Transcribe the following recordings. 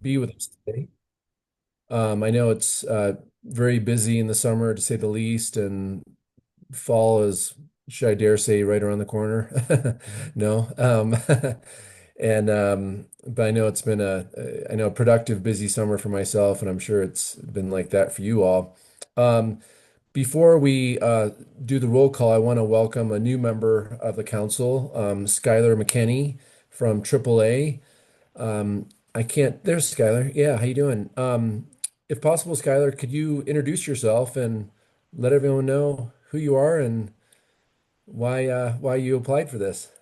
be with us today. I know it's very busy in the summer, to say the least, and fall is, should I dare say, right around the corner? No. But I know it's been I know a productive, busy summer for myself, and I'm sure it's been like that for you all. Um, Before we do the roll call, I want to welcome a new member of the council, Skylar McKinney from AAA. I can't. There's Skylar. Yeah, how you doing? If possible, Skylar, could you introduce yourself and let everyone know who you are and why you applied for this?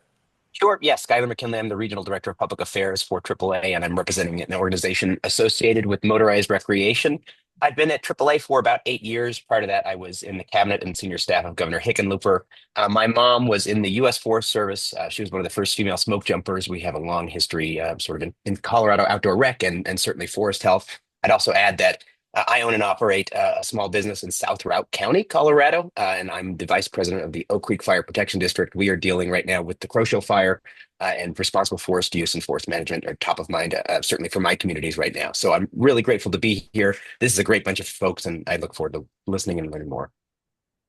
Sure. Yes, Skylar McKinley. I'm the Regional Director of Public Affairs for AAA, and I'm representing an organization associated with motorized recreation. I've been at AAA for about 8 years. Prior to that, I was in the cabinet and senior staff of Governor Hickenlooper. My mom was in the U.S. Forest Service. She was one of the first female smoke jumpers. We have a long history sort of in Colorado outdoor rec and certainly forest health. I'd also add that I own and operate a small business in South Routt County, Colorado, and I'm the vice president of the Oak Creek Fire Protection District. We are dealing right now with the Crowshoe Fire, and responsible forest use and forest management are top of mind, certainly for my communities right now. So I'm really grateful to be here. This is a great bunch of folks, and I look forward to listening and learning more.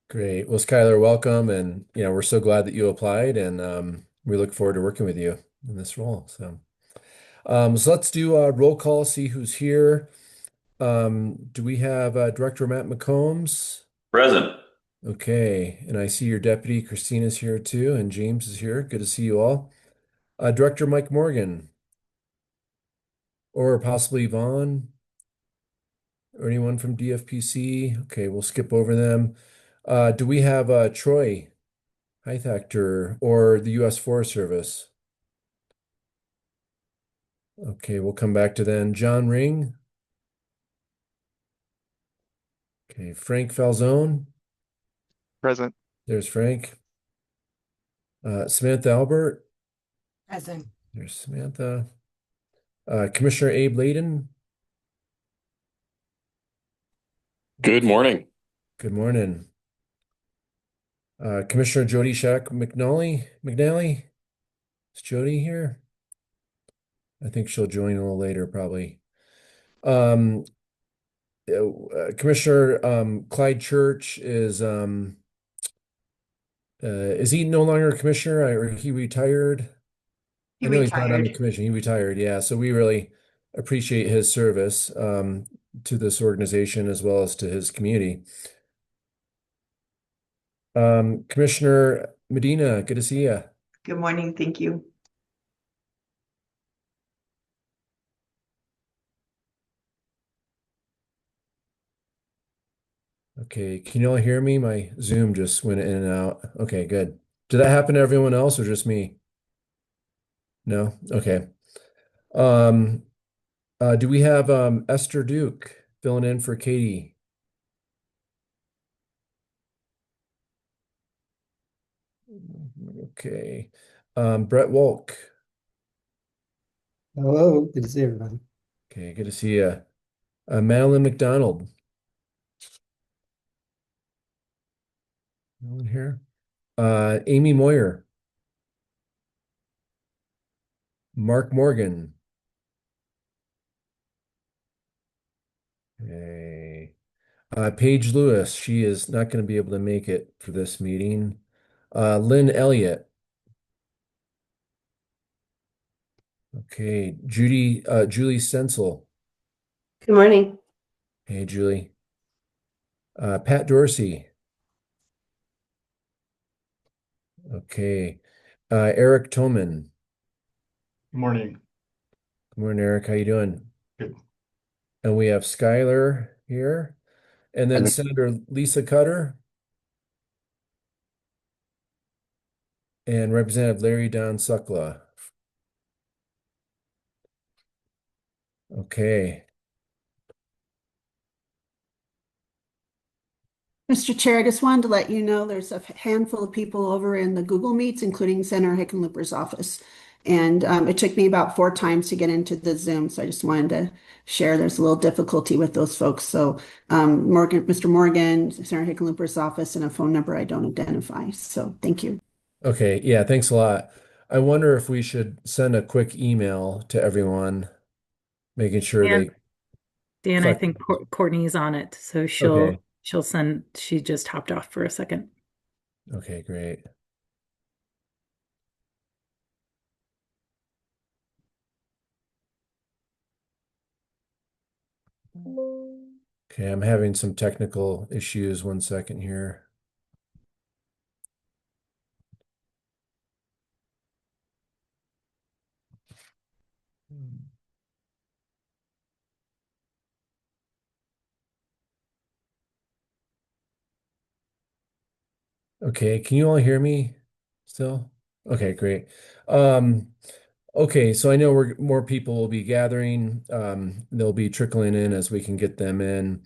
Great. Well, Skylar, welcome, and we're so glad that you applied, and we look forward to working with you in this role. So let's do a roll call, see who's here. Do we have Director Matt McCombs? Present. Okay, and I see your deputy Christina's here too, and James is here. Good to see you all. Director Mike Morgan, or possibly Vaughn, or anyone from DFPC. Okay, we'll skip over them. Do we have Troy Hythactor or the U.S. Forest Service? Okay, we'll come back to then. John Ring. Okay, Frank Falzone. Present. There's Frank. Samantha Albert. Present. There's Samantha. Commissioner Abe Layden. Good morning. Good morning. Commissioner Jody Shack McNally. Is Jody here? I think she'll join a little later, probably. Um, Commissioner Clyde Church is he no longer a commissioner or he retired? He I know he's not on the retired. commission. He retired, yeah. So we really appreciate his service to this organization as well as to his community. Commissioner Medina, good to see you. Good morning. Thank you. Okay, can you all hear me? My Zoom just went in and out. Okay, good. Did that happen to everyone else or just me? No? Okay. Um, do we have Esther Duke filling in for Katie? Okay. Brett Wolk. Hello, good to see everybody. Okay, good to see you. Madeline McDonald. No one here. Amy Moyer. Mark Morgan. Okay. Paige Lewis. She is not going to be able to make it for this meeting. Lynn Elliott. Okay. Julie Sensel. Good morning. Hey, Julie. Pat Dorsey. Okay. Eric Toman. Good morning. Good morning, Eric. How you doing? Good. And we have Skylar here. And then And Senator Lisa Cutter and Representative Larry Don Suckla. Okay. Mr. Chair, I just wanted to let you know there's a handful of people over in the Google Meets, including Senator Hickenlooper's office. And it took me about 4 times to get into the Zoom. So I just wanted to share there's a little difficulty with those folks. So Mr. Morgan, Senator Hickenlooper's office, and a phone number I don't identify. So thank you. Okay. Yeah, thanks a lot. I wonder if we should send a quick email to everyone making sure Dan, Dan, I collect. think Courtney's on it, so Okay. she'll send. She just hopped off for a second. Okay, great. Okay, I'm having some technical issues. 1 second here. Okay, can you all hear me still? Okay, great. Okay, so I know more people will be gathering. They'll be trickling in as we can get them in.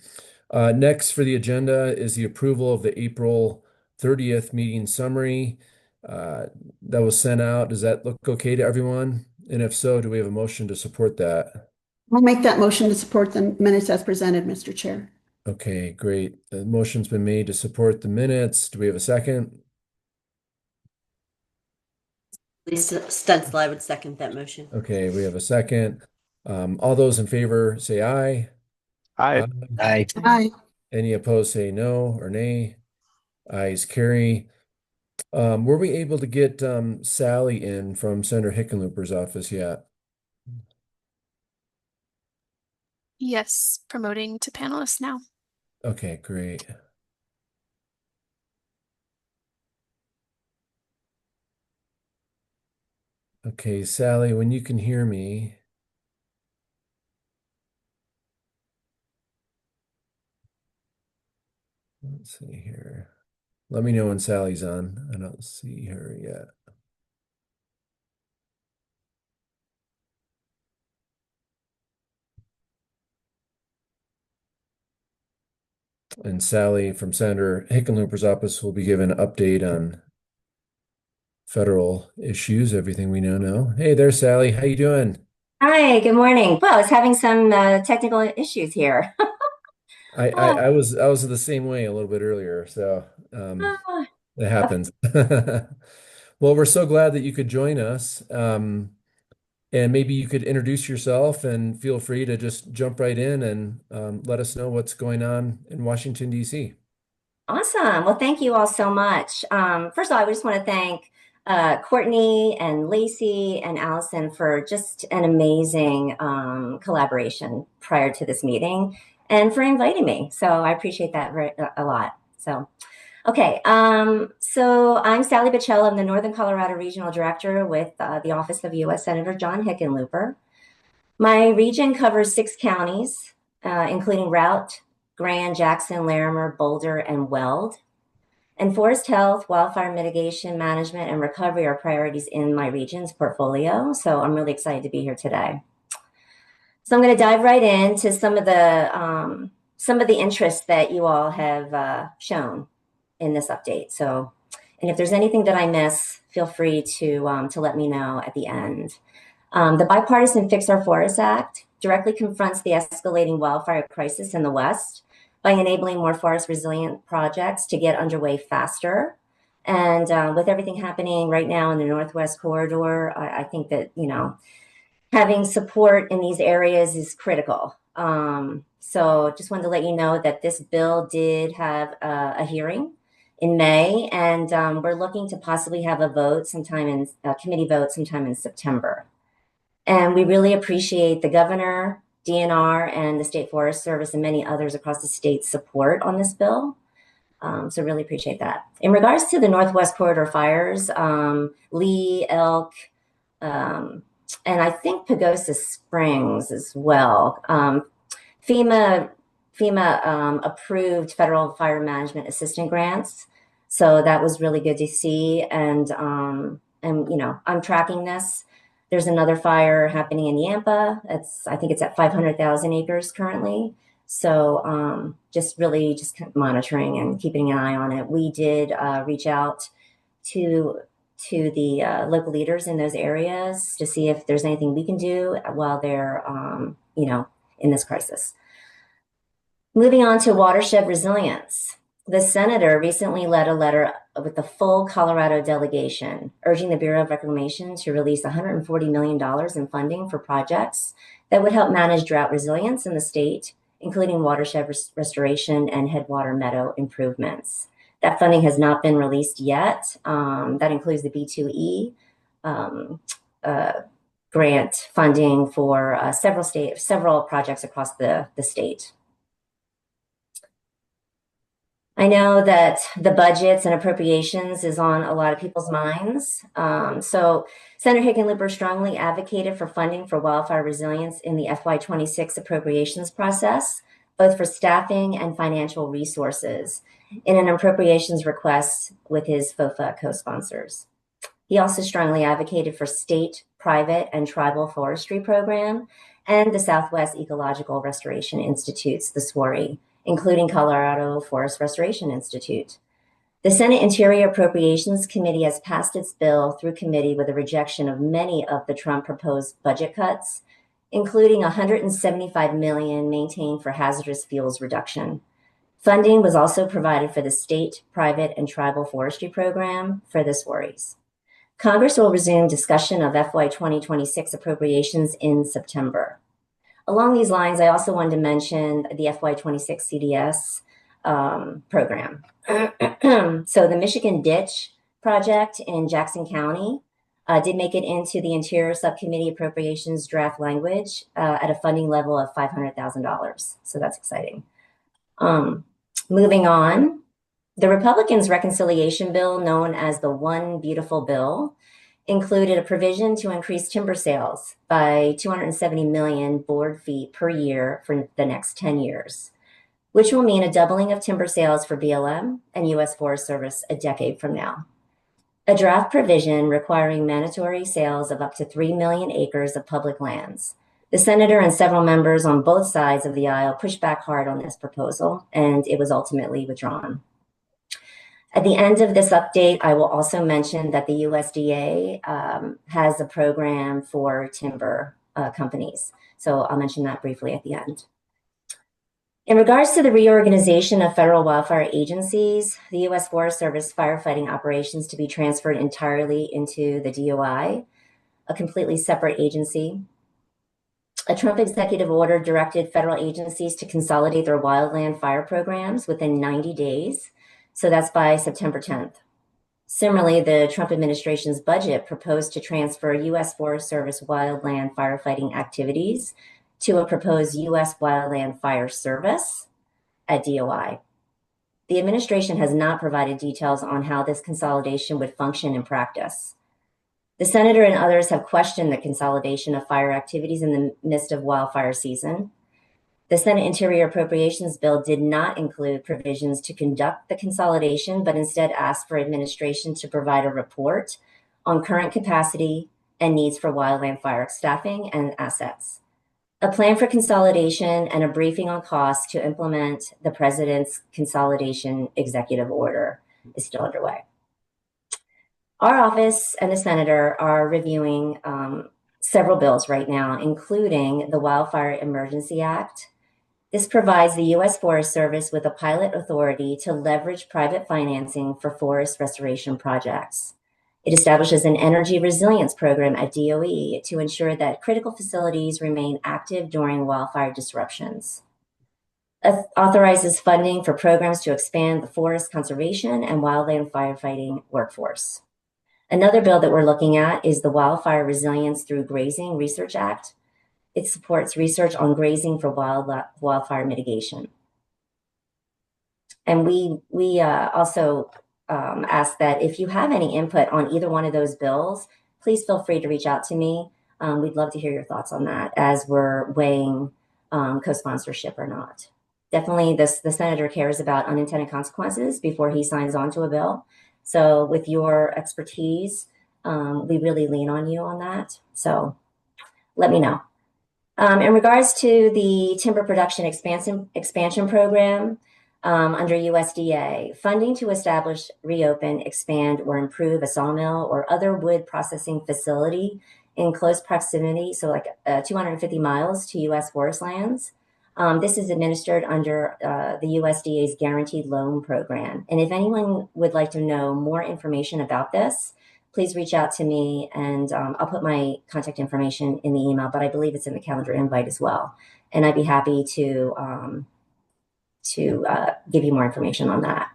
Next for the agenda is the approval of the April 30th meeting summary that was sent out. Does that look okay to everyone? And if so, do we have a motion to support that? I'll make that motion to support the minutes as presented, Mr. Chair. Okay, great. The motion's been made to support the minutes. Do we have a second? Lisa Stunsel, I would second that motion. Okay, we have a second. All those in favor say aye. Aye. Aye. Aye. Any opposed say no or nay. Ayes carry. Were we able to get Sally in from Senator Hickenlooper's office yet? Yes, promoting to panelists now. Okay, great. Okay, Sally, when you can hear me. Let's see here. Let me know when Sally's on. I don't see her yet. And Sally from Senator Hickenlooper's office will be given an update on federal issues, everything we know. Hey there, Sally. How you doing? Hi, good morning. Well, I was having some technical issues here. I was the same way a little bit earlier, so Ah, it happens. Well, we're so glad that you could join us. And maybe you could introduce yourself and feel free to just jump right in and let us know what's going on in Washington, D.C. awesome. Well, thank you all so much. First of all, I just want to thank Courtney and Lacey and Allison for just an amazing collaboration prior to this meeting and for inviting me. So I appreciate that a lot. So, okay. So I'm Sally Bichello. I'm the Northern Colorado Regional Director with the Office of U.S. Senator John Hickenlooper. My region covers 6 counties, including Routt, Grand, Jackson, Larimer, Boulder, and Weld. And forest health, wildfire mitigation, management, and recovery are priorities in my region's portfolio. So I'm really excited to be here today. So I'm going to dive right into some of the interests that you all have shown in this update. So, and if there's anything that I miss, feel free to let me know at the end. The bipartisan Fix Our Forests Act directly confronts the escalating wildfire crisis in the West by enabling more forest resilient projects to get underway faster. And with everything happening right now in the Northwest Corridor, I think that, having support in these areas is critical. So just wanted to let you know that this bill did have a hearing in May, and we're looking to possibly have a committee vote sometime in September. And we really appreciate the governor, DNR, and the State Forest Service and many others across the state's support on this bill. So really appreciate that. In regards to the Northwest Corridor fires, Lee, Elk, and I think Pagosa Springs as well. FEMA approved federal fire management assistant grants. So that was really good to see. And I'm tracking this. There's another fire happening in Yampa. I think it's at 500,000 acres currently. So just monitoring and keeping an eye on it. We did reach out to the local leaders in those areas to see if there's anything we can do while they're, in this crisis. Moving on to watershed resilience. The senator recently led a letter with the full Colorado delegation urging the Bureau of Reclamation to release $140 million in funding for projects that would help manage drought resilience in the state, including watershed restoration and headwater meadow improvements. That funding has not been released yet. That includes the B2E grant funding for several projects across the state. I know that the budgets and appropriations is on a lot of people's minds. So Senator Hickenlooper strongly advocated for funding for wildfire resilience in the FY26 appropriations process, both for staffing and financial resources, in an appropriations request with his FOFA co-sponsors. He also strongly advocated for state, private, and tribal forestry program and the Southwest Ecological Restoration Institutes, the SWORI, including Colorado Forest Restoration Institute. The Senate Interior Appropriations Committee has passed its bill through committee with a rejection of many of the Trump proposed budget cuts, including $175 million maintained for hazardous fuels reduction. Funding was also provided for the state, private, and tribal forestry program for the SWORIs. Congress will resume discussion of FY 2026 appropriations in September. Along these lines, I also wanted to mention the FY26 CDS program. So the Michigan Ditch project in Jackson County did make it into the Interior Subcommittee Appropriations draft language at a funding level of $500,000. So that's exciting. Moving on, the Republicans' reconciliation bill, known as the One Beautiful Bill, included a provision to increase timber sales by 270 million board feet per year for the next 10 years, which will mean a doubling of timber sales for BLM and U.S. Forest Service a decade from now. A draft provision requiring mandatory sales of up to 3 million acres of public lands. The senator and several members on both sides of the aisle pushed back hard on this proposal, and it was ultimately withdrawn. At the end of this update, I will also mention that the USDA has a program for timber companies. So I'll mention that briefly at the end. In regards to the reorganization of federal wildfire agencies, the U.S. Forest Service firefighting operations to be transferred entirely into the DOI, a completely separate agency. A Trump executive order directed federal agencies to consolidate their wildland fire programs within 90 days. So that's by September 10th. Similarly, the Trump administration's budget proposed to transfer U.S. Forest Service wildland firefighting activities to a proposed U.S. Wildland Fire Service at DOI. The administration has not provided details on how this consolidation would function in practice. The senator and others have questioned the consolidation of fire activities in the midst of wildfire season. The Senate Interior Appropriations Bill did not include provisions to conduct the consolidation, but instead asked for administration to provide a report on current capacity and needs for wildland fire staffing and assets. A plan for consolidation and a briefing on costs to implement the president's consolidation executive order is still underway. Our office and the senator are reviewing several bills right now, including the Wildfire Emergency Act. This provides the U.S. Forest Service with a pilot authority to leverage private financing for forest restoration projects. It establishes an energy resilience program at DOE to ensure that critical facilities remain active during wildfire disruptions. It authorizes funding for programs to expand the forest conservation and wildland firefighting workforce. Another bill that we're looking at is the Wildfire Resilience Through Grazing Research Act. It supports research on grazing for wildfire mitigation. And we also ask that if you have any input on either one of those bills, please feel free to reach out to me. We'd love to hear your thoughts on that as we're weighing co-sponsorship or not. Definitely the senator cares about unintended consequences before he signs on to a bill. So with your expertise, we really lean on you on that. So let me know. In regards to the timber production expansion program under USDA, funding to establish, reopen, expand, or improve a sawmill or other wood processing facility in close proximity, so like 250 miles to U.S. forest lands. This is administered under the USDA's Guaranteed Loan Program. And if anyone would like to know more information about this, please reach out to me, and I'll put my contact information in the email, but I believe it's in the calendar invite as well. And I'd be happy to give you more information on that.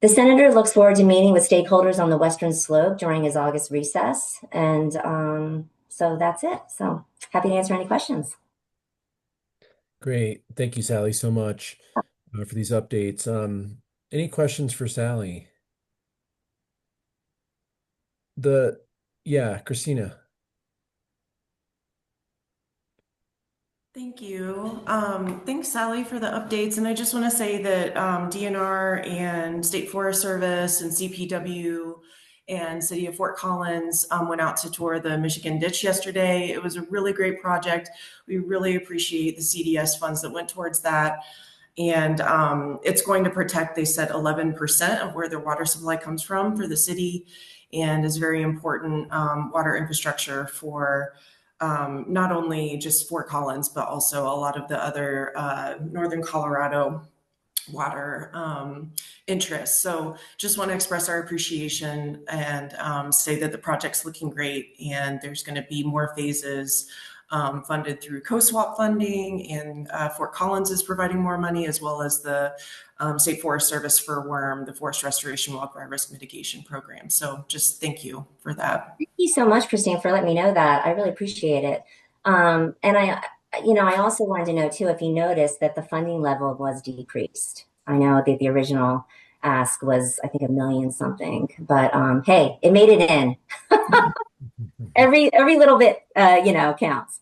The senator looks forward to meeting with stakeholders on the Western Slope during his August recess. And so that's it. So happy to answer any questions. Great. Thank you, Sally, so much for these updates. Any questions for Sally? Yeah, Christina. Thank you. Thanks, Sally, for the updates. And I just want to say that DNR and State Forest Service and CPW and City of Fort Collins went out to tour the Michigan Ditch yesterday. It was a really great project. We really appreciate the CDS funds that went towards that. And it's going to protect, they said, 11% of where their water supply comes from for the city, and is very important water infrastructure for not only just Fort Collins, but also a lot of the other Northern Colorado water interests. So just want to express our appreciation and say that the project's looking great, and there's going to be more phases funded through co-swap funding, and Fort Collins is providing more money, as well as the State Forest Service for WORM, the Forest Restoration Wildfire Risk Mitigation Program. So just thank you for that. Thank you so much, Christine, for letting me know that. I really appreciate it. And I also wanted to know too, if you noticed that the funding level was decreased. I know that the original ask was, I think, $1 million something, but hey, it made it in. Every little bit, counts.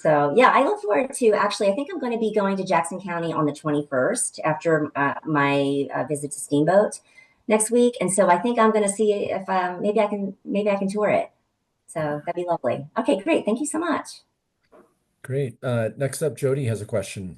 So yeah, I look forward to, actually, I think I'm going to be going to Jackson County on the 21st after my visit to Steamboat next week. And so I think I'm going to see if maybe I can tour it. So that'd be lovely. Okay, great. Thank you so much. Great. Next up, Jody has a question.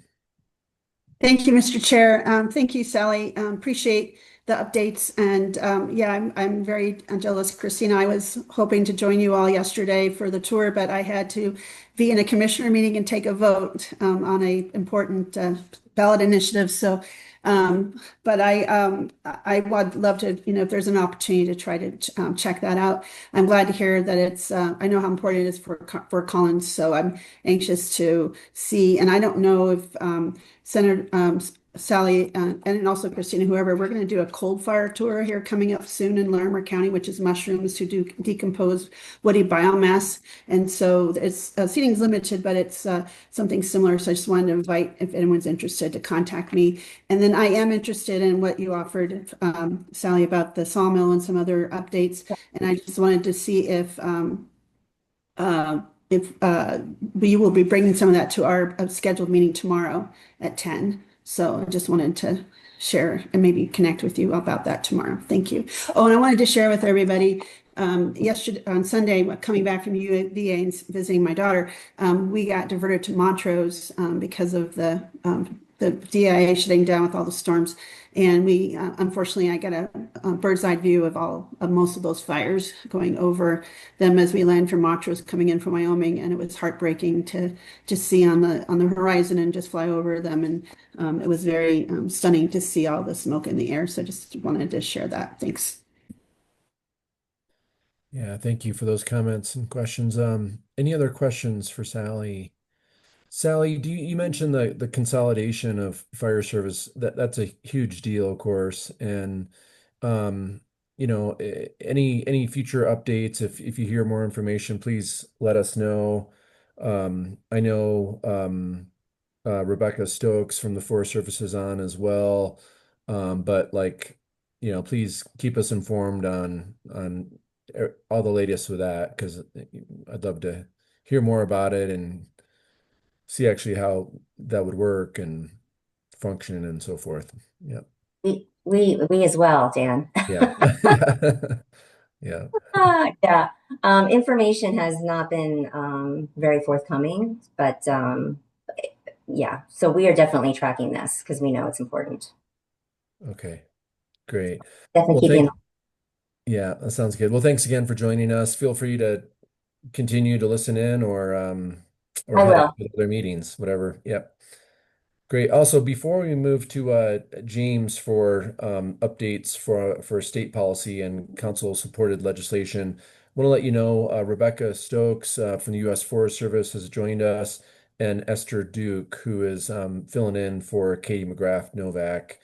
Thank you, Mr. Chair. Thank you, Sally. Appreciate the updates. And yeah, I'm very jealous, Christina. I was hoping to join you all yesterday for the tour, but I had to be in a commissioner meeting and take a vote on a important ballot initiative. So, but I would love to, if there's an opportunity to try to check that out. I'm glad to hear that it's, I know how important it is for Collins, so I'm anxious to see. And I don't know if Senator Sally and also Christina, whoever, we're going to do a cold fire tour here coming up soon in Larimer County, which is mushrooms to do decompose woody biomass. And so it's seating's limited, but it's something similar. So I just wanted to invite, if anyone's interested, to contact me. And then I am interested in what you offered, Sally, about the sawmill and some other updates. And I just wanted to see if we will be bringing some of that to our scheduled meeting tomorrow at 10. So I just wanted to share and maybe connect with you about that tomorrow. Thank you. Oh, and I wanted to share with everybody, yesterday on Sunday, coming back from UVA and visiting my daughter, we got diverted to Montrose because of the DIA shutting down with all the storms. And we, unfortunately, I got a bird's eye view of most of those fires going over them as we land from Montrose coming in from Wyoming. And it was heartbreaking to just see on the horizon and just fly over them. And it was very stunning to see all the smoke in the air. So just wanted to share that. Thanks. Yeah, thank you for those comments and questions. Any other questions for Sally? Sally, you mentioned the consolidation of fire service. That's a huge deal, of course. And any future updates, if you hear more information, please let us know. I know Rebecca Stokes from the Forest Service is on as well. But please keep us informed on all the latest with that, because I'd love to hear more about it and see actually how that would work and function and so forth. Yeah. We as well, Dan. Yeah. Yeah. Yeah. Information has not been very forthcoming, but yeah. So we are definitely tracking this because we know it's important. Okay. Great. Definitely keeping. Yeah, that sounds good. Well, thanks again for joining us. Feel free to continue to listen in or I head will. out to other meetings, whatever. Yep. Great. Also, before we move to James for updates for state policy and council supported legislation, I want to let you know Rebecca Stokes from the U.S. Forest Service has joined us, and Esther Duke, who is filling in for Katie McGrath Novak,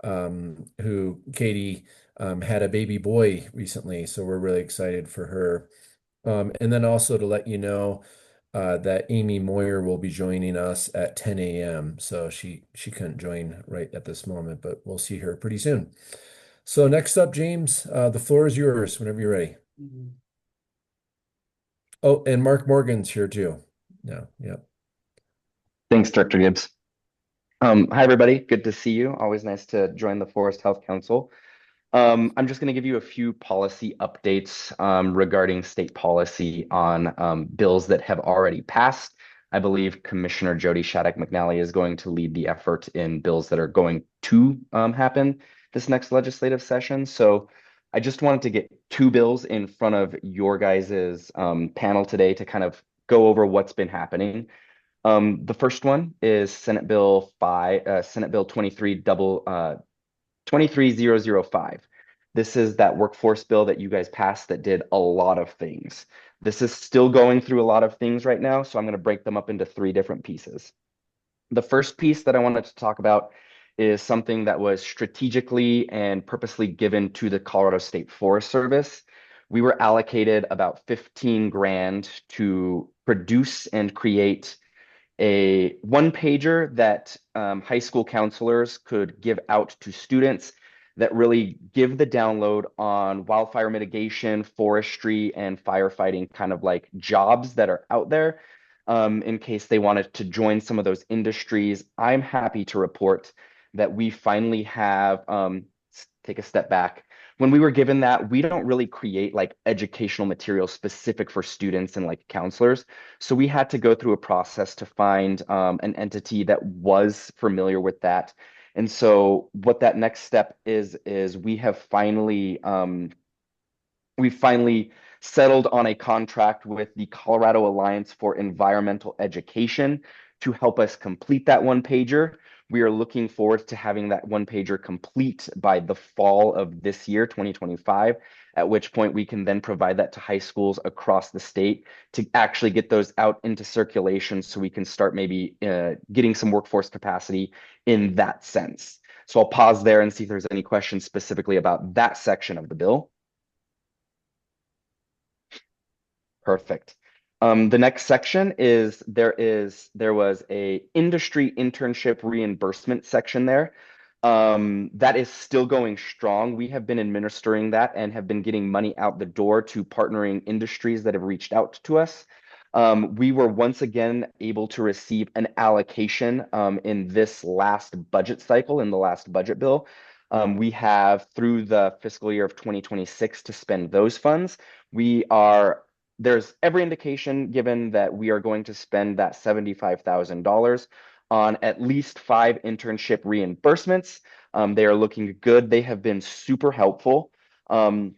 who Katie had a baby boy recently, so we're really excited for her. And then also to let you know that Amy Moyer will be joining us at 10 a.m. So she couldn't join right at this moment, but we'll see her pretty soon. So next up, James, the floor is yours whenever you're ready. Oh, and Mark Morgan's here too. No, yeah. Thanks, Director Gibbs. Hi, everybody. Good to see you. Always nice to join the Forest Health Council. I'm just going to give you a few policy updates regarding state policy on bills that have already passed. I believe Commissioner Jody Shattuck McNally is going to lead the effort in bills that are going to happen this next legislative session. So I just wanted to get two bills in front of your guys's panel today to kind of go over what's been happening. The first one is Senate Bill 23005. This is that workforce bill that you guys passed that did a lot of things. This is still going through a lot of things right now, so I'm going to break them up into three different pieces. The first piece that I wanted to talk about is something that was strategically and purposely given to the Colorado State Forest Service. We were allocated about 15 grand to produce and create a one-pager that high school counselors could give out to students that really give the download on wildfire mitigation, forestry, and firefighting kind of like jobs that are out there in case they wanted to join some of those industries. I'm happy to report that we finally have, take a step back. When we were given that, we don't really create like educational material specific for students and like counselors. So we had to go through a process to find an entity that was familiar with that. And so what that next step is we have finally settled on a contract with the Colorado Alliance for Environmental Education to help us complete that one pager. We are looking forward to having that one pager complete by the fall of this year, 2025, at which point we can then provide that to high schools across the state to actually get those out into circulation so we can start maybe getting some workforce capacity in that sense. So I'll pause there and see if there's any questions specifically about that section of the bill. Perfect. The next section is there was a industry internship reimbursement section there. That is still going strong. We have been administering that and have been getting money out the door to partnering industries that have reached out to us. We were once again able to receive an allocation in this last budget cycle, in the last budget bill. We have through the fiscal year of 2026 to spend those funds. There's every indication given that we are going to spend that $75,000 on at least 5 internship reimbursements. They are looking good. They have been super helpful. And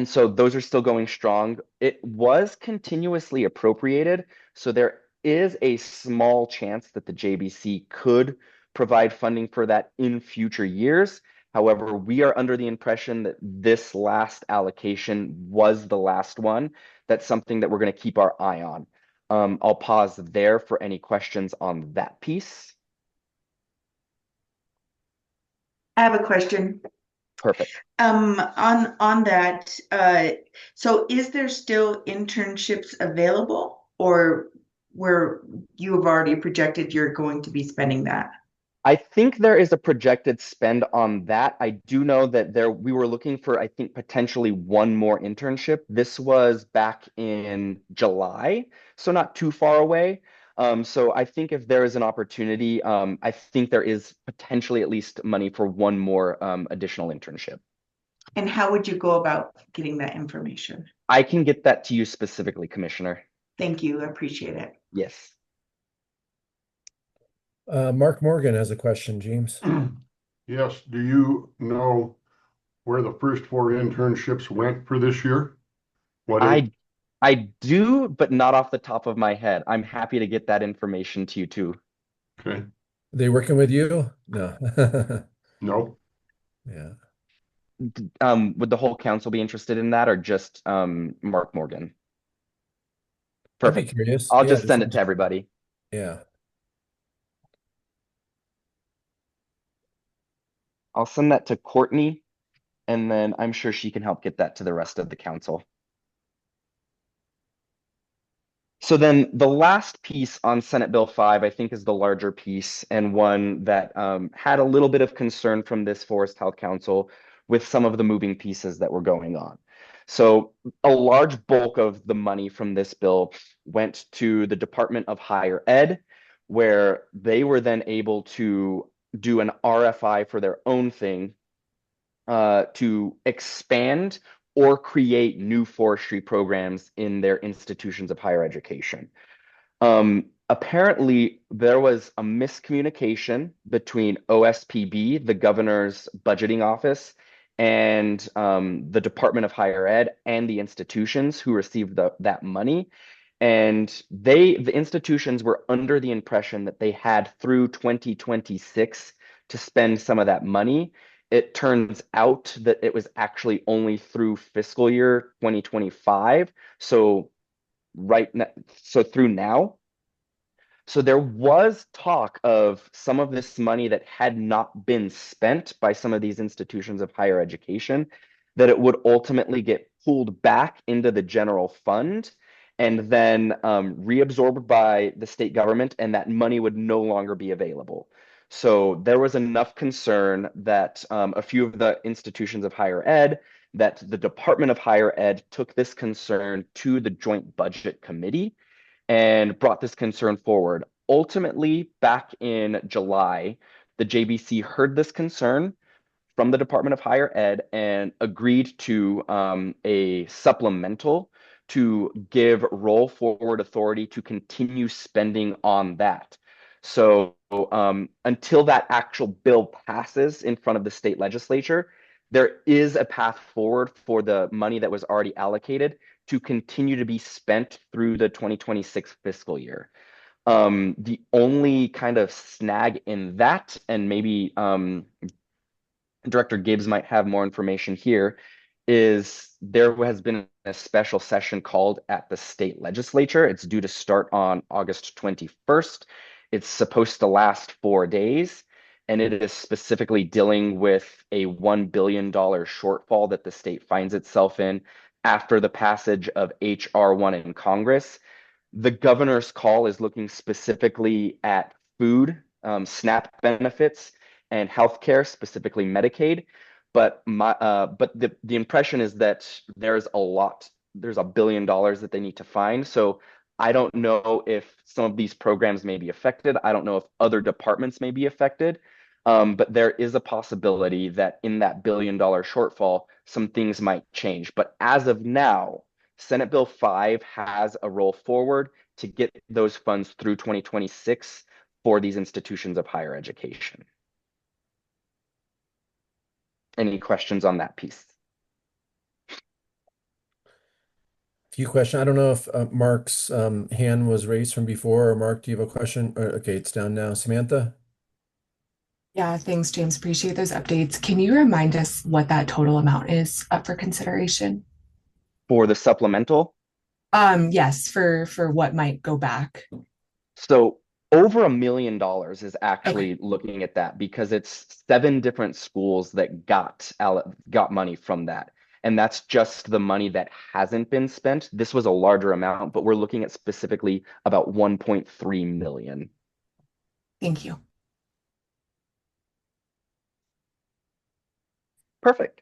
so those are still going strong. It was continuously appropriated. So there is a small chance that the JBC could provide funding for that in future years. However, we are under the impression that this last allocation was the last one. That's something that we're going to keep our eye on. I'll pause there for any questions on that piece. I have a question. Perfect. On that, so is there still internships available, or where you have already projected you're going to be spending that? I think there is a projected spend on that. I do know that we were looking for, I think, potentially one more internship. This was back in July, so not too far away. So I think if there is an opportunity, I think there is potentially at least money for one more additional internship. And how would you go about getting that information? I can get that to you specifically, Commissioner. Thank you. I appreciate it. Yes. Mark Morgan has a question, James. Yes. Do you know where the first 4 internships went for this year? I do, but not off the top of my head. I'm happy to get that information to you too. Okay. They working with you? No. No? Yeah. Would the whole council be interested in that or just Mark Morgan? I'd be Perfect. curious. I'll Yeah, just send it to everybody. yeah. I'll send that to Courtney, and then I'm sure she can help get that to the rest of the council. So then the last piece on Senate Bill 5, I think, is the larger piece and one that had a little bit of concern from this Forest Health Council with some of the moving pieces that were going on. So a large bulk of the money from this bill went to the Department of Higher Ed, where they were then able to do an RFI for their own thing to expand or create new forestry programs in their institutions of higher education. Apparently, there was a miscommunication between OSPB, the governor's budgeting office, and the Department of Higher Ed and the institutions who received that money. And the institutions were under the impression that they had through 2026 to spend some of that money. It turns out that it was actually only through fiscal year 2025. So through now. So there was talk of some of this money that had not been spent by some of these institutions of higher education, that it would ultimately get pulled back into the general fund and then reabsorbed by the state government, and that money would no longer be available. So there was enough concern that a few of the institutions of higher ed, that the Department of Higher Ed took this concern to the Joint Budget Committee and brought this concern forward. Ultimately, back in July, the JBC heard this concern from the Department of Higher Ed and agreed to a supplemental to give roll forward authority to continue spending on that. So until that actual bill passes in front of the state legislature, there is a path forward for the money that was already allocated to continue to be spent through the 2026 fiscal year. The only kind of snag in that, and maybe Director Gibbs might have more information here, is there has been a special session called at the state legislature. It's due to start on August 21st. It's supposed to last 4 days, and it is specifically dealing with a $1 billion shortfall that the state finds itself in after the passage of HR 1 in Congress. The governor's call is looking specifically at food, SNAP benefits, and healthcare, specifically Medicaid. But the impression is that there's $1 billion that they need to find. So I don't know if some of these programs may be affected. I don't know if other departments may be affected. But there is a possibility that in that $1 billion shortfall, some things might change. But as of now, Senate Bill 5 has a roll forward to get those funds through 2026 for these institutions of higher education. Any questions on that piece? Few questions. I don't know if Mark's hand was raised from before, or Mark, do you have a question? Okay, it's down now. Samantha? Yeah, thanks, James. Appreciate those updates. Can you remind us what that total amount is up for consideration? For the supplemental? Yes, for what might go back. So over $1 million is actually looking at that, because it's 7 different schools that got money from that. And that's just the money that hasn't been spent. This was a larger amount, but we're looking at specifically about 1.3 million. Thank you. Perfect.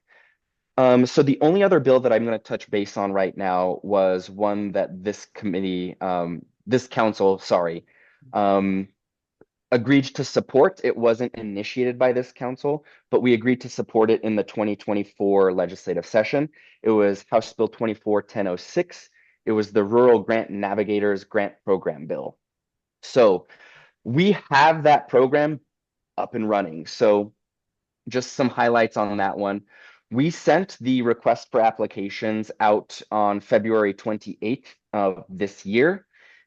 So the only other bill that I'm going to touch base on right now was one that this council, agreed to support. It wasn't initiated by this council, but we agreed to support it in the 2024 legislative session. It was House Bill 24-1006. It was the Rural Grant Navigators Grant Program bill. So we have that program up and running. So just some highlights on that one. We sent the request for applications out on February 28th of this year.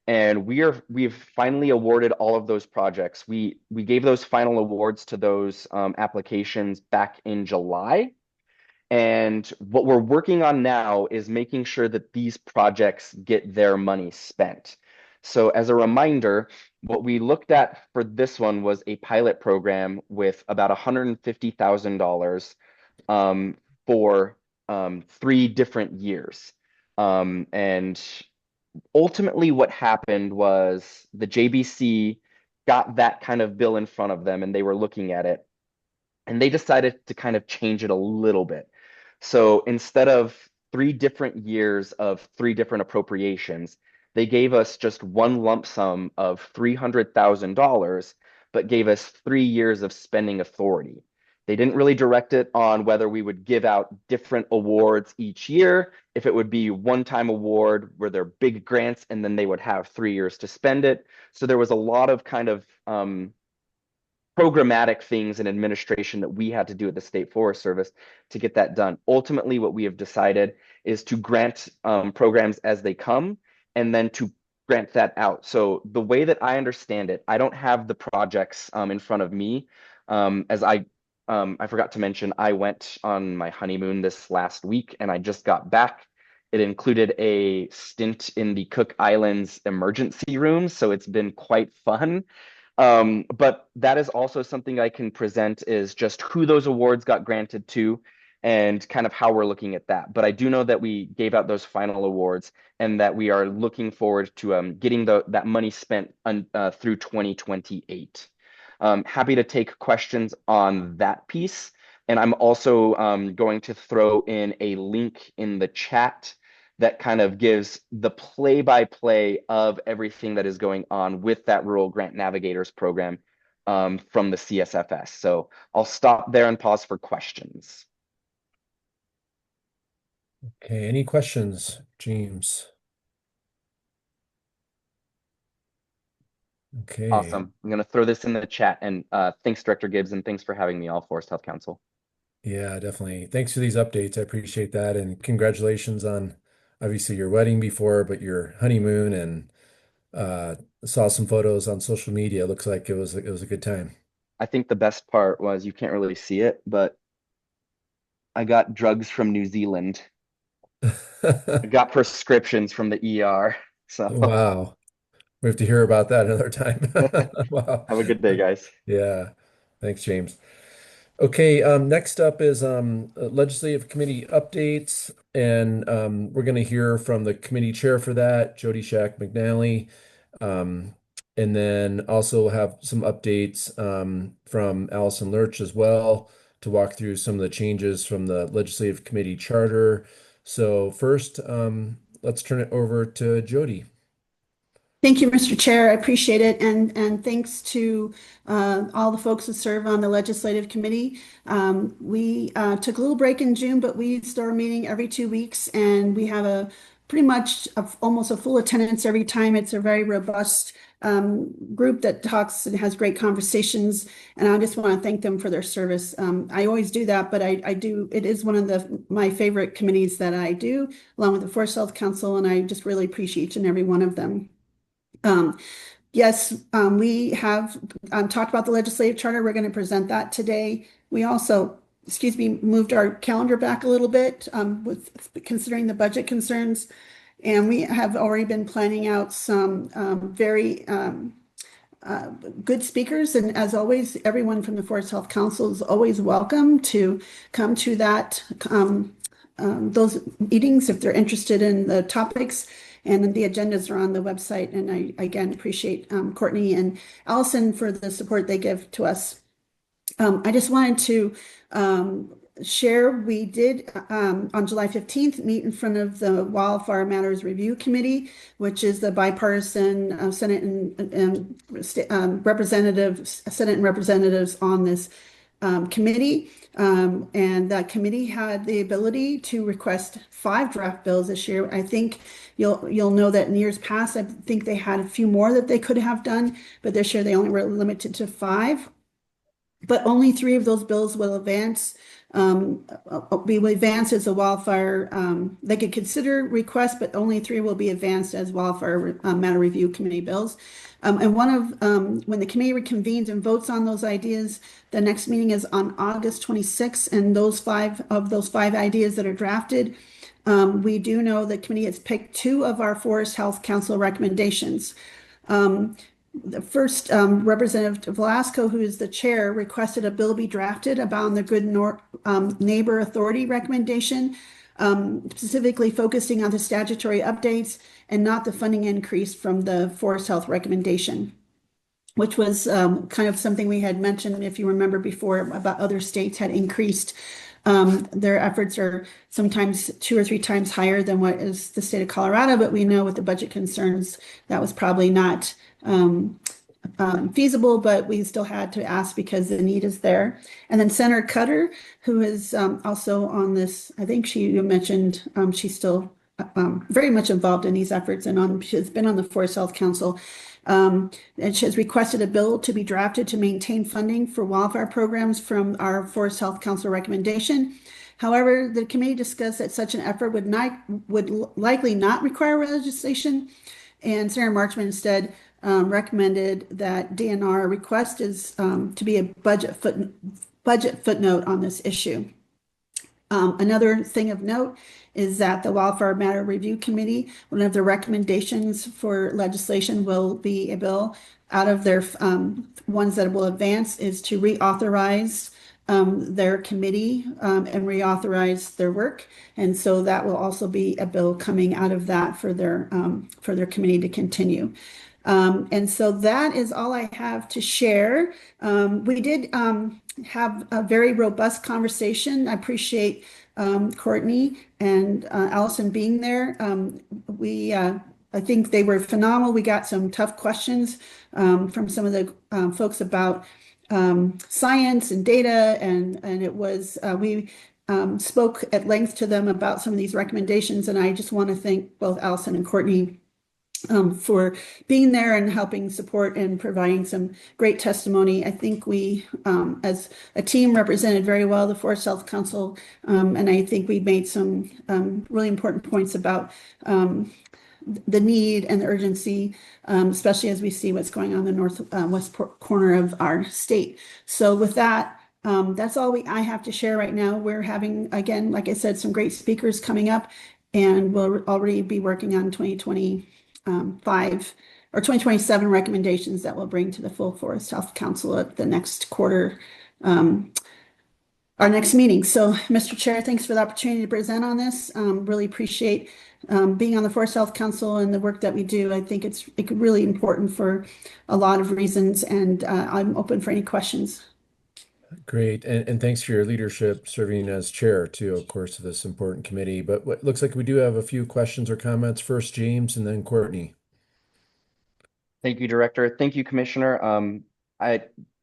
And we've finally awarded all of those projects. We gave those final awards to those applications back in July. And what we're working on now is making sure that these projects get their money spent. So as a reminder, what we looked at for this one was a pilot program with about $150,000 for 3 different years. And ultimately what happened was the JBC got that kind of bill in front of them and they were looking at it and they decided to kind of change it a little bit. So instead of 3 different years of 3 different appropriations, they gave us just one lump sum of $300,000, but gave us 3 years of spending authority. They didn't really direct it on whether we would give out different awards each year, if it would be one-time award where they're big grants and then they would have 3 years to spend it. So there was a lot of kind of programmatic things and administration that we had to do at the State Forest Service to get that done. Ultimately, what we have decided is to grant programs as they come and then to grant that out. So the way that I understand it, I don't have the projects in front of me. As I forgot to mention, I went on my honeymoon this last week and I just got back. It included a stint in the Cook Islands emergency room, so it's been quite fun. But that is also something I can present, is just who those awards got granted to and kind of how we're looking at that. But I do know that we gave out those final awards and that we are looking forward to getting that money spent through 2028. Happy to take questions on that piece. And I'm also going to throw in a link in the chat that kind of gives the play-by-play of everything that is going on with that Rural Grant Navigators program from the CSFS. So I'll stop there and pause for questions. Okay, any questions, James? Okay. Awesome. I'm going to throw this in the chat, and thanks, Director Gibbs, and thanks for having me all, Forest Health Council. Yeah, definitely. Thanks for these updates. I appreciate that. And congratulations on obviously your wedding before, but your honeymoon, and saw some photos on social media. It looks like it was a good time. I think the best part was, you can't really see it, but I got drugs from New Zealand. I got prescriptions from the ER. So Wow. We have to hear about that another time. Wow. Have a good day, guys. Yeah. Thanks, James. Okay, next up is legislative committee updates, and we're going to hear from the committee chair for that, Jody Shack McNally, and then also have some updates from Allison Lurch as well to walk through some of the changes from the legislative committee charter. So first, let's turn it over to Jody. Thank you, Mr. Chair. I appreciate it. And thanks to all the folks that serve on the legislative committee. We took a little break in June, but we start meeting every 2 weeks, and we have a pretty much almost a full attendance every time. It's a very robust group that talks and has great conversations, and I just want to thank them for their service. I always do that, but I do, it is one of my favorite committees that I do, along with the Forest Health Council, and I just really appreciate each and every one of them. Yes, we have talked about the legislative charter. We're going to present that today. We also, moved our calendar back a little bit with considering the budget concerns. And we have already been planning out some very good speakers. And as always, everyone from the Forest Health Council is always welcome to come to that those meetings if they're interested in the topics. And the agendas are on the website. And I, again, appreciate Courtney and Allison for the support they give to us. I just wanted to share, we did on July 15th meet in front of the Wildfire Matters Review Committee, which is the bipartisan Senate and representatives on this committee. And that committee had the ability to request 5 draft bills this year. I think you'll know that in years past, I think they had a few more that they could have done, but this year they only were limited to 5. But only 3 of those bills will advance be advanced as a wildfire. They could consider requests, but only 3 will be advanced as wildfire matter review committee bills. And when the committee reconvenes and votes on those ideas, the next meeting is on August 26th, and those 5 ideas that are drafted, we do know the committee has picked 2 of our Forest Health Council recommendations. The first, Representative Velasco, who is the chair, requested a bill be drafted about the Good Neighbor Authority recommendation, specifically focusing on the statutory updates and not the funding increase from the Forest Health recommendation, which was kind of something we had mentioned, if you remember before, about other states had increased. Their efforts are sometimes 2 or 3 times higher than what is the state of Colorado, but we know with the budget concerns that was probably not feasible, but we still had to ask because the need is there. And then Senator Cutter, who is also on this, I think you mentioned she's still very much involved in these efforts and she's been on the Forest Health Council. And she has requested a bill to be drafted to maintain funding for wildfire programs from our Forest Health Council recommendation. However, the committee discussed that such an effort would likely not require legislation, and Senator Marchman instead recommended that DNR request is to be a budget footnote on this issue. Another thing of note is that the Wildfire Matter Review Committee, one of the recommendations for legislation will be a bill out of their ones that will advance is to reauthorize their committee and reauthorize their work. And so that will also be a bill coming out of that for their committee to continue. And so that is all I have to share. We did have a very robust conversation. I appreciate Courtney and Allison being there. I think they were phenomenal. We got some tough questions from some of the folks about science and data, and it was we spoke at length to them about some of these recommendations, and I just want to thank both Allison and Courtney for being there and helping support and providing some great testimony. I think we, as a team, represented very well the Forest Health Council, and I think we made some really important points about the need and the urgency, especially as we see what's going on in the northwest corner of our state. So with that, that's all I have to share right now. We're having, again, like I said, some great speakers coming up, and we'll already be working on 2025 or 2027 recommendations that we'll bring to the full Forest Health Council at the next quarter, our next meeting. So, Mr. Chair, thanks for the opportunity to present on this. Really appreciate being on the Forest Health Council and the work that we do. I think it's really important for a lot of reasons, and I'm open for any questions. Great. And thanks for your leadership serving as chair too, of course, of this important committee. But what looks like we do have a few questions or comments. First, James, and then Courtney. Thank you, Director. Thank you, Commissioner. I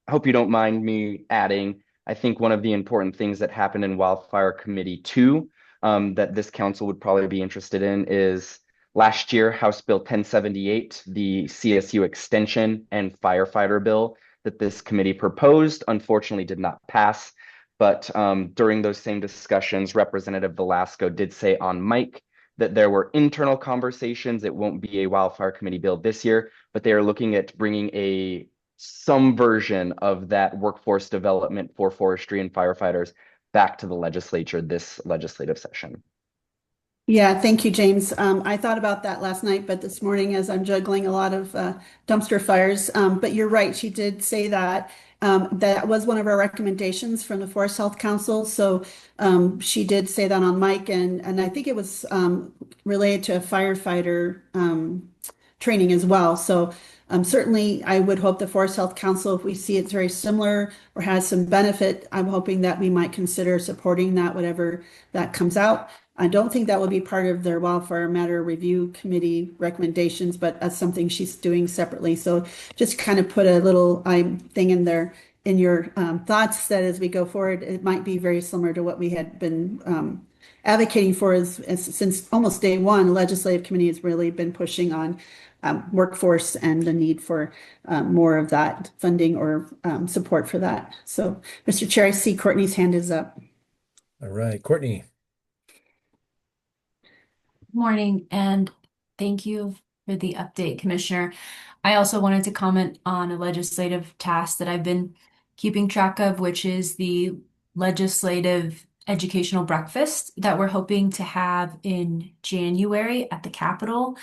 hope you don't mind me adding, I think one of the important things that happened in Wildfire Committee 2 that this council would probably be interested in is last year, House Bill 1078, the CSU extension and firefighter bill that this committee proposed, unfortunately did not pass. But during those same discussions, Representative Velasco did say on mic that there were internal conversations. It won't be a wildfire committee bill this year, but they are looking at bringing some version of that workforce development for forestry and firefighters back to the legislature this legislative session. Yeah, thank you, James. I thought about that last night, but this morning as I'm juggling a lot of dumpster fires, but you're right, she did say that. That was one of our recommendations from the Forest Health Council. So she did say that on mic, and I think it was related to a firefighter training as well. So certainly I would hope the Forest Health Council, if we see it's very similar or has some benefit, I'm hoping that we might consider supporting that, whatever that comes out. I don't think that will be part of their Wildfire Matter Review Committee recommendations, but that's something she's doing separately. So just kind of put a little thing in there in your thoughts that as we go forward, it might be very similar to what we had been advocating for since almost day one. The Legislative Committee has really been pushing on workforce and the need for more of that funding or support for that. So, Mr. Chair, I see Courtney's hand is up. All right, Courtney. Morning, and thank you for the update, Commissioner. I also wanted to comment on a legislative task that I've been keeping track of, which is the legislative educational breakfast that we're hoping to have in January at the Capitol.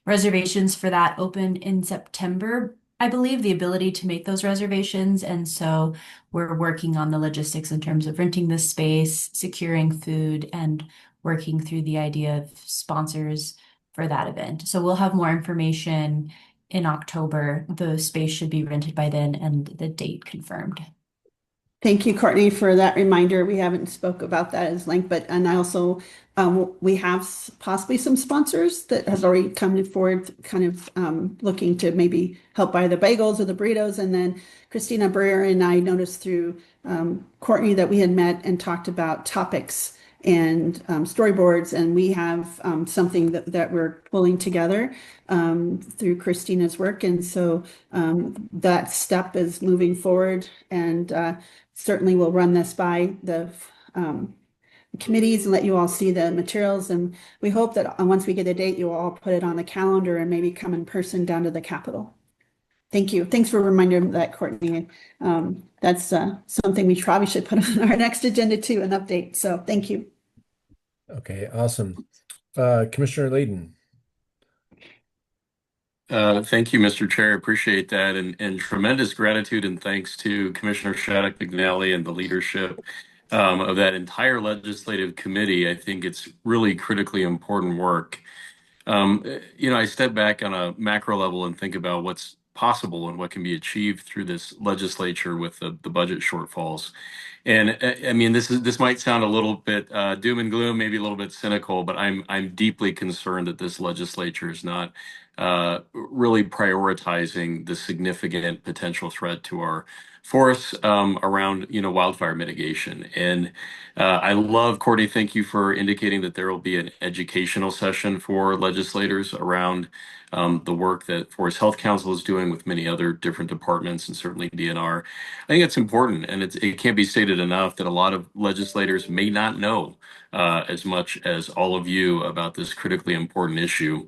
Reservations for that open in September, I believe, the ability to make those reservations. And so we're working on the logistics in terms of renting the space, securing food, and working through the idea of sponsors for that event. So we'll have more information in October. The space should be rented by then and the date confirmed. Thank you, Courtney, for that reminder. We haven't spoke about that as length, and I also we have possibly some sponsors that have already come forward, kind of looking to maybe help buy the bagels or the burritos. And then Christina Brewer and I noticed through Courtney that we had met and talked about topics and storyboards, and we have something that we're pulling together through Christina's work, and so that step is moving forward, and certainly we'll run this by the committees and let you all see the materials, and we hope that once we get a date, you'll all put it on a calendar and maybe come in person down to the Capitol. Thank you. Thanks for reminding that, Courtney. That's something we probably should put on our next agenda too, an update. So thank you. Okay, awesome. Commissioner Layden. Thank you, Mr. Chair. Appreciate that. And tremendous gratitude and thanks to Commissioner Shattuck McNally and the leadership of that entire legislative committee. I think it's really critically important work. I step back on a macro level and think about what's possible and what can be achieved through this legislature with the budget shortfalls. And I mean, this might sound a little bit doom and gloom, maybe a little bit cynical, but I'm deeply concerned that this legislature is not really prioritizing the significant potential threat to our forests around wildfire mitigation. And I love, Courtney, thank you for indicating that there will be an educational session for legislators around the work that Forest Health Council is doing with many other different departments and certainly DNR. I think it's important, and it can't be stated enough that a lot of legislators may not know as much as all of you about this critically important issue.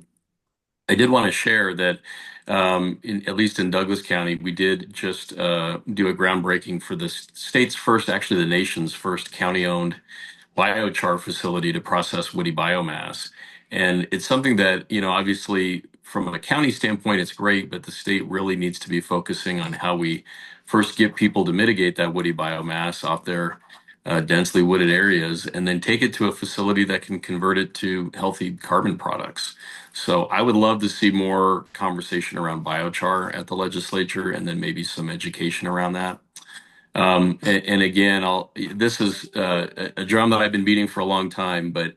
I did want to share that at least in Douglas County, we did just do a groundbreaking for the state's first, actually the nation's first county-owned biochar facility to process woody biomass. And it's something that, obviously from a county standpoint, it's great, but the state really needs to be focusing on how we first get people to mitigate that woody biomass off their densely wooded areas, and then take it to a facility that can convert it to healthy carbon products. So I would love to see more conversation around biochar at the legislature, and then maybe some education around that. And again, this is a drum that I've been beating for a long time, but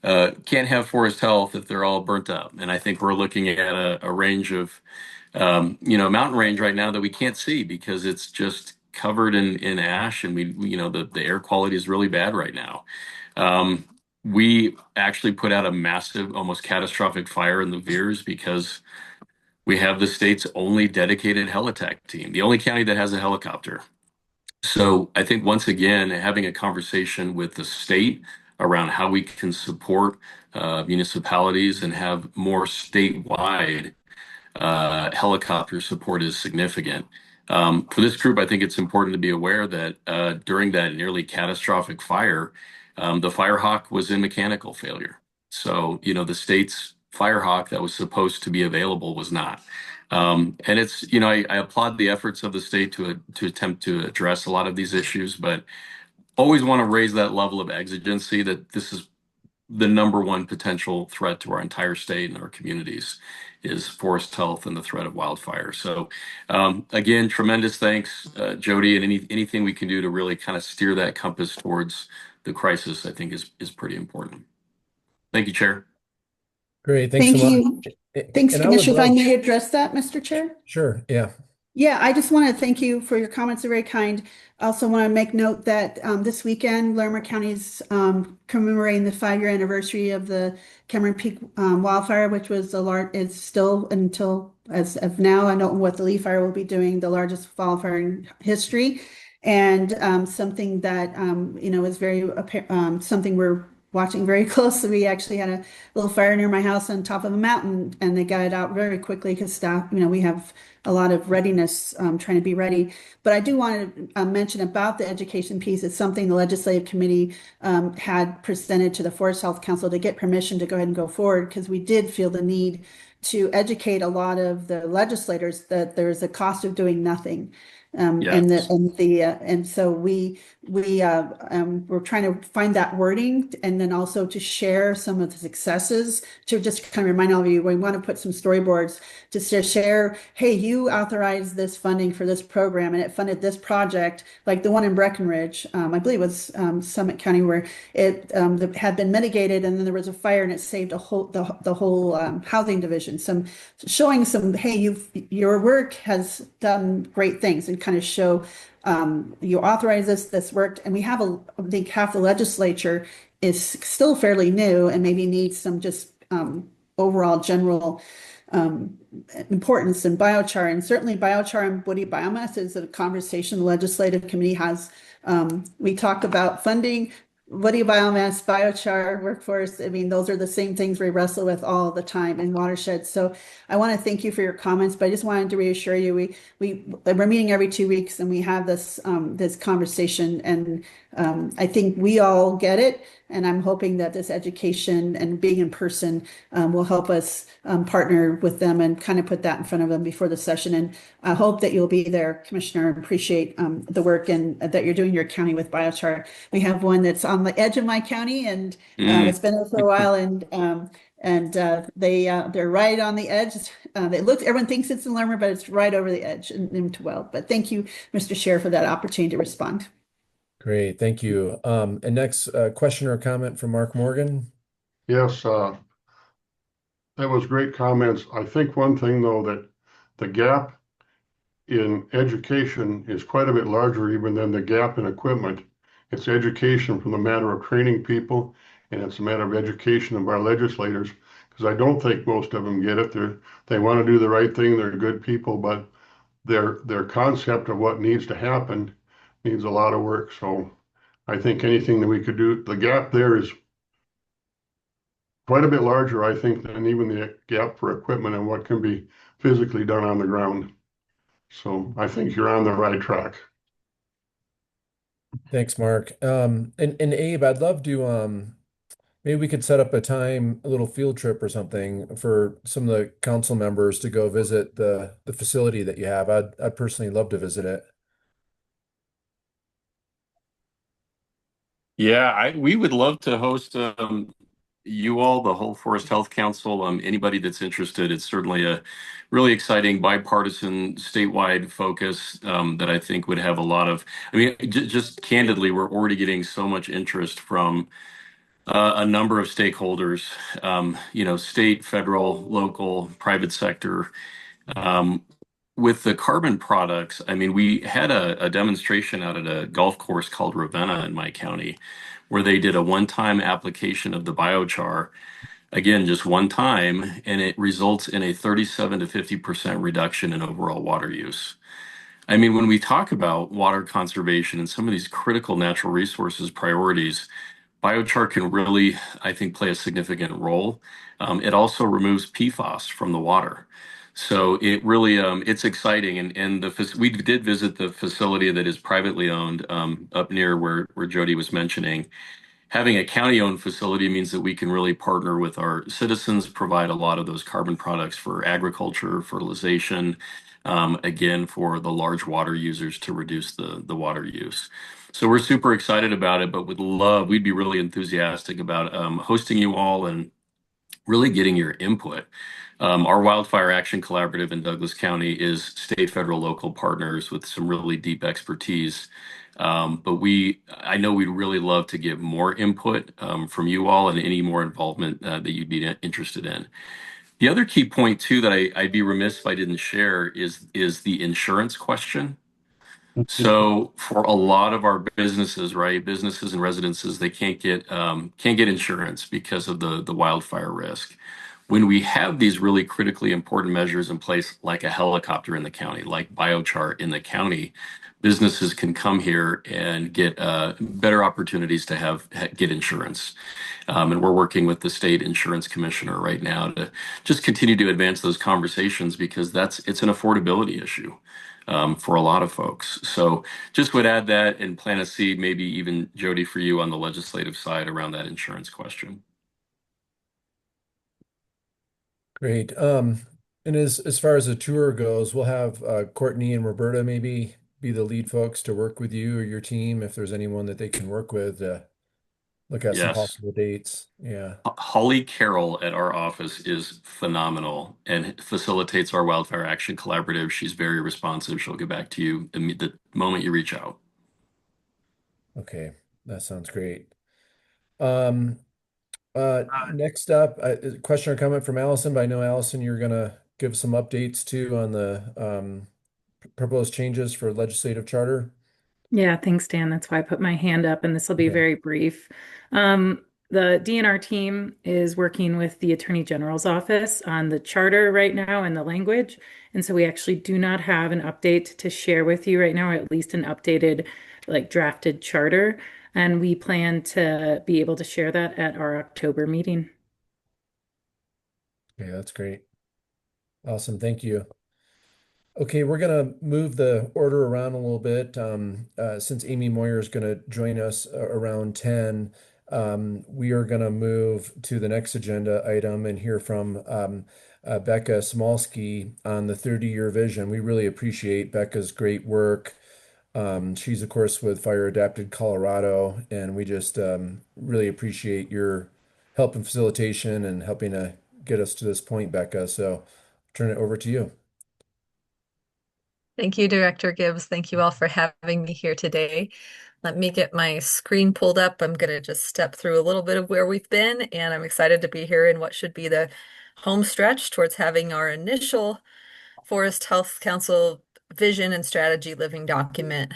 can't have forest health if they're all burnt up. And I think we're looking at a range of, mountain range right now that we can't see because it's just covered in ash, and the air quality is really bad right now. We actually put out a massive, almost catastrophic fire in the Veers because we have the state's only dedicated helitack team, the only county that has a helicopter. So I think once again, having a conversation with the state around how we can support municipalities and have more statewide helicopter support is significant. For this group, I think it's important to be aware that during that nearly catastrophic fire, the Firehawk was in mechanical failure. So, the state's Firehawk that was supposed to be available was not. And it's, I applaud the efforts of the state to attempt to address a lot of these issues, but always want to raise that level of exigency that this is the number one potential threat to our entire state and our communities is forest health and the threat of wildfire. So again, tremendous thanks, Jody, and anything we can do to really kind of steer that compass towards the crisis, I think is pretty important. Thank you, Chair. Great, thanks so much. Thanks, And Commissioner. If I may address that, Mr. Chair? Sure, yeah. Yeah, I just want to thank you for your comments. They're very kind. I also want to make note that this weekend, Larimer County is commemorating the 5-year anniversary of the Cameron Peak wildfire, which was is still, until as of now, I don't know what the Lee Fire will be doing, the largest wildfire in history. And something that is very something we're watching very closely. We actually had a little fire near my house on top of a mountain, and they got it out very quickly because staff, we have a lot of readiness, trying to be ready. But I do want to mention about the education piece. It's something the legislative committee had presented to the Forest Health Council to get permission to go ahead and go forward, because we did feel the need to educate a lot of the legislators that there's a cost of doing nothing. And so we're trying to find that wording, and then also to share some of the successes, to just kind of remind all of you, we want to put some storyboards just to share, hey, you authorized this funding for this program and it funded this project, like the one in Breckenridge, I believe it was Summit County, where it had been mitigated, and then there was a fire and it saved the whole housing division. Showing some, hey, your work has done great things, and kind of show you authorize this worked. And we have I think half the legislature is still fairly new and maybe needs some just overall general importance in biochar. And certainly biochar and woody biomass is a conversation the legislative committee has. We talk about funding woody biomass, biochar, workforce. I mean, those are the same things we wrestle with all the time in watersheds. So I want to thank you for your comments, but I just wanted to reassure you, we're meeting every 2 weeks, and we have this conversation, and I think we all get it. And I'm hoping that this education and being in person will help us partner with them and kind of put that in front of them before the session. And I hope that you'll be there, Commissioner, and appreciate the work and that you're doing your county with biochar. We have one that's on the edge of my county, and it's been there for a while, and they're right on the edge. Everyone thinks it's in Lerma, but it's right over the edge into Weld. But thank you, Mr. Chair, for that opportunity to respond. Great, thank you. And next, question or comment from Mark Morgan? Yes, that was great comments. I think one thing, though, that the gap in education is quite a bit larger even than the gap in equipment. It's education from the matter of training people, and it's a matter of education of our legislators, because I don't think most of them get it. They want to do the right thing. They're good people, but their concept of what needs to happen needs a lot of work. So I think anything that we could do, the gap there is quite a bit larger, I think, than even the gap for equipment and what can be physically done on the ground. So I think you're on the right track. Thanks, Mark. And Abe, I'd love to maybe we could set up a time, a little field trip or something for some of the council members to go visit the facility that you have. I'd personally love to visit it. Yeah, we would love to host you all, the whole Forest Health Council, anybody that's interested. It's certainly a really exciting bipartisan statewide focus that I think would have a lot of, I mean, just candidly, we're already getting so much interest from a number of stakeholders, state, federal, local, private sector. With the carbon products, I mean, we had a demonstration out at a golf course called Ravenna in my county, where they did a one-time application of the biochar, again, just one time, and it results in a 37 to 50% reduction in overall water use. I mean, when we talk about water conservation and some of these critical natural resources priorities, biochar can really, I think, play a significant role. It also removes PFAS from the water. So it really, it's exciting. And we did visit the facility that is privately owned up near where Jody was mentioning. Having a county-owned facility means that we can really partner with our citizens, provide a lot of those carbon products for agriculture, fertilization, again, for the large water users to reduce the water use. So we're super excited about it, but we'd be really enthusiastic about hosting you all and really getting your input. Our Wildfire Action Collaborative in Douglas County is state, federal, local partners with some really deep expertise. But I know we'd really love to get more input from you all and any more involvement that you'd be interested in. The other key point too that I'd be remiss if I didn't share is the insurance question. So for a lot of our businesses, right, businesses and residences, they can't get insurance because of the wildfire risk. when we have these really critically important measures in place, like a helicopter in the county, like biochar in the county, businesses can come here and get better opportunities to get insurance. And we're working with the state insurance commissioner right now to just continue to advance those conversations because it's an affordability issue for a lot of folks. So just would add that and plant a seed, maybe even Jody for you on the legislative side around that insurance question. Great. And as far as the tour goes, we'll have Courtney and Roberta maybe be the lead folks to work with you or your team if there's anyone that they can work with to look at some Yes. possible dates. Yeah. Holly Carroll at our office is phenomenal and facilitates our Wildfire Action Collaborative. She's very responsive. She'll get back to you the moment you reach out. Okay, that sounds great. Next up, a question or comment from Allison, but I know Allison, you're gonna give some updates too on the proposed changes for legislative charter. Yeah, thanks, Dan. That's why I put my hand up, and this will be Okay. very brief. The DNR team is working with the Attorney General's office on the charter right now and the language. And so we actually do not have an update to share with you right now, or at least an updated, like drafted charter. And we plan to be able to share that at our October meeting. Okay, that's great. Awesome, thank you. Okay, we're gonna move the order around a little bit. Since Amy Moyer is gonna join us around 10, we are gonna move to the next agenda item and hear from Becca Smolsky on the 30-year vision. We really appreciate Becca's great work. She's of course with Fire Adapted Colorado, and we just really appreciate your help and facilitation and helping to get us to this point, Becca. So turn it over to you. Thank you, Director Gibbs. Thank you all for having me here today. Let me get my screen pulled up. I'm going to just step through a little bit of where we've been, and I'm excited to be here in what should be the home stretch towards having our initial Forest Health Council vision and strategy living document,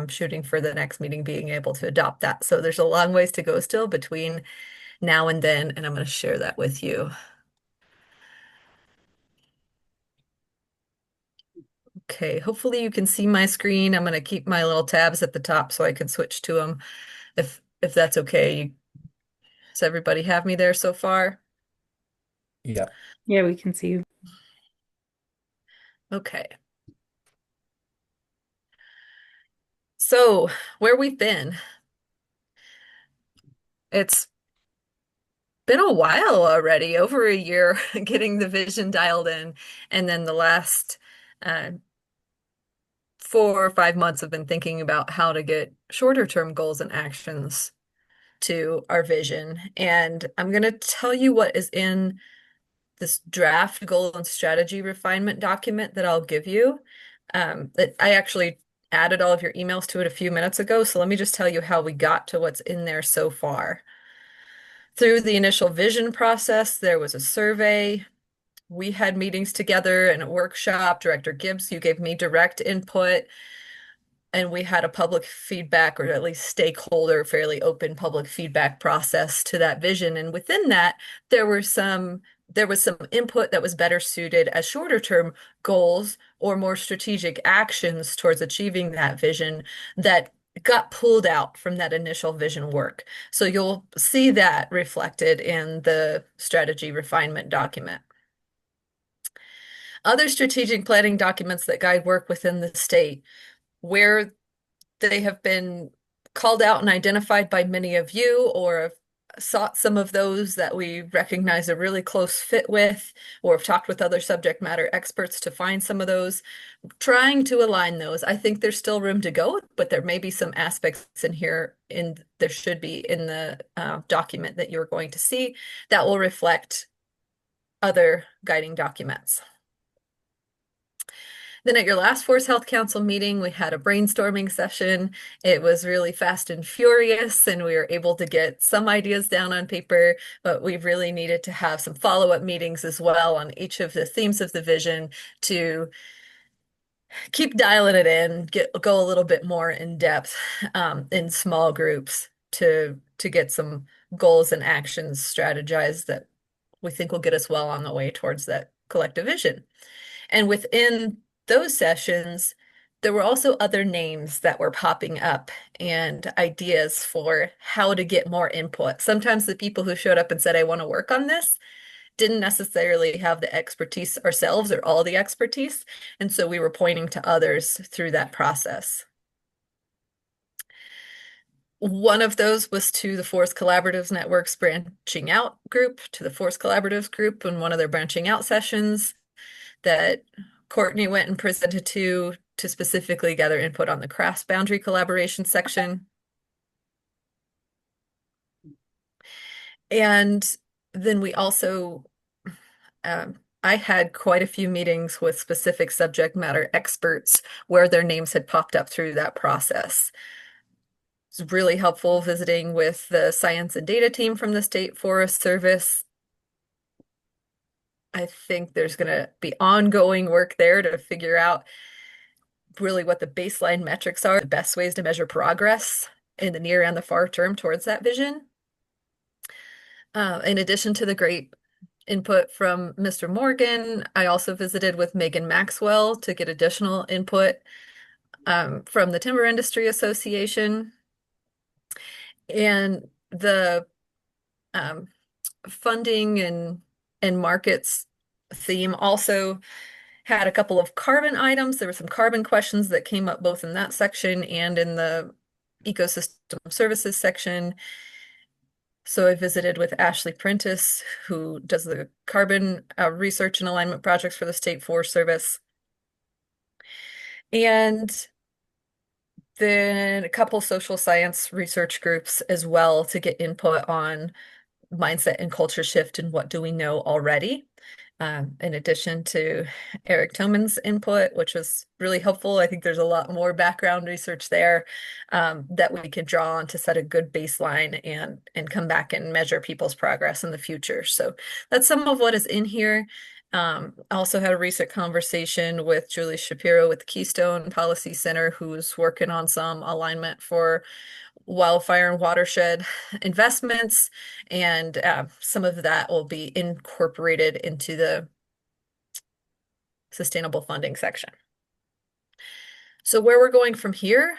shooting for the next meeting being able to adopt that. So there's a long ways to go still between now and then, and I'm going to share that with you. Okay, hopefully you can see my screen. I'm going to keep my little tabs at the top so I can switch to them if that's okay. Does everybody have me there so far? Yeah. Yeah, we can see you. Okay. So where we've been, it's been a while already, over a year, getting the vision dialed in. And then the last 4 or 5 months have been thinking about how to get shorter term goals and actions to our vision. And I'm going to tell you what is in this draft goal and strategy refinement document that I'll give you. That I actually added all of your emails to it a few minutes ago. So let me just tell you how we got to what's in there so far. Through the initial vision process, there was a survey. We had meetings together and a workshop. Director Gibbs, you gave me direct input. And we had a public feedback, or at least stakeholder, fairly open public feedback process to that vision. And within that, there was some input that was better suited as shorter term goals or more strategic actions towards achieving that vision that got pulled out from that initial vision work. So you'll see that reflected in the strategy refinement document. Other strategic planning documents that guide work within the state, where they have been called out and identified by many of you, or have sought some of those that we recognize a really close fit with, or have talked with other subject matter experts to find some of those, trying to align those. I think there's still room to go, but there may be some aspects in here, there should be in the document that you're going to see that will reflect other guiding documents. Then at your last Forest Health Council meeting, we had a brainstorming session. It was really fast and furious, and we were able to get some ideas down on paper, but we really needed to have some follow-up meetings as well on each of the themes of the vision to keep dialing it in, go a little bit more in depth in small groups to get some goals and actions strategized that we think will get us well on the way towards that collective vision. And within those sessions, there were also other names that were popping up and ideas for how to get more input. Sometimes the people who showed up and said, I want to work on this, didn't necessarily have the expertise ourselves or all the expertise. And so we were pointing to others through that process. One of those was to the Forest Collaboratives Network's branching out group, to the Forest Collaboratives group in one of their branching out sessions that Courtney went and presented to specifically gather input on the cross-boundary collaboration section. And then we also, I had quite a few meetings with specific subject matter experts where their names had popped up through that process. It's really helpful visiting with the science and data team from the State Forest Service. I think there's going to be ongoing work there to figure out really what the baseline metrics are, the best ways to measure progress in the near and the far term towards that vision. In addition to the great input from Mr. Morgan, I also visited with Megan Maxwell to get additional input from the Timber Industry Association. And the funding and markets theme also had a couple of carbon items. There were some carbon questions that came up both in that section and in the ecosystem services section. So I visited with Ashley Prentice, who does the carbon research and alignment projects for the State Forest Service. And then a couple social science research groups as well to get input on mindset and culture shift and what do we know already. In addition to Eric Toman's input, which was really helpful. I think there's a lot more background research there that we can draw on to set a good baseline and come back and measure people's progress in the future. So that's some of what is in here. I also had a recent conversation with Julie Shapiro with the Keystone Policy Center, who's working on some alignment for wildfire and watershed investments, and some of that will be incorporated into the sustainable funding section. So where we're going from here,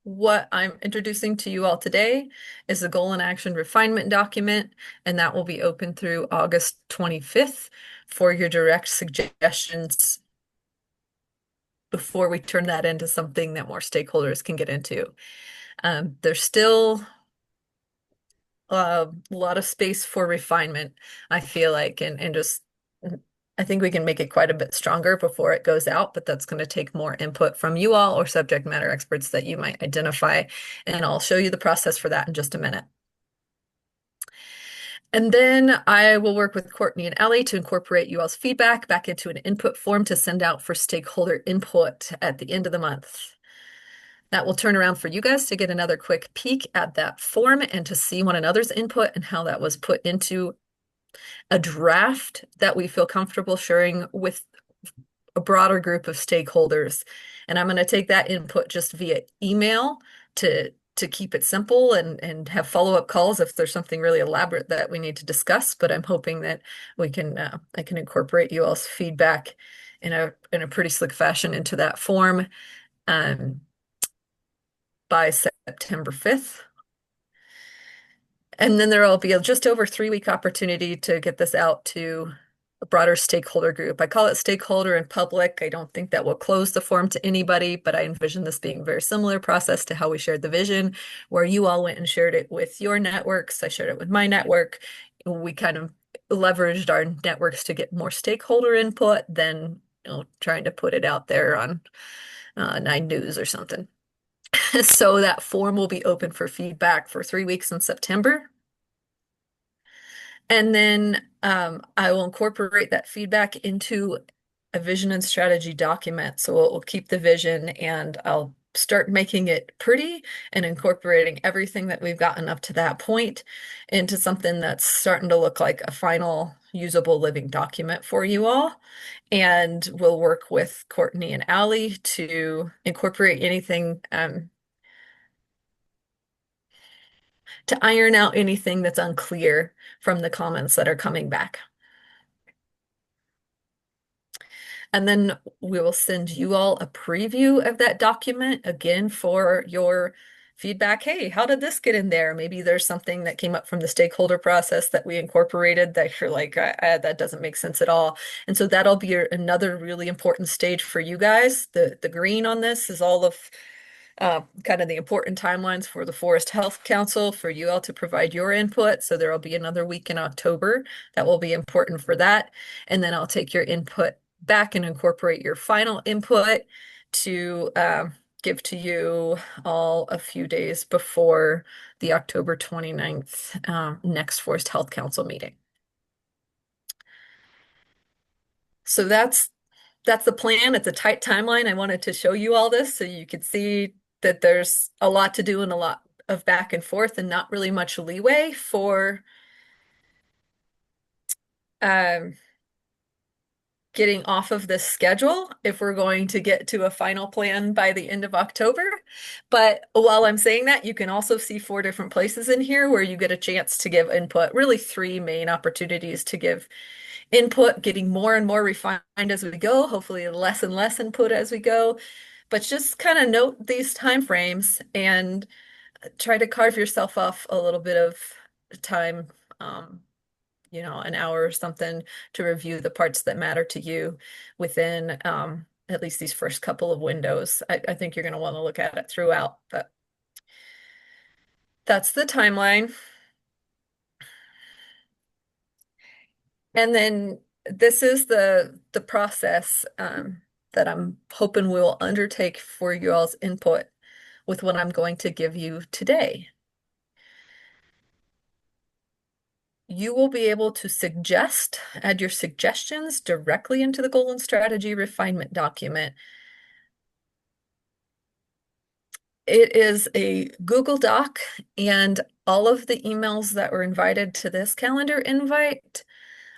what I'm introducing to you all today is the goal and action refinement document, and that will be open through August 25th for your direct suggestions before we turn that into something that more stakeholders can get into. There's still a lot of space for refinement, I feel like, and just I think we can make it quite a bit stronger before it goes out, but that's going to take more input from you all or subject matter experts that you might identify. And I'll show you the process for that in just a minute. And then I will work with Courtney and Ellie to incorporate you all's feedback back into an input form to send out for stakeholder input at the end of the month. That will turn around for you guys to get another quick peek at that form and to see one another's input and how that was put into a draft that we feel comfortable sharing with a broader group of stakeholders. And I'm going to take that input just via email to keep it simple and have follow-up calls if there's something really elaborate that we need to discuss. But I'm hoping that we can I can incorporate you all's feedback in a pretty slick fashion into that form by September 5th. And then there will be a just over 3-week opportunity to get this out to a broader stakeholder group. I call it stakeholder and public. I don't think that will close the form to anybody, but I envision this being a very similar process to how we shared the vision, where you all went and shared it with your networks. I shared it with my network. We kind of leveraged our networks to get more stakeholder input than trying to put it out there on 9 News or something. So that form will be open for feedback for 3 weeks in September. And then I will incorporate that feedback into a vision and strategy document. So we'll keep the vision and I'll start making it pretty and incorporating everything that we've gotten up to that point into something that's starting to look like a final usable living document for you all. And we'll work with Courtney and Allie to incorporate anything to iron out anything that's unclear from the comments that are coming back. And then we will send you all a preview of that document again for your feedback. Hey, how did this get in there? Maybe there's something that came up from the stakeholder process that we incorporated that you're like, that doesn't make sense at all. And so that'll be another really important stage for you guys. The green on this is all of kind of the important timelines for the Forest Health Council for you all to provide your input. So there will be another week in October that will be important for that. And then I'll take your input back and incorporate your final input to give to you all a few days before the October 29th next Forest Health Council meeting. So that's the plan. It's a tight timeline. I wanted to show you all this so you could see that there's a lot to do and a lot of back and forth and not really much leeway for getting off of this schedule if we're going to get to a final plan by the end of October. But while I'm saying that, you can also see 4 different places in here where you get a chance to give input, really 3 main opportunities to give input, getting more and more refined as we go, hopefully less and less input as we go. But just kind of note these time frames and try to carve yourself off a little bit of time, an hour or something to review the parts that matter to you within at least these first couple of windows. I think you're going to want to look at it throughout, but that's the timeline. And then this is the process that I'm hoping we'll undertake for you all's input with what I'm going to give you today. You will be able to add your suggestions directly into the goal and strategy refinement document. It is a Google Doc, and all of the emails that were invited to this calendar invite,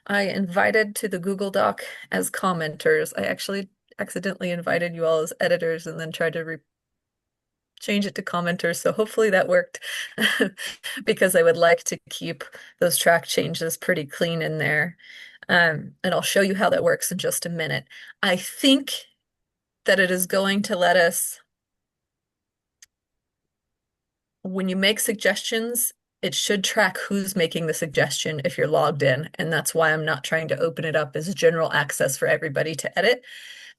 I invited to the Google Doc as commenters. I actually accidentally invited you all as editors and then tried to change it to commenters. So hopefully that worked because I would like to keep those track changes pretty clean in there. And I'll show you how that works in just a minute. I think that it is going to let us, when you make suggestions, it should track who's making the suggestion if you're logged in. And that's why I'm not trying to open it up as general access for everybody to edit.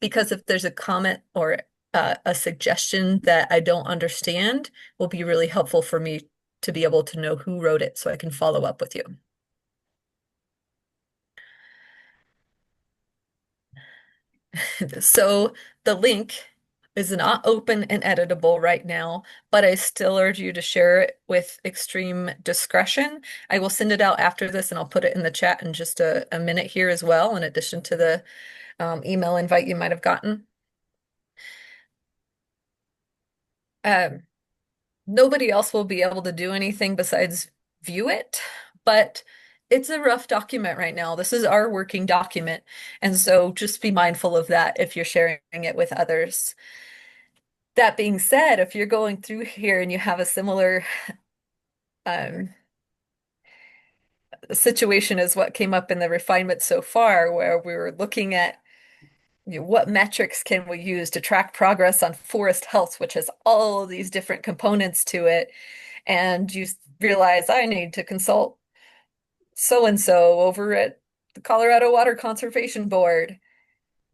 Because if there's a comment or a suggestion that I don't understand, will be really helpful for me to be able to know who wrote it so I can follow up with you. So the link is not open and editable right now, but I still urge you to share it with extreme discretion. I will send it out after this and I'll put it in the chat in just a minute here as well, in addition to the email invite you might have gotten. Nobody else will be able to do anything besides view it, but it's a rough document right now. This is our working document. And so just be mindful of that if you're sharing it with others. That being said, if you're going through here and you have a similar situation as what came up in the refinement so far, where we were looking at what metrics can we use to track progress on forest health, which has all of these different components to it, and you realize I need to consult so-and-so over at the Colorado Water Conservation Board,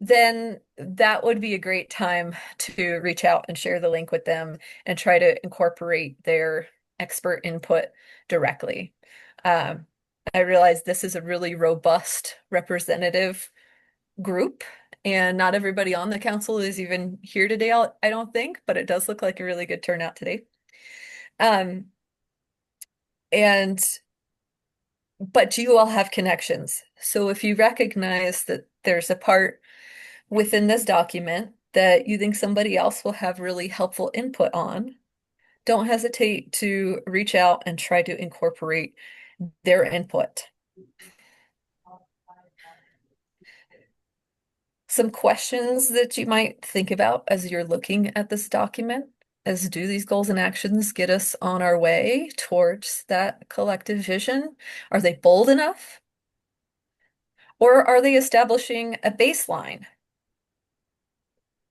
then that would be a great time to reach out and share the link with them and try to incorporate their expert input directly. I realize this is a really robust representative group, and not everybody on the council is even here today, I don't think, but it does look like a really good turnout today. But you all have connections. So if you recognize that there's a part within this document that you think somebody else will have really helpful input on, don't hesitate to reach out and try to incorporate their input. Some questions that you might think about as you're looking at this document as do these goals and actions get us on our way towards that collective vision? Are they bold enough? Or are they establishing a baseline?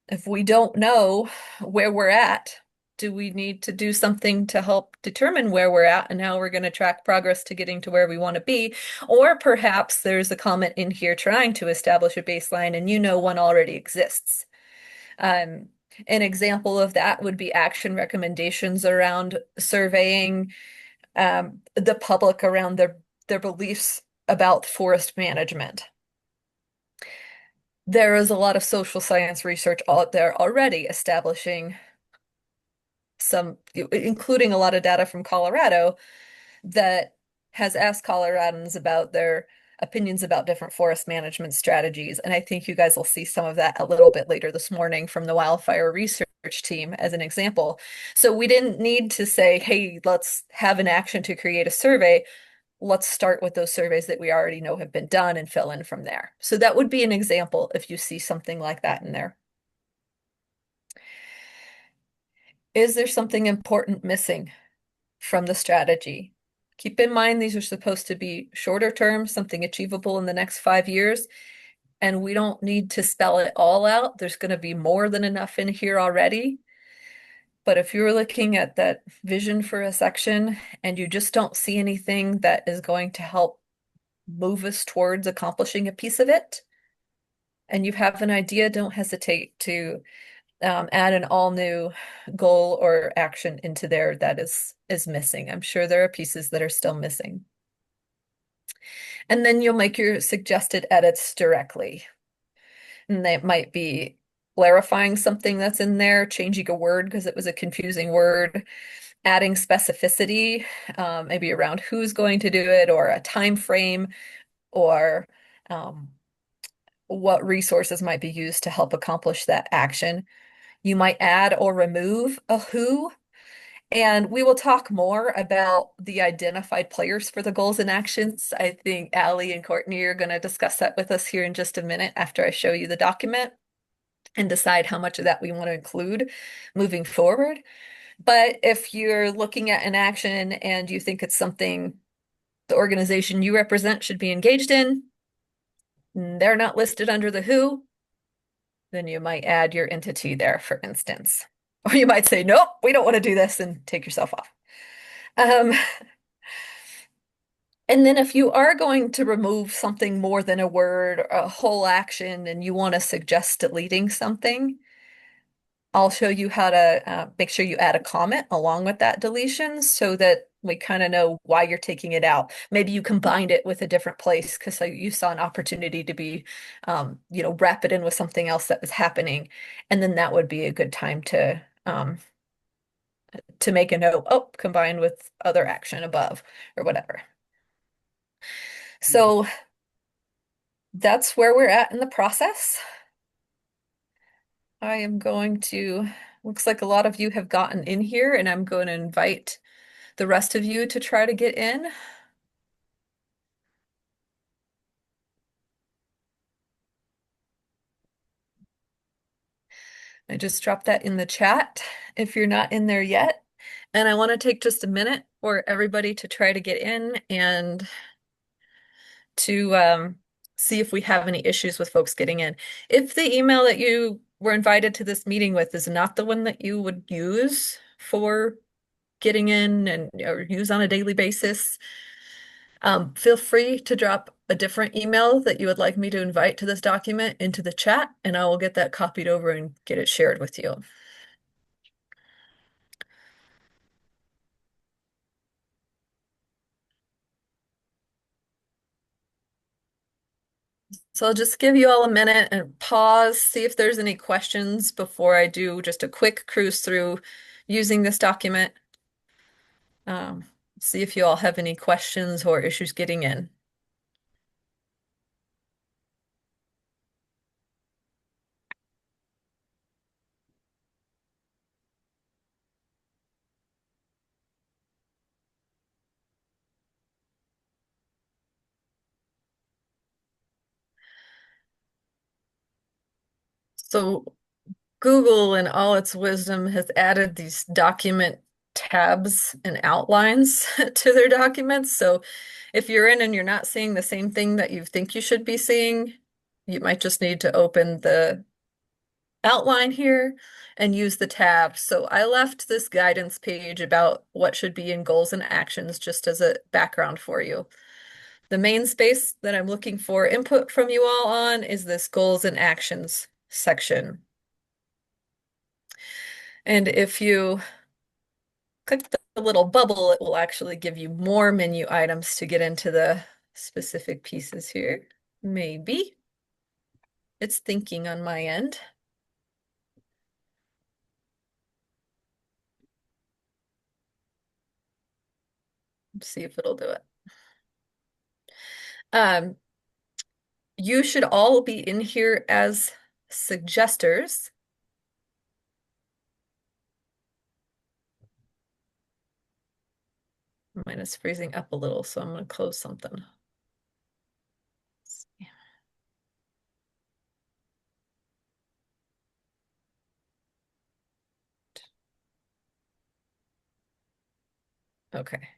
If we don't know where we're at, do we need to do something to help determine where we're at and how we're going to track progress to getting to where we want to be? Or perhaps there's a comment in here trying to establish a baseline and you know one already exists. An example of that would be action recommendations around surveying the public around their beliefs about forest management. There is a lot of social science research out there already establishing some, including a lot of data from Colorado, that has asked Coloradans about their opinions about different forest management strategies. And I think you guys will see some of that a little bit later this morning from the wildfire research team as an example. So we didn't need to say, hey, let's have an action to create a survey. Let's start with those surveys that we already know have been done and fill in from there. So that would be an example if you see something like that in there. Is there something important missing from the strategy? Keep in mind, these are supposed to be shorter term, something achievable in the next 5 years. And we don't need to spell it all out. There's going to be more than enough in here already. But if you're looking at that vision for a section and you just don't see anything that is going to help move us towards accomplishing a piece of it, and you have an idea, don't hesitate to add an all new goal or action into there that is missing. I'm sure there are pieces that are still missing. And then you'll make your suggested edits directly. And that might be clarifying something that's in there, changing a word because it was a confusing word, adding specificity, maybe around who's going to do it or a time frame or what resources might be used to help accomplish that action. You might add or remove a who, and we will talk more about the identified players for the goals and actions. I think Allie and Courtney are going to discuss that with us here in just a minute after I show you the document and decide how much of that we want to include moving forward. But if you're looking at an action and you think it's something the organization you represent should be engaged in, they're not listed under the who, then you might add your entity there, for instance. Or you might say, nope, we don't want to do this and take yourself off. And then if you are going to remove something more than a word or a whole action and you want to suggest deleting something, I'll show you how to make sure you add a comment along with that deletion so that we kind of know why you're taking it out. Maybe you combined it with a different place because you saw an opportunity to be, wrap it in with something else that was happening. And then that would be a good time to make a note, oh, combined with other action above or whatever. So that's where we're at in the process. I am going to, looks like a lot of you have gotten in here, and I'm going to invite the rest of you to try to get in. I just dropped that in the chat if you're not in there yet. And I want to take just a minute for everybody to try to get in and to see if we have any issues with folks getting in. If the email that you were invited to this meeting with is not the one that you would use for getting in and or use on a daily basis, feel free to drop a different email that you would like me to invite to this document into the chat, and I will get that copied over and get it shared with you. So I'll just give you all a minute and pause, see if there's any questions before I do just a quick cruise through using this document. See if you all have any questions or issues getting in. So Google in all its wisdom has added these document tabs and outlines to their documents. So if you're in and you're not seeing the same thing that you think you should be seeing, you might just need to open the outline here and use the tab. So I left this guidance page about what should be in goals and actions just as a background for you. The main space that I'm looking for input from you all on is this goals and actions section. And if you click the little bubble, it will actually give you more menu items to get into the specific pieces here. Maybe. It's thinking on my end. Let's see if it'll do it. You should all be in here as suggesters. Mine is freezing up a little, so I'm going to close something. Let's see. Okay.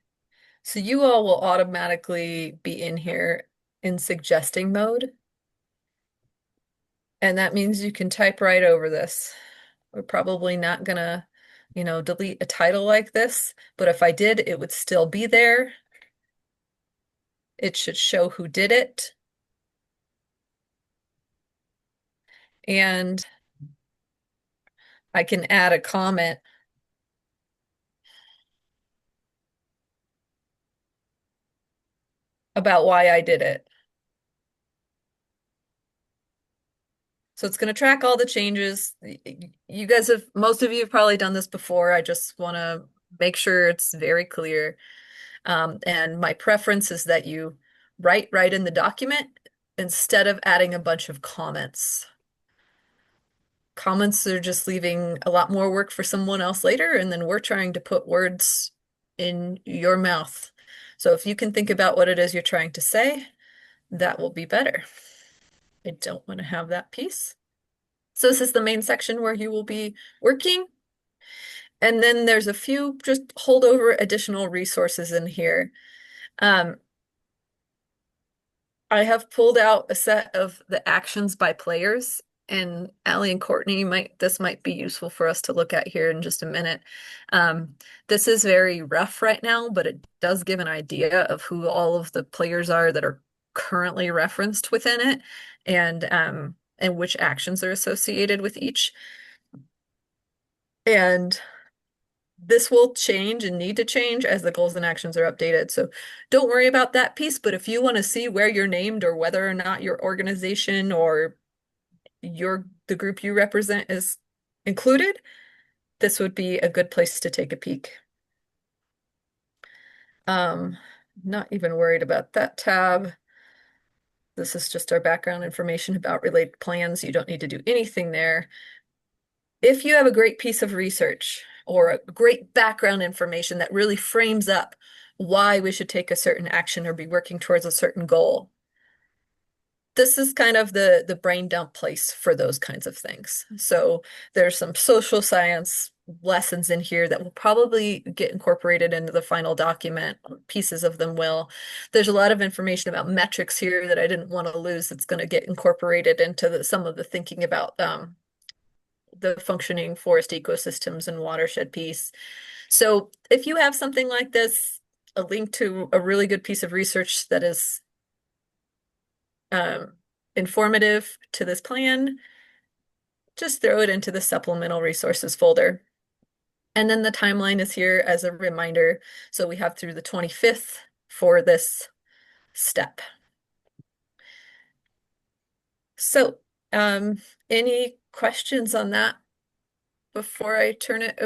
So you all will automatically be in here in suggesting mode. And that means you can type right over this. We're probably not gonna, delete a title like this, but if I did, it would still be there. It should show who did it. And I can add a comment about why I did it. So it's going to track all the changes. You guys have, most of you have probably done this before. I just want to make sure it's very clear. And my preference is that you write right in the document instead of adding a bunch of comments. Comments are just leaving a lot more work for someone else later, and then we're trying to put words in your mouth. So if you can think about what it is you're trying to say, that will be better. I don't want to have that piece. So this is the main section where you will be working. And then there's a few just holdover additional resources in here. I have pulled out a set of the actions by players, and Allie and Courtney this might be useful for us to look at here in just a minute. This is very rough right now, but it does give an idea of who all of the players are that are currently referenced within it, and which actions are associated with each. And this will change and need to change as the goals and actions are updated. So don't worry about that piece. But if you want to see where you're named or whether or not your organization or the group you represent is included, this would be a good place to take a peek. Not even worried about that tab. This is just our background information about related plans. You don't need to do anything there. If you have a great piece of research or a great background information that really frames up why we should take a certain action or be working towards a certain goal, this is kind of the brain dump place for those kinds of things. So there's some social science lessons in here that will probably get incorporated into the final document. Pieces of them will. There's a lot of information about metrics here that I didn't want to lose that's going to get incorporated into some of the thinking about the functioning forest ecosystems and watershed piece. So if you have something like this, a link to a really good piece of research that is informative to this plan, just throw it into the supplemental resources folder. And then the timeline is here as a reminder. So we have through the 25th for this step. So any questions on that before I turn it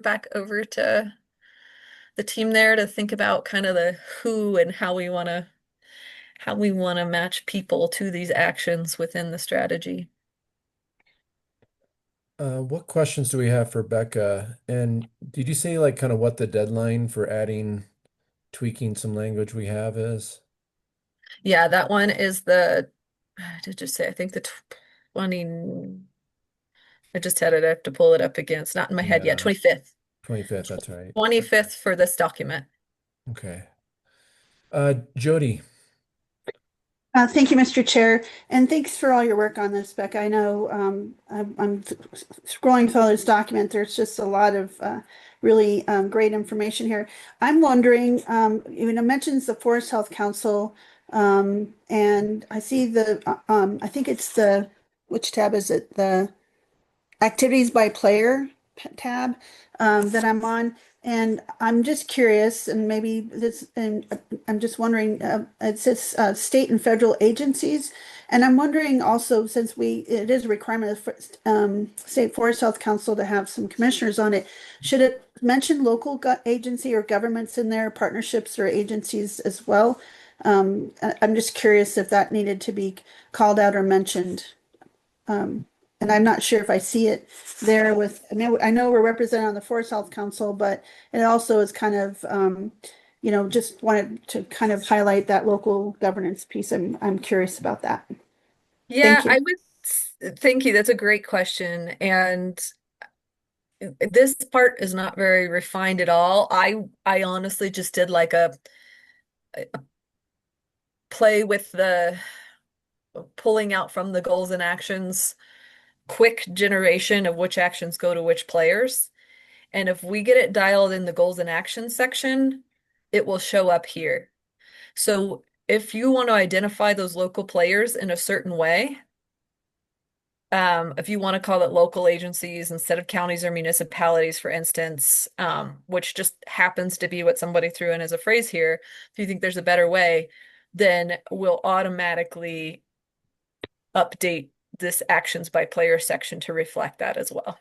back over to the team there to think about kind of the who and how we want to match people to these actions within the strategy? What questions do we have for Becca? And did you say like kind of what the deadline for tweaking some language we have is? Yeah, that one is did you say, I think the 20, I just had it. I have to pull it up again. It's not in my head yet. Yeah, 25th. 25th, that's right. 25th for this document. Okay. Jody. Thank you, Mr. Chair, and thanks for all your work on this, Becca. I know I'm scrolling through this document. There's just a lot of really great information here. I'm wondering, it mentions the Forest Health Council, and I see I think it's which tab is it? The activities by player tab that I'm on. And I'm just curious, and maybe this, and I'm just wondering, it says state and federal agencies. And I'm wondering also, since it is a requirement of State Forest Health Council to have some commissioners on it, should it mention local agency or governments in there, partnerships or agencies as well? I'm just curious if that needed to be called out or mentioned. And I'm not sure if I see it there I know we're represented on the Forest Health Council, but it also is kind of, just wanted to kind of highlight that local governance piece. I'm curious about that. Yeah, Thank you. thank you. That's a great question. And this part is not very refined at all. I honestly just did like a play with the pulling out from the goals and actions quick generation of which actions go to which players. And if we get it dialed in the goals and actions section, it will show up here. So if you want to identify those local players in a certain way, if you want to call it local agencies instead of counties or municipalities, for instance, which just happens to be what somebody threw in as a phrase here, if you think there's a better way, then we'll automatically update this actions by player section to reflect that as well.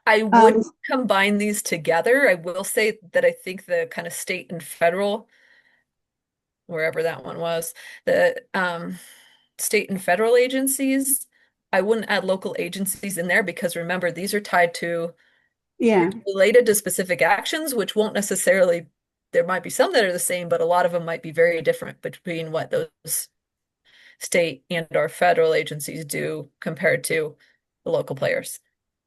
I would combine these together. I will say that I think the kind of state and federal, wherever that one was, the state and federal agencies, I wouldn't add local agencies in there because remember, these are tied to, related to specific actions, which won't necessarily, there might be some that are the same, but a lot of them might be very different between what those state and or federal agencies do compared to the local players.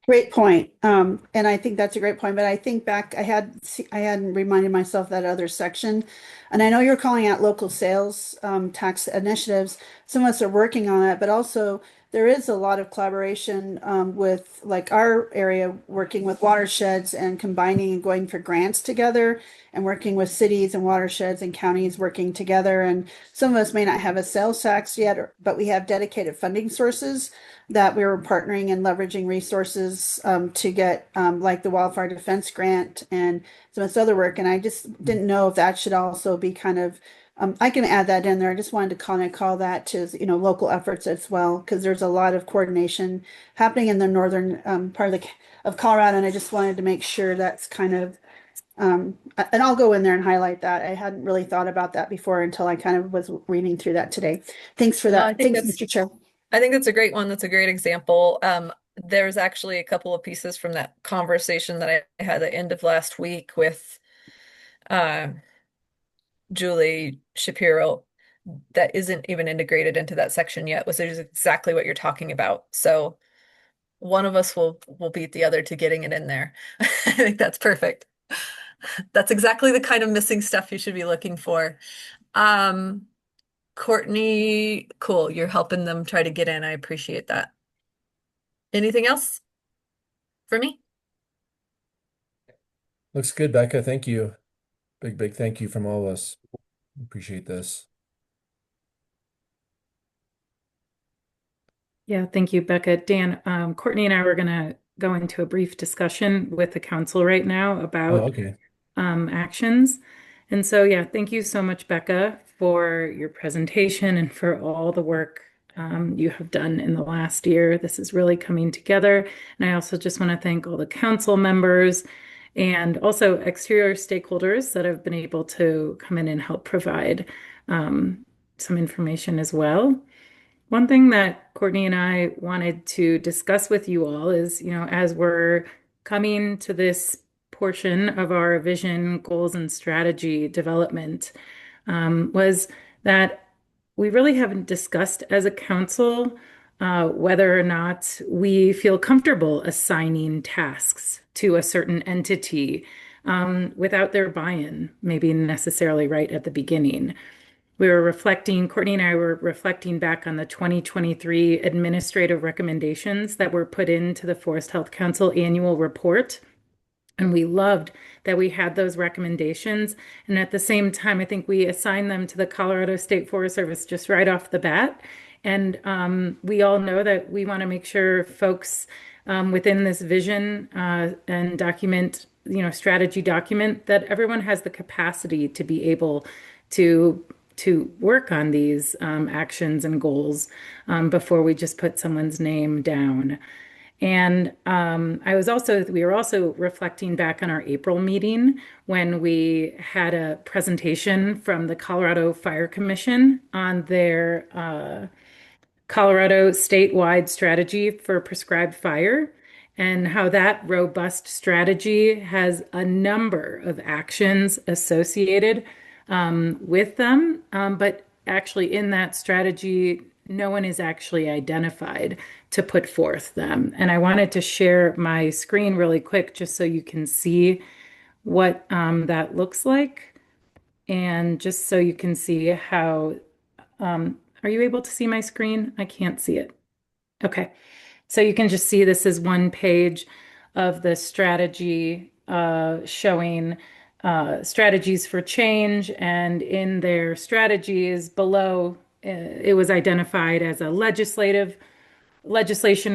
Great point. And I think that's a great point, but I think back, I hadn't reminded myself that other section. And I know you're calling out local sales tax initiatives. Some of us are working on that, but also there is a lot of collaboration with like our area working with watersheds and combining and going for grants together and working with cities and watersheds and counties working together. And some of us may not have a sales tax yet, but we have dedicated funding sources that we were partnering and leveraging resources to get like the wildfire defense grant and some of this other work. And I just didn't know if that should also be kind of, I can add that in there. I just wanted to kind of call that to, local efforts as well, because there's a lot of coordination happening in the northern part of Colorado. And I just wanted to make sure that's kind of, and I'll go in there and highlight that. I hadn't really thought about that before until I kind of was reading through that today. Thanks for that. Thanks, Mr. Chair. I think that's a great one. That's a great example. There's actually a couple of pieces from that conversation that I had at the end of last week with Julie Shapiro that isn't even integrated into that section yet, which is exactly what you're talking about. So one of us will beat the other to getting it in there. I think that's perfect. That's exactly the kind of missing stuff you should be looking for. Courtney, cool. You're helping them try to get in. I appreciate that. Anything else for me? Looks good, Becca. Thank you. Big thank you from all of us. Appreciate this. Yeah, thank you, Becca. Dan, Courtney and I were going to go into a brief discussion with the council right now about actions. And so, yeah, thank you so much, Becca, for your presentation and for all the work you have done in the last year. This is really coming together. And I also just want to thank all the council members and also exterior stakeholders that have been able to come in and help provide some information as well. One thing that Courtney and I wanted to discuss with you all is, as we're coming to this portion of our vision, goals, and strategy development, was that we really haven't discussed as a council whether or not we feel comfortable assigning tasks to a certain entity without their buy-in, maybe necessarily right at the beginning. Courtney and I were reflecting back on the 2023 administrative recommendations that were put into the Forest Health Council annual report. And we loved that we had those recommendations. And at the same time, I think we assigned them to the Colorado State Forest Service just right off the bat. And we all know that we want to make sure folks within this vision and document, strategy document, that everyone has the capacity to be able to work on these actions and goals before we just put someone's name down. And we were also reflecting back on our April meeting when we had a presentation from the Colorado Fire Commission on their Colorado statewide strategy for prescribed fire, and how that robust strategy has a number of actions associated with them. But actually, in that strategy, no one is actually identified to put forth them. And I wanted to share my screen really quick just so you can see what that looks like. And just so you can see how, are you able to see my screen? I can't see it. Okay. So you can just see this is one page of the strategy showing strategies for change. And in their strategies below, it was identified as a legislation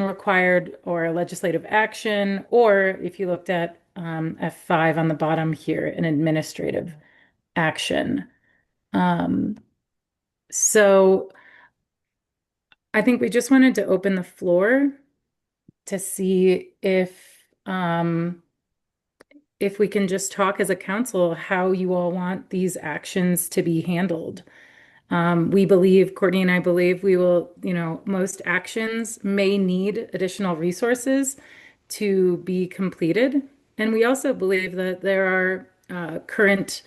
required or a legislative action, or if you looked at F5 on the bottom here, an administrative action. So I think we just wanted to open the floor to see if we can just talk as a council how you all want these actions to be handled. Courtney and I believe we will, most actions may need additional resources to be completed. And we also believe that there are current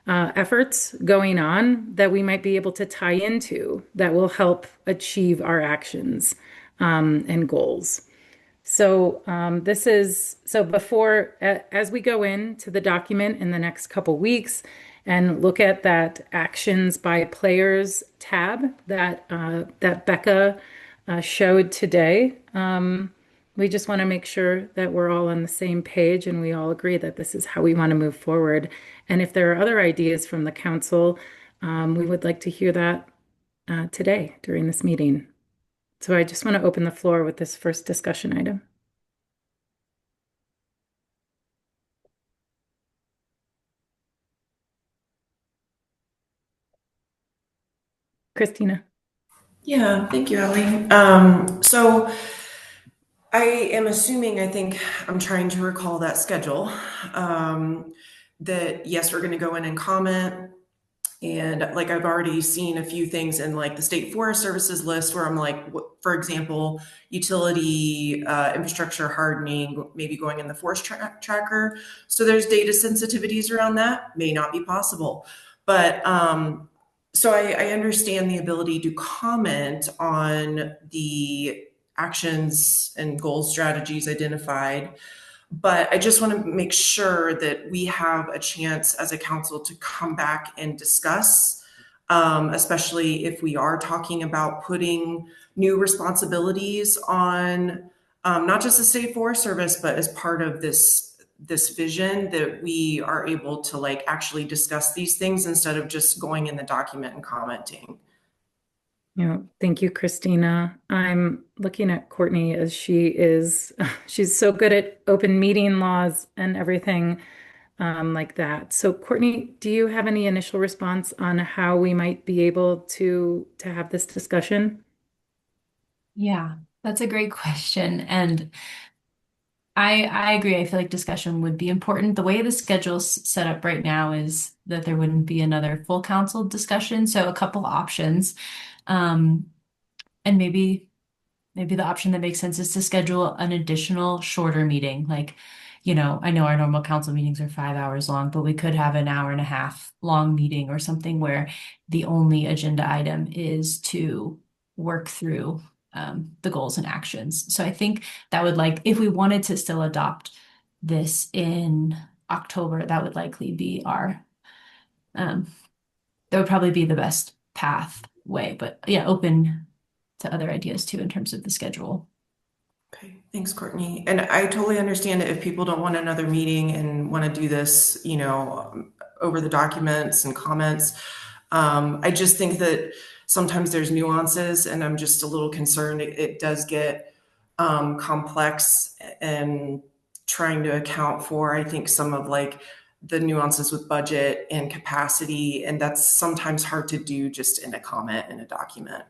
efforts going on that we might be able to tie into that will help achieve our actions and goals. So as we go into the document in the next couple weeks and look at that actions by players tab that Becca showed today, we just want to make sure that we're all on the same page and we all agree that this is how we want to move forward. And if there are other ideas from the council, we would like to hear that today during this meeting. So I just want to open the floor with this first discussion item. Christina. Yeah, thank you, Ellie. So I am assuming, I think I'm trying to recall that schedule, that yes, we're going to go in and comment. And like, I've already seen a few things in like the State Forest Services list where I'm like, for example, utility infrastructure hardening, maybe going in the forest tracker. So there's data sensitivities around that, may not be possible. But so I understand the ability to comment on the actions and goal strategies identified. But I just want to make sure that we have a chance as a council to come back and discuss, especially if we are talking about putting new responsibilities on not just the State Forest Service, but as part of this vision, that we are able to like actually discuss these things instead of just going in the document and commenting. Thank you, Christina. I'm looking at Courtney as she's so good at open meeting laws and everything like that. So Courtney, do you have any initial response on how we might be able to have this discussion? Yeah, that's a great question. And I agree. I feel like discussion would be important. The way the schedule's set up right now is that there wouldn't be another full council discussion. So a couple options. And maybe the option that makes sense is to schedule an additional shorter meeting. Like, I know our normal council meetings are 5 hours long, but we could have an hour and a half long meeting or something where the only agenda item is to work through the goals and actions. So I think that would if we wanted to still adopt this in October, that would likely be that would probably be the best pathway. But yeah, open to other ideas too in terms of the schedule. Okay, thanks, Courtney. And I totally understand if people don't want another meeting and want to do this, over the documents and comments. I just think that sometimes there's nuances, and I'm just a little concerned it does get complex and trying to account for, I think, some of the nuances with budget and capacity, and that's sometimes hard to do just in a comment in a document.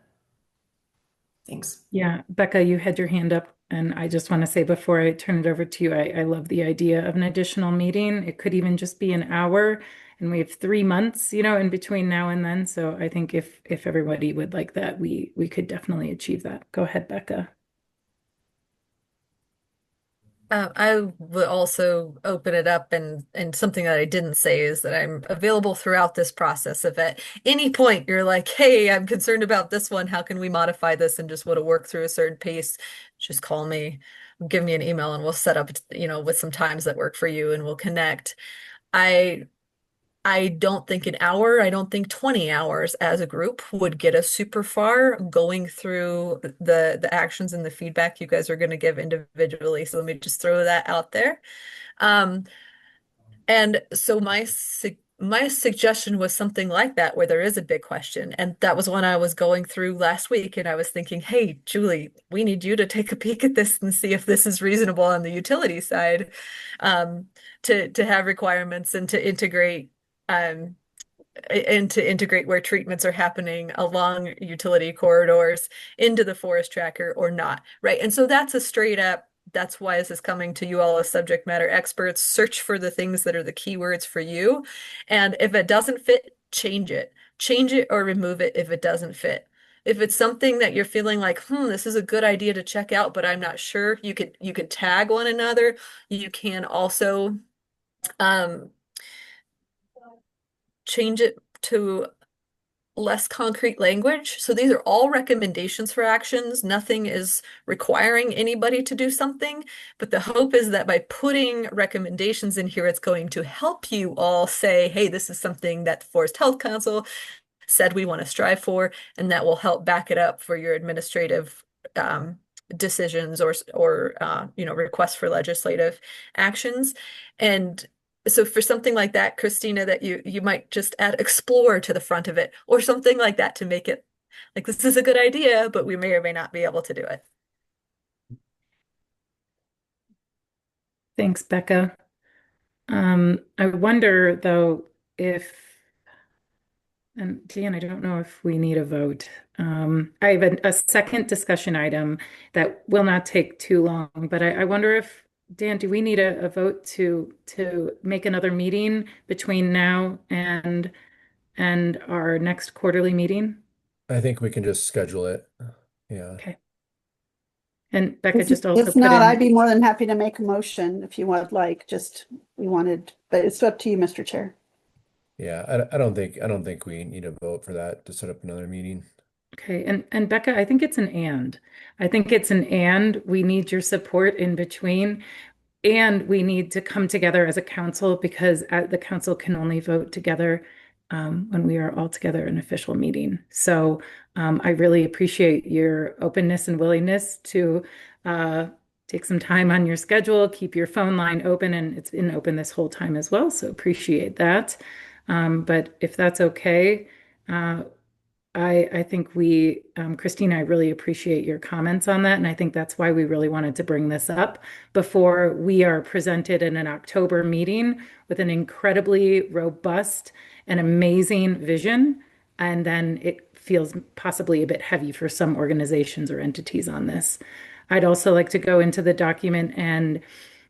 Thanks. Yeah, Becca, you had your hand up, and I just want to say before I turn it over to you, I love the idea of an additional meeting. It could even just be an hour, and we have 3 months, in between now and then. So I think if everybody would like that, we could definitely achieve that. Go ahead, Becca. I would also open it up, and something that I didn't say is that I'm available throughout this process. If at any point you're like, hey, I'm concerned about this one, how can we modify this and just want to work through a certain pace, just call me, give me an email, and we'll set up, with some times that work for you, and we'll connect. I don't think an hour, I don't think 20 hours as a group would get us super far going through the actions and the feedback you guys are going to give individually. So let me just throw that out there. And so my suggestion was something like that, where there is a big question. And that was one I was going through last week, and I was thinking, hey, Julie, we need you to take a peek at this and see if this is reasonable on the utility side, to have requirements and to integrate where treatments are happening along utility corridors into the forest tracker or not, right? And so that's a straight up, that's why this is coming to you all as subject matter experts. Search for the things that are the keywords for you. And if it doesn't fit, change it. Change it or remove it if it doesn't fit. If it's something that you're feeling like, this is a good idea to check out, but I'm not sure, you could tag one another. You can also change it to less concrete language. So these are all recommendations for actions. Nothing is requiring anybody to do something, but the hope is that by putting recommendations in here, it's going to help you all say, hey, this is something that the Forest Health Council said we want to strive for, and that will help back it up for your administrative decisions or requests for legislative actions. And so for something like that, Christina, that you might just add explore to the front of it or something like that to make it like, this is a good idea, but we may or may not be able to do it. Thanks, Becca. I wonder though and Dan, I don't know if we need a vote. I have a second discussion item that will not take too long, but I wonder if, Dan, do we need a vote to make another meeting between now and our next quarterly meeting? I think we can just schedule it. Yeah. Okay. And Becca just also If put not, in, I'd be more than happy to make a motion if you would like, but it's up to you, Mr. Chair. Yeah, I don't think we need a vote for that to set up another meeting. Okay, and Becca, I think it's an and. I think it's an and. We need your support in between, and we need to come together as a council because the council can only vote together when we are all together in official meeting. So I really appreciate your openness and willingness to take some time on your schedule, keep your phone line open, and it's been open this whole time as well. So appreciate that. But if that's okay, I think Christina, I really appreciate your comments on that. And I think that's why we really wanted to bring this up before we are presented in an October meeting with an incredibly robust and amazing vision. And then it feels possibly a bit heavy for some organizations or entities on this. I'd also like to go into the document and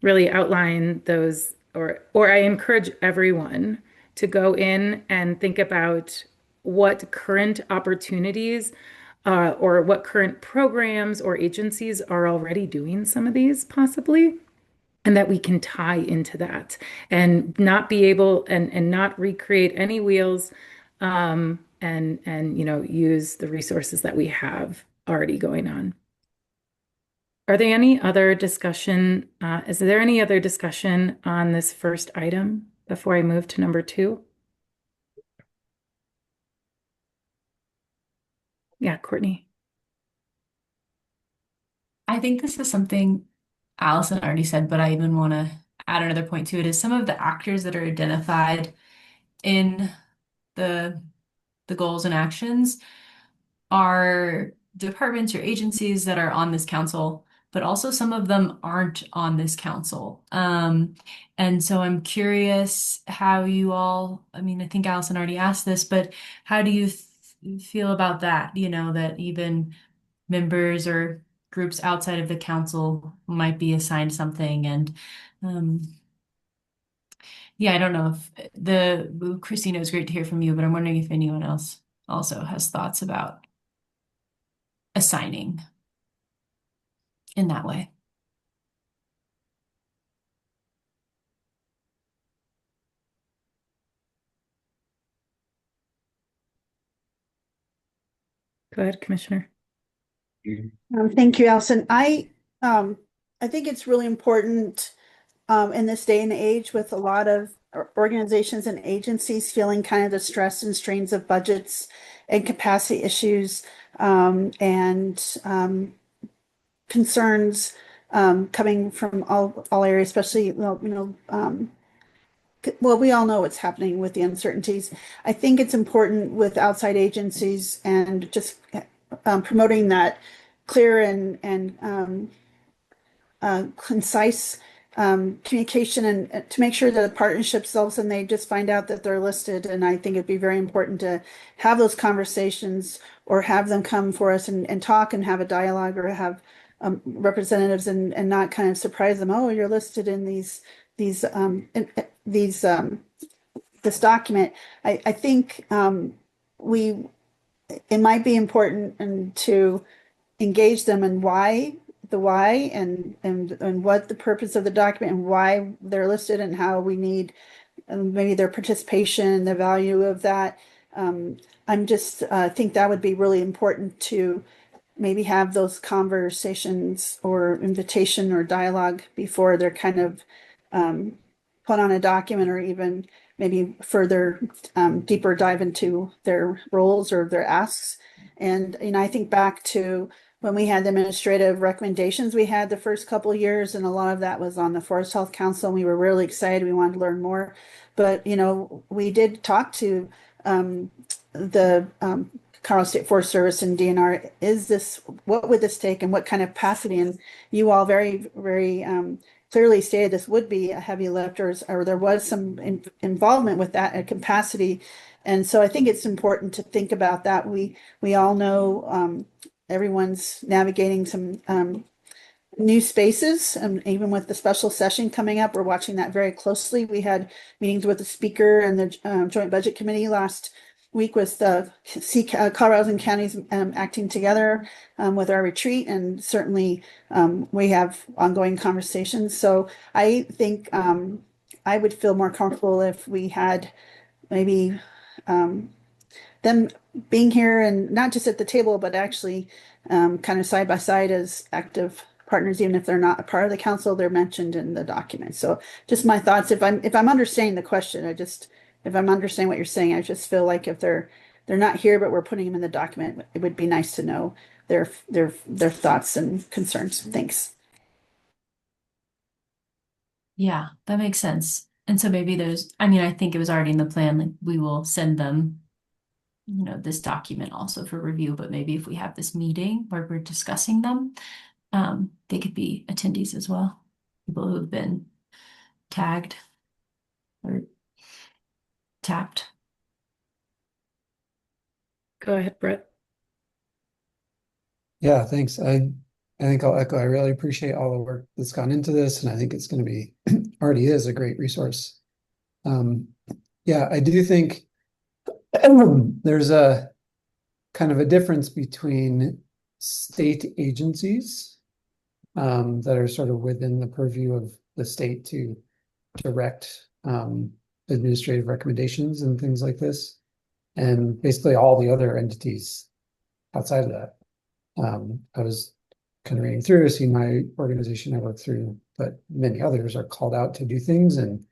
really outline those, or I encourage everyone to go in and think about what current opportunities or what current programs or agencies are already doing some of these possibly, and that we can tie into that and not be able and not recreate any wheels and use the resources that we have already going on. Are there any other discussion? Is there any other discussion on this first item before I move to number 2? Yeah, Courtney. I think this is something Allison already said, but I even want to add another point to it is some of the actors that are identified in the goals and actions are departments or agencies that are on this council, but also some of them aren't on this council. And so I'm curious how you all, I mean, I think Allison already asked this, but how do you feel about that? You know, that even members or groups outside of the council might be assigned something. And yeah, I don't know if Christina, it was great to hear from you, but I'm wondering if anyone else also has thoughts about assigning in that way. Go ahead, Commissioner. Thank you, Allison. I think it's really important in this day and age with a lot of organizations and agencies feeling kind of the stress and strains of budgets and capacity issues and concerns coming from all areas, especially, well, we all know what's happening with the uncertainties. I think it's important with outside agencies and just promoting that clear and concise communication and to make sure that the partnerships all of a sudden they just find out that they're listed. And I think it'd be very important to have those conversations or have them come for us and talk and have a dialogue or have representatives and not kind of surprise them. Oh, you're listed in this document. I think it might be important and to engage them in the why and what the purpose of the document and why they're listed and how we need maybe their participation, the value of that. I'm just think that would be really important to maybe have those conversations or invitation or dialogue before they're kind of put on a document or even maybe further deeper dive into their roles or their asks. And I think back to when we had the administrative recommendations we had the first couple of years, and a lot of that was on the Forest Health Council. And we were really excited. We wanted to learn more. But, we did talk to the Colorado State Forest Service and DNR. What would this take and what kind of capacity? And you all very, very clearly stated this would be a heavy lift or there was some involvement with that at capacity. And so I think it's important to think about that. We all know everyone's navigating some new spaces, and even with the special session coming up, we're watching that very closely. We had meetings with the speaker and the Joint Budget Committee last week with the Colorado's and counties acting together with our retreat, and certainly we have ongoing conversations. So I think I would feel more comfortable if we had maybe them being here and not just at the table, but actually kind of side by side as active partners, even if they're not a part of the council, they're mentioned in the document. So just my thoughts. If I'm understanding the question, if I'm understanding what you're saying, I just feel like if they're not here, but we're putting them in the document, it would be nice to know their thoughts and concerns. Thanks. Yeah, that makes sense. And so maybe I think it was already in the plan, like we will send them, this document also for review, but maybe if we have this meeting where we're discussing them, they could be attendees as well. People who've been tagged or tapped. Go ahead, Brett. Yeah, thanks. I think I'll echo. I really appreciate all the work that's gone into this, and I think it's going to be already is a great resource. Yeah, I do think there's a kind of a difference between state agencies that are sort of within the purview of the state to direct administrative recommendations and things like this, and basically all the other entities outside of that. I was kind of reading through, see my organization I work through, but many others are called out to do things, and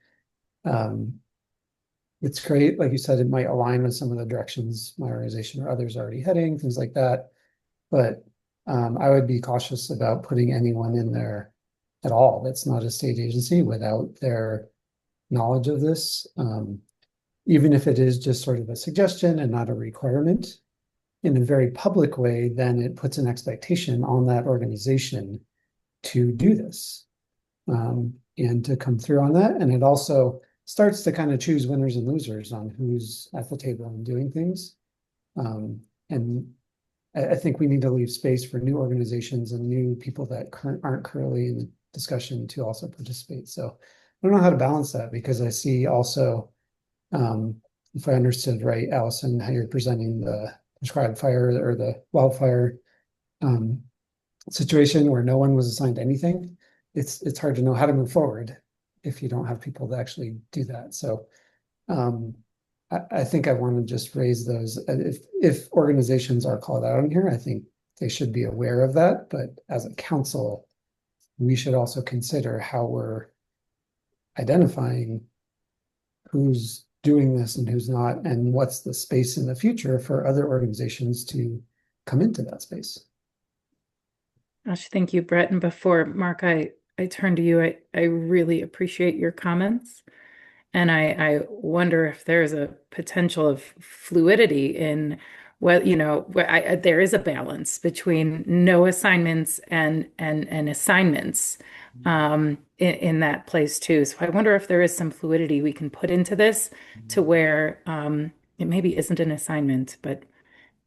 it's great. Like you said, it might align with some of the directions my organization or others are already heading, things like that. But I would be cautious about putting anyone in there at all that's not a state agency without their knowledge of this. Even if it is just sort of a suggestion and not a requirement in a very public way, then it puts an expectation on that organization to do this and to come through on that. And it also starts to kind of choose winners and losers on who's at the table and doing things. And I think we need to leave space for new organizations and new people that aren't currently in the discussion to also participate. So I don't know how to balance that, because I see also, if I understood right, Allison, how you're presenting the prescribed fire or the wildfire situation where no one was assigned anything. It's hard to know how to move forward if you don't have people to actually do that. So I think I want to just raise those. If organizations are called out on here, I think they should be aware of that. But as a council, we should also consider how we're identifying who's doing this and who's not, and what's the space in the future for other organizations to come into that space. Gosh, thank you, Brett. And before Mark, I turn to you. I really appreciate your comments. And I wonder if there's a potential of fluidity in there is a balance between no assignments and assignments in that place too. So I wonder if there is some fluidity we can put into this to where it maybe isn't an assignment, but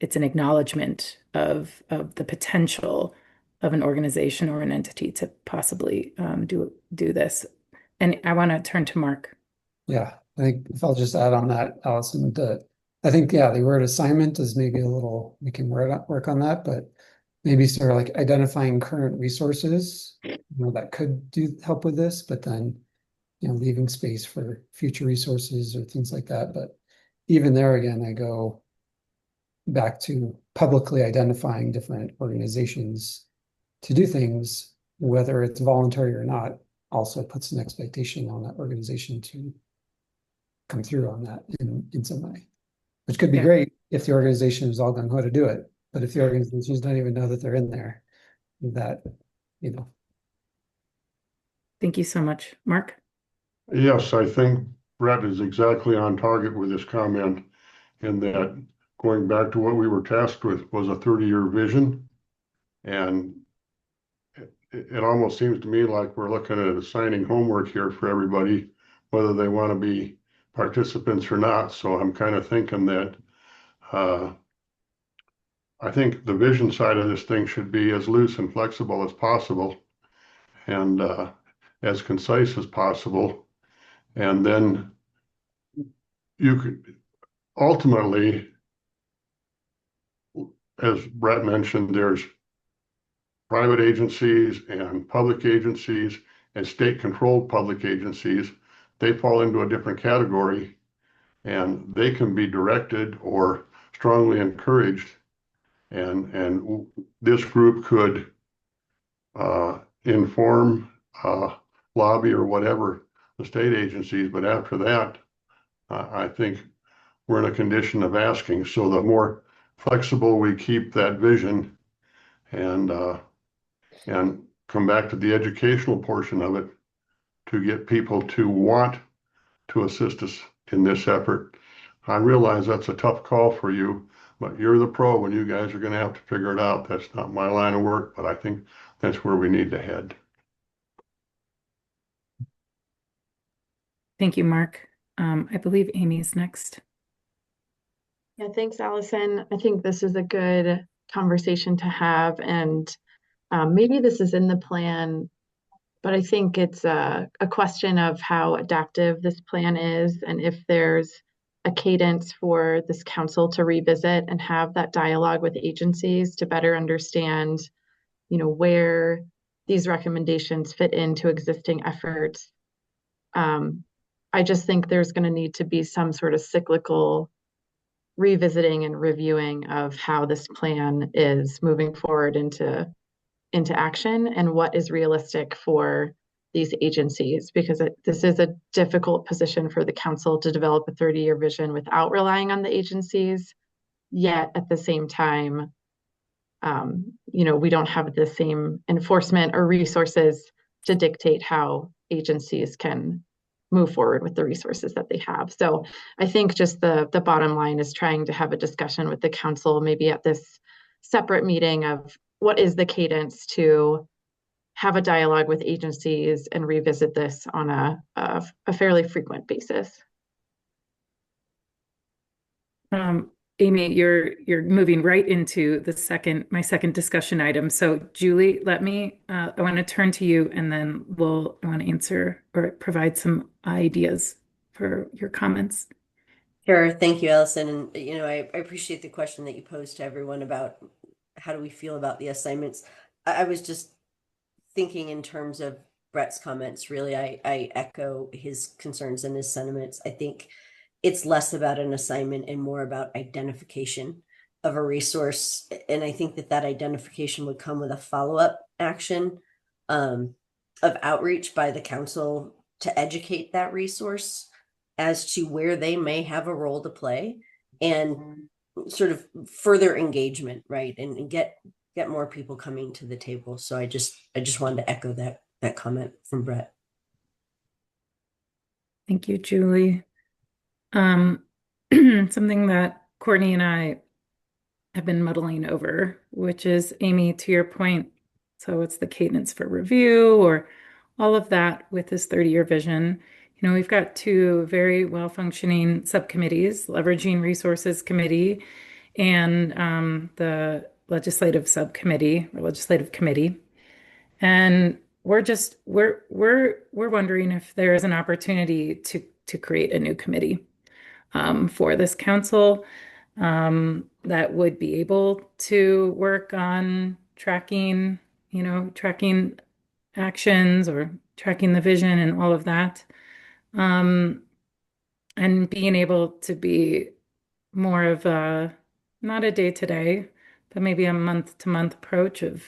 it's an acknowledgement of the potential of an organization or an entity to possibly do this. And I want to turn to Mark. Yeah, I think if I'll just add on that, Allison, I think, yeah, the word assignment is maybe a little, we can work on that, but maybe sort of like identifying current resources, that could help with this, but then, leaving space for future resources or things like that. But even there again, I go back to publicly identifying different organizations to do things, whether it's voluntary or not, also puts an expectation on that organization to come through on that in some way, which could be great if the organization is all gung ho to do it. But if the organizations don't even know that they're in there, that, Thank you so much. Mark? Yes, I think Brett is exactly on target with this comment, in that going back to what we were tasked with was a 30-year vision. And it almost seems to me like we're looking at assigning homework here for everybody, whether they want to be participants or not. So I'm kind of thinking that I think the vision side of this thing should be as loose and flexible as possible, and as concise as possible. And then you could ultimately, as Brett mentioned, there's private agencies and public agencies and state-controlled public agencies. They fall into a different category, and they can be directed or strongly encouraged. And this group could inform, lobby, or whatever the state agencies. But after that, I think we're in a condition of asking. So the more flexible we keep that vision, and come back to the educational portion of it, to get people to want to assist us in this effort. I realize that's a tough call for you, but you're the pro, and you guys are going to have to figure it out. That's not my line of work, but I think that's where we need to head. Thank you, Mark. I believe Amy is next. Yeah, thanks, Allison. I think this is a good conversation to have, and maybe this is in the plan, but I think it's a question of how adaptive this plan is, and if there's a cadence for this council to revisit and have that dialogue with agencies to better understand, where these recommendations fit into existing efforts. I just think there's going to need to be some sort of cyclical revisiting and reviewing of how this plan is moving forward into into action and what is realistic for these agencies, because this is a difficult position for the council to develop a 30-year vision without relying on the agencies. Yet at the same time, we don't have the same enforcement or resources to dictate how agencies can move forward with the resources that they have. So I think just the bottom line is trying to have a discussion with the council, maybe at this separate meeting, of what is the cadence to have a dialogue with agencies and revisit this on a fairly frequent basis. Amy, you're moving right into my second discussion item. So Julie, I want to turn to you, and then I want to answer or provide some ideas for your comments. Sure. Thank you, Allison. And, I appreciate the question that you posed to everyone about how do we feel about the assignments. I was just thinking in terms of Brett's comments. Really, I echo his concerns and his sentiments. I think it's less about an assignment and more about identification of a resource. And I think that identification would come with a follow-up action of outreach by the council to educate that resource as to where they may have a role to play, and sort of further engagement, right? And get more people coming to the table. So I just wanted to echo that comment from Brett. Thank you, Julie. Something that Courtney and I have been muddling over, which is, Amy, to your point, so it's the cadence for review or all of that with this 30-year vision. We've got two very well-functioning subcommittees, Leveraging Resources Committee and the Legislative Subcommittee or Legislative Committee. And we're wondering if there is an opportunity to create a new committee for this council that would be able to work on tracking actions or tracking the vision and all of that. And being able to be more of not a day-to-day, but maybe a month-to-month approach of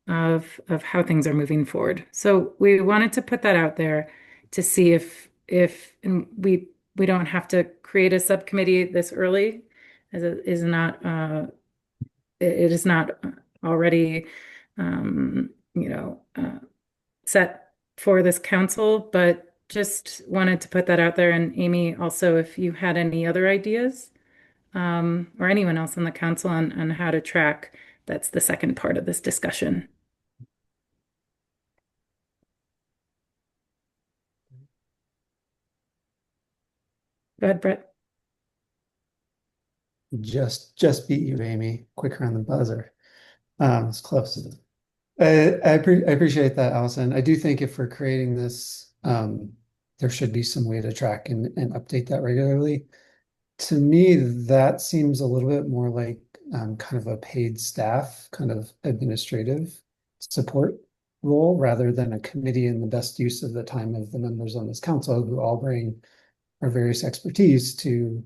how things are moving forward. So we wanted to put that out there to see if and we don't have to create a subcommittee this early, as it is not already set for this council, but just wanted to put that out there. And Amy, also, if you had any other ideas, or anyone else on the council on how to track, that's the second part of this discussion. Go ahead, Brett. Just beat you, Amy. Quicker on the buzzer. It's close. I appreciate that, Allison. I do think if we're creating this, there should be some way to track and update that regularly. To me, that seems a little bit more like kind of a paid staff, kind of administrative support role, rather than a committee in the best use of the time of the members on this council, who all bring our various expertise to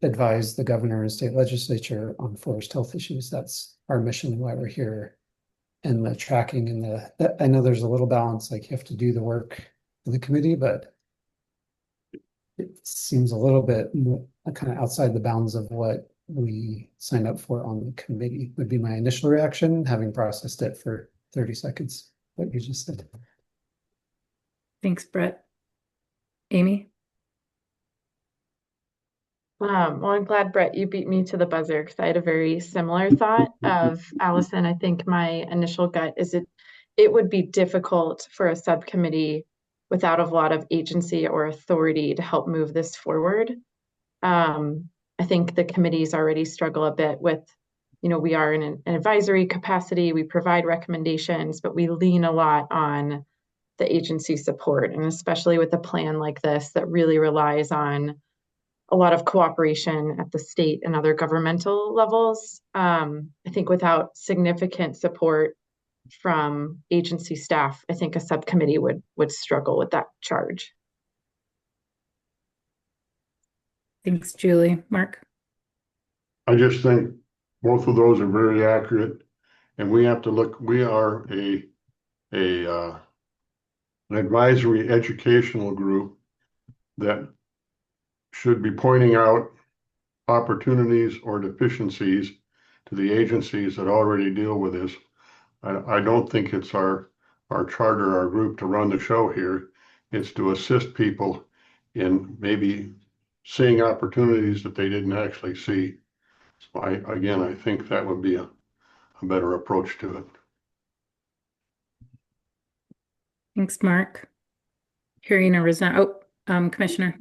advise the governor and state legislature on forest health issues. That's our mission and why we're here. And the tracking and I know there's a little balance, like you have to do the work of the committee, but it seems a little bit kind of outside the bounds of what we signed up for on the committee, would be my initial reaction, having processed it for 30 seconds, what you just said. Thanks, Brett. Amy? Well, I'm glad, Brett, you beat me to the buzzer, because I had a very similar thought of Allison. I think my initial gut is it would be difficult for a subcommittee without a lot of agency or authority to help move this forward. I think the committees already struggle a bit with, we are in an advisory capacity, we provide recommendations, but we lean a lot on the agency support, and especially with a plan like this that really relies on a lot of cooperation at the state and other governmental levels. I think without significant support from agency staff, I think a subcommittee would struggle with that charge. Thanks, Julie. Mark? I just think both of those are very accurate. And we have to look, we are an advisory educational group that should be pointing out opportunities or deficiencies to the agencies that already deal with this. I don't think it's our charter, our group to run the show here. It's to assist people in maybe seeing opportunities that they didn't actually see. So I think that would be a better approach to it. Thanks, Mark. Hearing a Commissioner.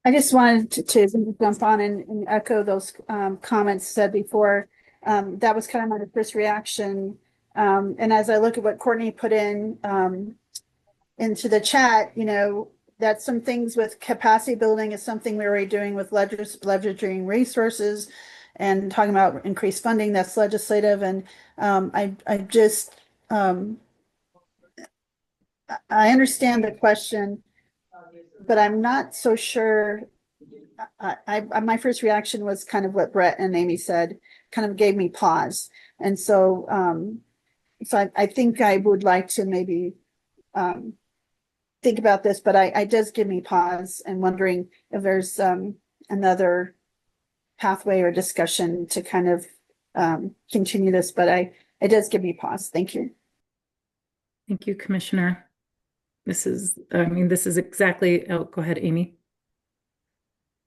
I just wanted to jump on and echo those comments said before. That was kind of my first reaction. And as I look at what Courtney put in into the chat, you know, that's some things with capacity building is something we're already doing with leveraging resources and talking about increased funding. That's legislative. And I just, I understand the question, but I'm not so sure. My first reaction was kind of what Brett and Amy said, kind of gave me pause. And so, I think I would like to maybe think about this, but it does give me pause and wondering if there's another pathway or discussion to kind of continue this, but it does give me pause. Thank you. Thank you, Commissioner. This is exactly, oh, go ahead, Amy.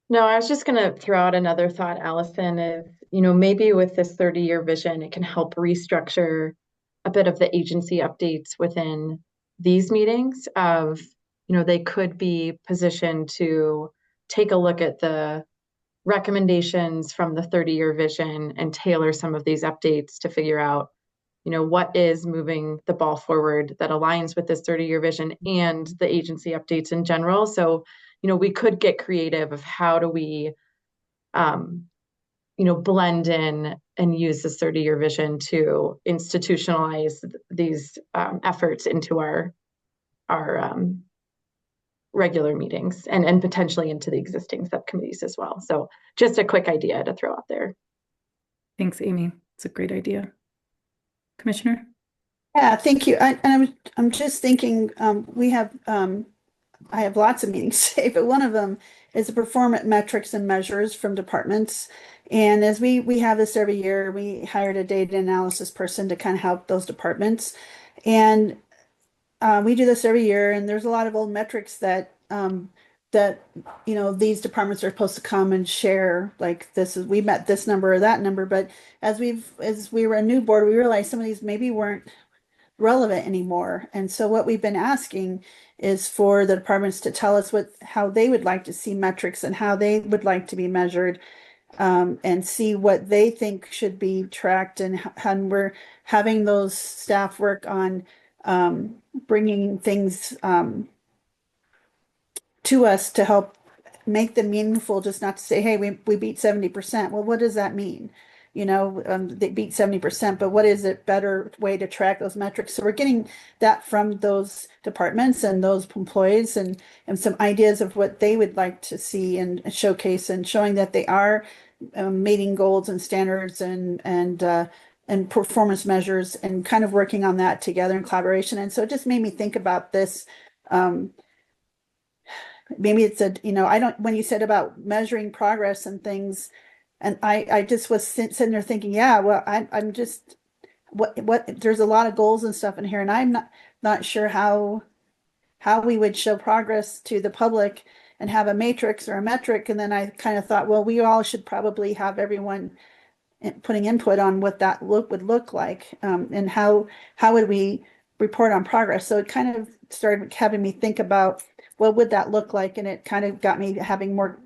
No, I was just going to throw out another thought, Allison, if, you know, maybe with this 30-year vision, it can help restructure a bit of the agency updates within these meetings of, you know, they could be positioned to take a look at the recommendations from the 30-year vision and tailor some of these updates to figure out, you know, what is moving the ball forward that aligns with this 30-year vision and the agency updates in general. So, you know, we could get creative of how do we, you know, blend in and use this 30-year vision to institutionalize these efforts into our regular meetings and potentially into the existing subcommittees as well. So just a quick idea to throw out there. Thanks, Amy. It's a great idea. Commissioner? Yeah, thank you. I'm just thinking I have lots of meetings today, but one of them is the performance metrics and measures from departments. And as we have this every year, we hired a data analysis person to kind of help those departments. And we do this every year, and there's a lot of old metrics that you know, these departments are supposed to come and share, like we met this number or that number. But as we were a new board, we realized some of these maybe weren't relevant anymore. And so what we've been asking is for the departments to tell us how they would like to see metrics and how they would like to be measured, and see what they think should be tracked. And we're having those staff work on bringing things to us to help make them meaningful, just not to say, hey, we beat 70%. Well, what does that mean? You know, they beat 70%, but what is a better way to track those metrics? So we're getting that from those departments and those employees and some ideas of what they would like to see and showcase, and showing that they are meeting goals and standards and performance measures, and kind of working on that together in collaboration. And so it just made me think about this. Maybe it's when you said about measuring progress and things, and I just was sitting there thinking, yeah, well, I'm just, there's a lot of goals and stuff in here, and I'm not sure how we would show progress to the public and have a matrix or a metric. And then I kind of thought, well, we all should probably have everyone putting input on what that would look like, and how would we report on progress. So it kind of started having me think about what would that look like, and it kind of got me having more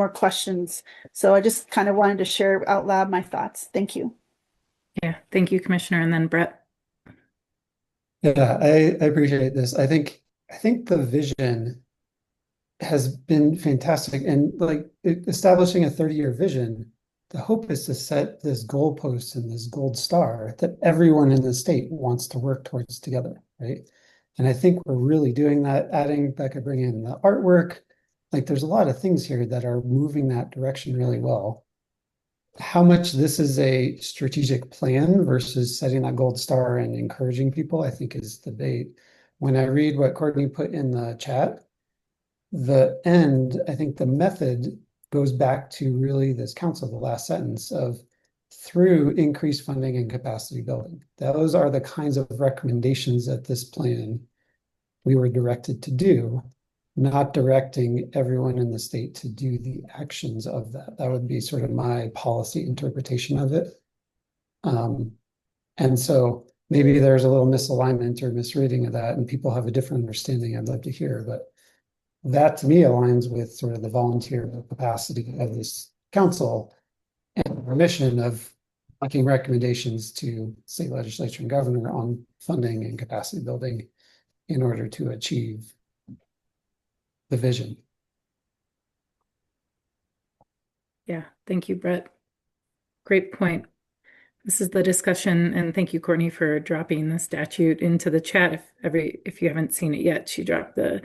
questions. So I just kind of wanted to share out loud my thoughts. Thank you. Yeah, thank you, Commissioner. And then Brett. Yeah, I appreciate this. I think the vision has been fantastic, and like establishing a 30-year vision, the hope is to set this goalpost and this gold star that everyone in the state wants to work towards together, right? And I think we're really doing that, adding Becca, bringing in the artwork. Like there's a lot of things here that are moving that direction really well. how much this is a strategic plan versus setting that gold star and encouraging people, I think is the debate. When I read what Courtney put in the chat, the end, I think the method goes back to really this council, the last sentence of through increased funding and capacity building. Those are the kinds of recommendations that this plan we were directed to do, not directing everyone in the state to do the actions of that. That would be sort of my policy interpretation of it. And so maybe there's a little misalignment or misreading of that, and people have a different understanding. I'd love to hear, but that to me aligns with sort of the volunteer capacity of this council and our mission of making recommendations to state legislature and governor on funding and capacity building in order to achieve the vision. Yeah, thank you, Brett. Great point. This is the discussion, and thank you, Courtney, for dropping the statute into the chat. If you haven't seen it yet, she dropped the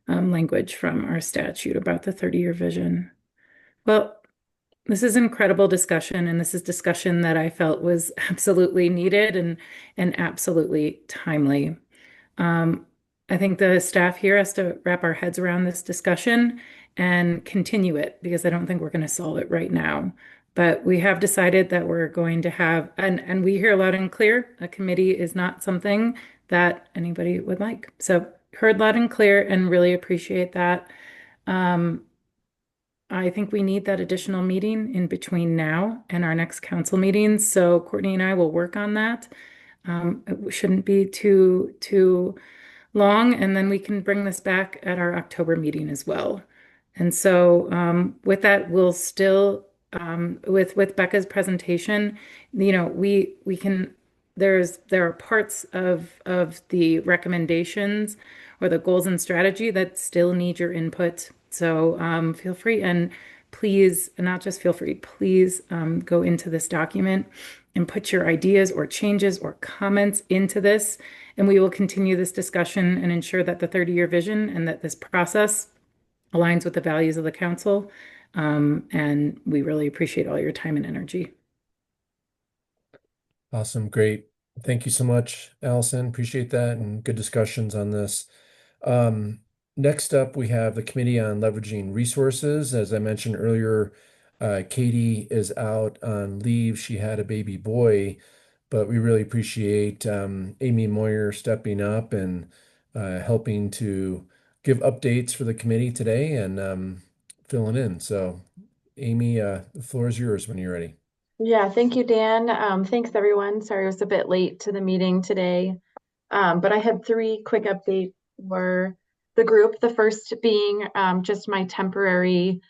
language from our statute about the 30-year vision. Well, this is incredible discussion, and this is discussion that I felt was absolutely needed and absolutely timely. I think the staff here has to wrap our heads around this discussion and continue it, because I don't think we're going to solve it right now. But we have decided that we're going to have, and we hear loud and clear, a committee is not something that anybody would like. So heard loud and clear and really appreciate that. I think we need that additional meeting in between now and our next council meeting. So Courtney and I will work on that. It shouldn't be too long, and then we can bring this back at our October meeting as well. And so with that, we'll still with Becca's presentation, you know, we can there are parts of the recommendations or the goals and strategy that still need your input. So feel free, and please, not just feel free, please go into this document and put your ideas or changes or comments into this, and we will continue this discussion and ensure that the 30-year vision and that this process aligns with the values of the council. And we really appreciate all your time and energy. Awesome. Great. Thank you so much, Allison. Appreciate that, and good discussions on this. Next up, we have the Committee on Leveraging Resources. As I mentioned earlier, Katie is out on leave. She had a baby boy, but we really appreciate Amy Moyer stepping up and helping to give updates for the committee today and filling in. So, Amy, the floor is yours when you're ready. Yeah, thank you, Dan. Thanks, everyone. Sorry I was a bit late to the meeting today. But I had 3 quick updates for the group. The first being just my temporary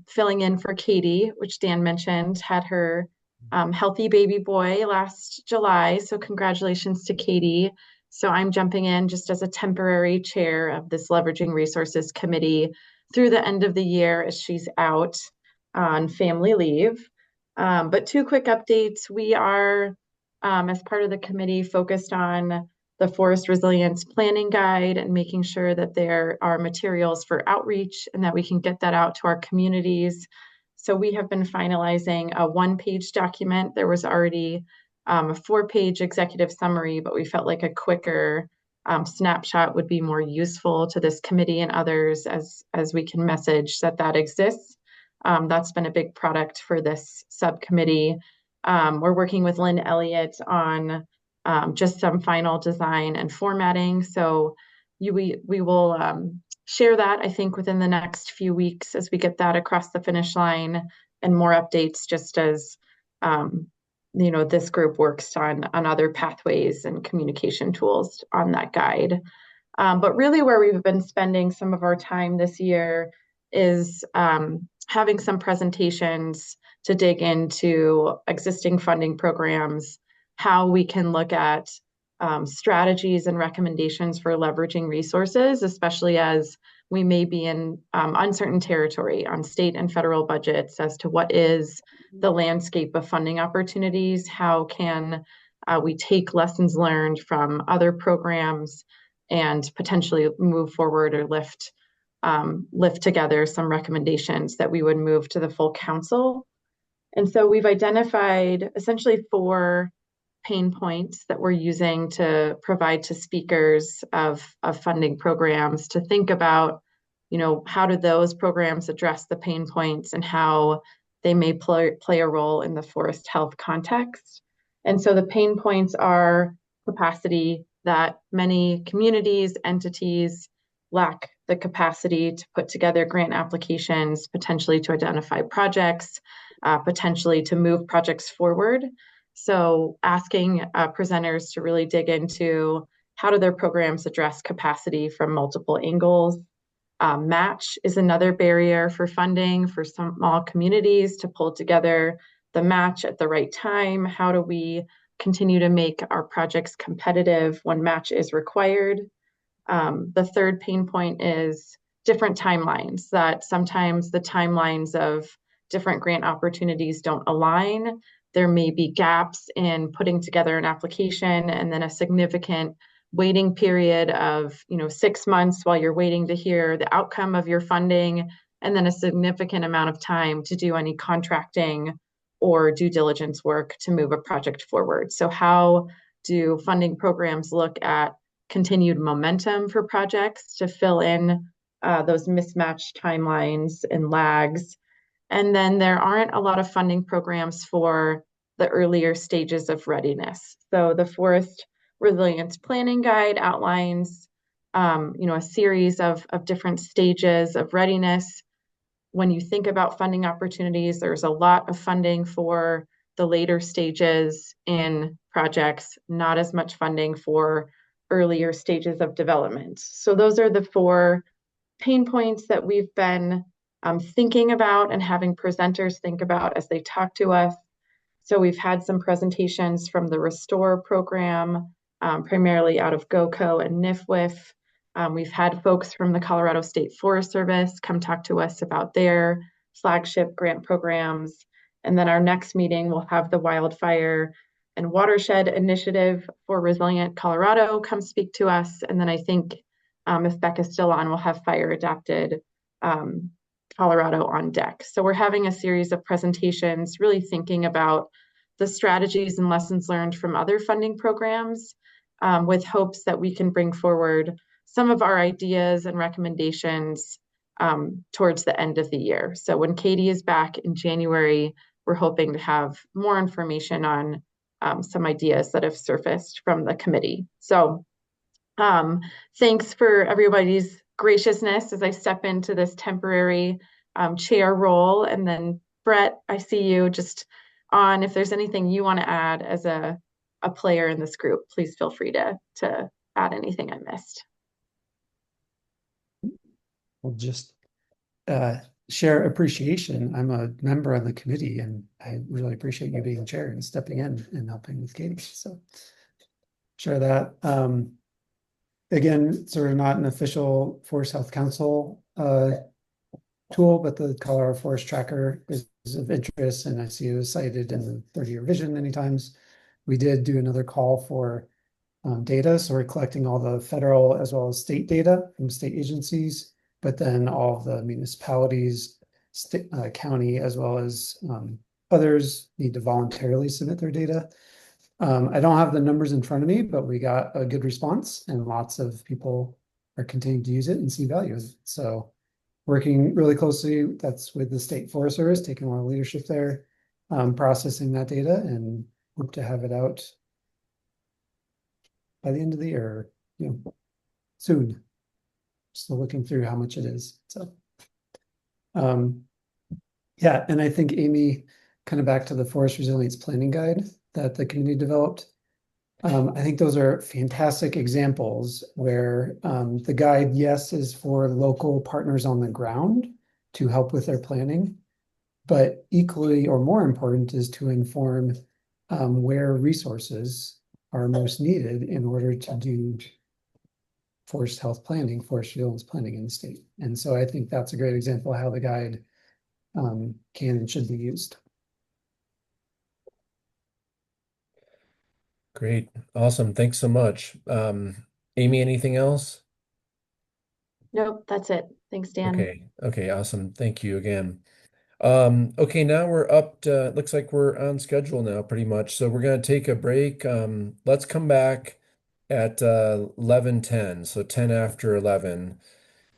filling in for Katie, which Dan mentioned, had her healthy baby boy last July. So congratulations to Katie. So I'm jumping in just as a temporary chair of this Leveraging Resources Committee through the end of the year as she's out on family leave. But 2 quick updates. We are, as part of the committee, focused on the Forest Resilience Planning Guide and making sure that there are materials for outreach and that we can get that out to our communities. So we have been finalizing a 1-page document. There was already a 4-page executive summary, but we felt like a quicker snapshot would be more useful to this committee and others as we can message that exists. That's been a big product for this subcommittee. We're working with Lynn Elliott on just some final design and formatting. So we will share that, I think, within the next few weeks as we get that across the finish line, and more updates just as this group works on other pathways and communication tools on that guide. But really where we've been spending some of our time this year is having some presentations to dig into existing funding programs, how we can look at strategies and recommendations for leveraging resources, especially as we may be in uncertain territory on state and federal budgets as to what is the landscape of funding opportunities, how can we take lessons learned from other programs and potentially move forward or lift together some recommendations that we would move to the full council. And so we've identified essentially 4 pain points that we're using to provide to speakers of funding programs to think about, how do those programs address the pain points and how they may play a role in the forest health context. And so the pain points are capacity, that many communities, entities lack the capacity to put together grant applications, potentially to identify projects, potentially to move projects forward. So asking presenters to really dig into how do their programs address capacity from multiple angles. Match is another barrier for funding for some small communities to pull together the match at the right time. How do we continue to make our projects competitive when match is required? The third pain point is different timelines, that sometimes the timelines of different grant opportunities don't align. There may be gaps in putting together an application and then a significant waiting period of 6 months while you're waiting to hear the outcome of your funding, and then a significant amount of time to do any contracting or due diligence work to move a project forward. So how do funding programs look at continued momentum for projects to fill in those mismatched timelines and lags? And then there aren't a lot of funding programs for the earlier stages of readiness. So the Forest Resilience Planning Guide outlines, a series of different stages of readiness. When you think about funding opportunities, there's a lot of funding for the later stages in projects, not as much funding for earlier stages of development. So those are the 4 pain points that we've been thinking about and having presenters think about as they talk to us. So we've had some presentations from the Restore program, primarily out of GOCO and NIFWIF. We've had folks from the Colorado State Forest Service come talk to us about their flagship grant programs. And then our next meeting will have the Wildfire and Watershed Initiative for Resilient Colorado come speak to us. And then I think if Becca's still on, we'll have Fire Adapted Colorado on deck. So we're having a series of presentations, really thinking about the strategies and lessons learned from other funding programs, with hopes that we can bring forward some of our ideas and recommendations towards the end of the year. So when Katie is back in January, we're hoping to have more information on some ideas that have surfaced from the committee. So thanks for everybody's graciousness as I step into this temporary chair role. And then Brett, I see you just on. If there's anything you want to add as a player in this group, please feel free to add anything I missed. We'll just share appreciation. I'm a member of the committee, and I really appreciate you being chair and stepping in and helping with Katie. So share that. Again, sort of not an official Forest Health Council tool, but the Colorado Forest Tracker is of interest, and I see it was cited in the 30-year vision many times. We did do another call for data, so we're collecting all the federal as well as state data from state agencies, but then all of the municipalities, county, as well as others need to voluntarily submit their data. I don't have the numbers in front of me, but we got a good response, and lots of people are continuing to use it and see value. So working really closely, that's with the State Forest Service, taking a lot of leadership there, processing that data, and hope to have it out by the end of the year, soon. Still looking through how much it is. So, yeah, and I think Amy, kind of back to the Forest Resilience Planning Guide that the community developed. I think those are fantastic examples where the guide, yes, is for local partners on the ground to help with their planning, but equally or more important is to inform where resources are most needed in order to do forest health planning, forest resilience planning in the state. And so I think that's a great example of how the guide can and should be used. Great. Awesome. Thanks so much. Amy, anything else? Nope, that's it. Thanks, Dan. Okay. Awesome. Thank you again. Okay, now we're up to, looks like we're on schedule now pretty much. So we're gonna take a break. Let's come back at 11:10, so 10 after 11,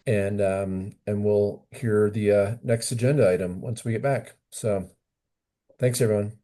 and we'll hear the next agenda item once we get back. So thanks, everyone.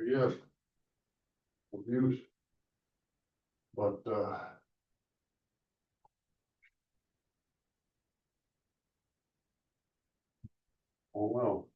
Yes. Abuse. But, oh well.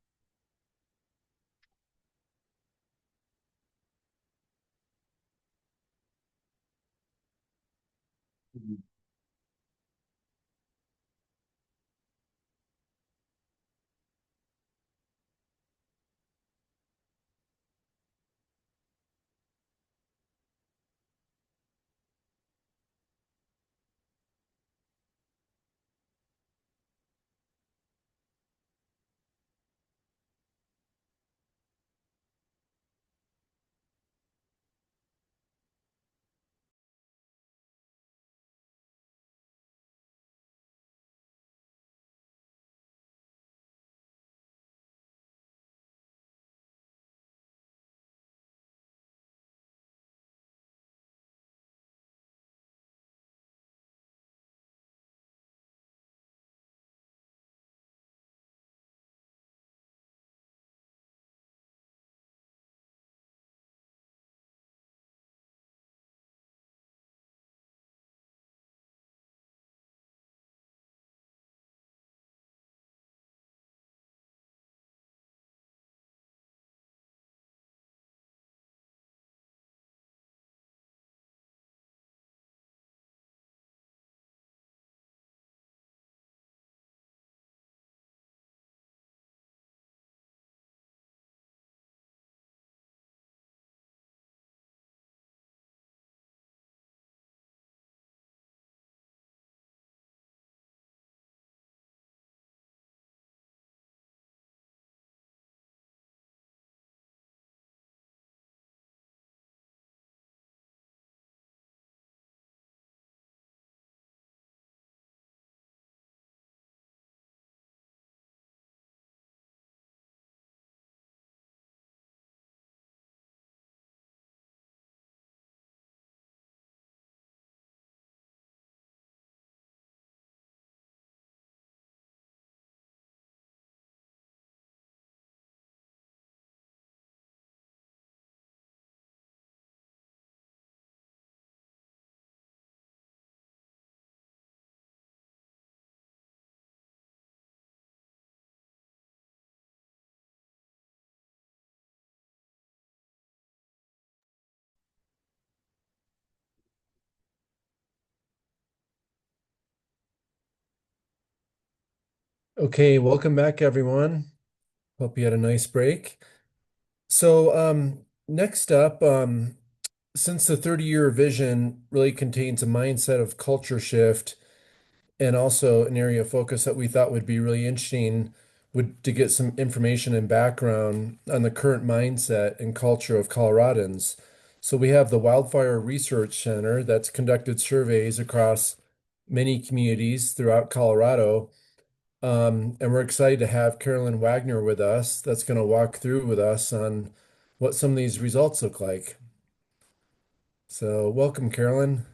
Okay, welcome back, everyone. Hope you had a nice break. So, next up, since the 30-year vision really contains a mindset of culture shift and also an area of focus that we thought would be really interesting would to get some information and background on the current mindset and culture of Coloradans. So we have the Wildfire Research Center that's conducted surveys across many communities throughout Colorado. And we're excited to have Carolyn Wagner with us that's going to walk through with us on what some of these results look like. So welcome, Carolyn.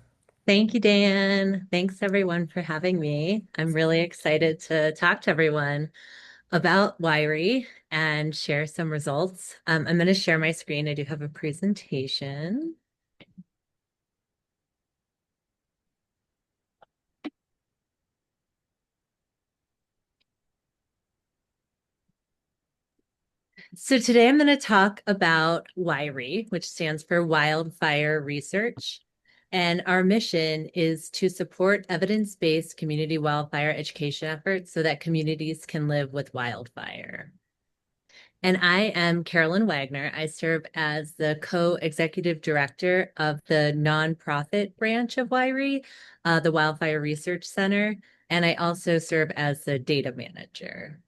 Thank you, Dan. Thanks everyone for having me. I'm really excited to talk to everyone about WIRI and share some results. I'm going to share my screen. I do have a presentation. So today I'm going to talk about WIRI, which stands for Wildfire Research. And our mission is to support evidence-based community wildfire education efforts so that communities can live with wildfire. And I am Carolyn Wagner. I serve as the co-executive director of the nonprofit branch of WIRI, the Wildfire Research Center, and I also serve as the data manager.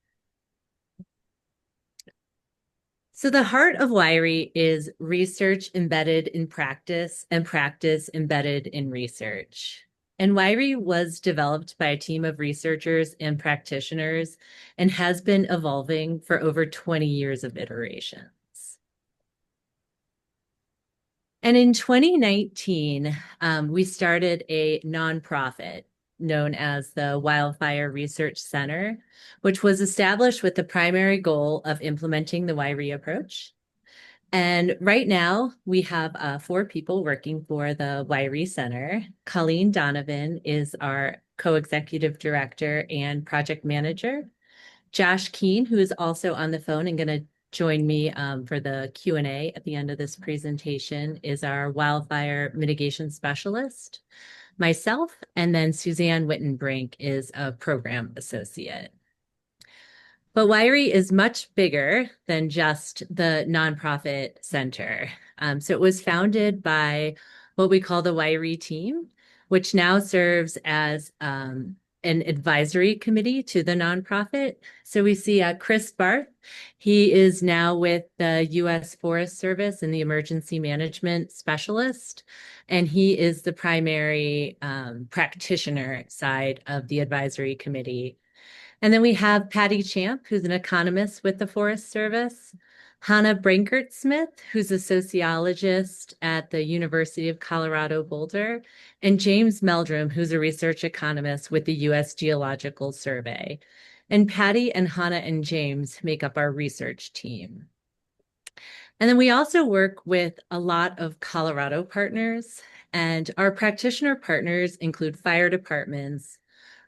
So the heart of WIRI is research embedded in practice and practice embedded in research. And WIRI was developed by a team of researchers and practitioners and has been evolving for over 20 years of iterations. And in 2019, we started a nonprofit known as the Wildfire Research Center, which was established with the primary goal of implementing the WIRE approach. And right now, we have 4 people working for the WIRE Center. Colleen Donovan is our co-executive director and project manager. Josh Keene, who is also on the phone and going to join me for the Q&A at the end of this presentation, is our wildfire mitigation specialist. Myself, and then Suzanne Wittenbrink is a program associate. But WIRE is much bigger than just the nonprofit center. So it was founded by what we call the WIRE team, which now serves as an advisory committee to the nonprofit. So we see Chris Barth. He is now with the U.S. Forest Service and the emergency management specialist, and he is the primary practitioner side of the advisory committee. And then we have Patty Champ, who's an economist with the Forest Service, Hannah Brankert-Smith, who's a sociologist at the University of Colorado Boulder, and James Meldrum, who's a research economist with the U.S. Geological Survey. And Patty and Hannah and James make up our research team. And then we also work with a lot of Colorado partners, and our practitioner partners include fire departments,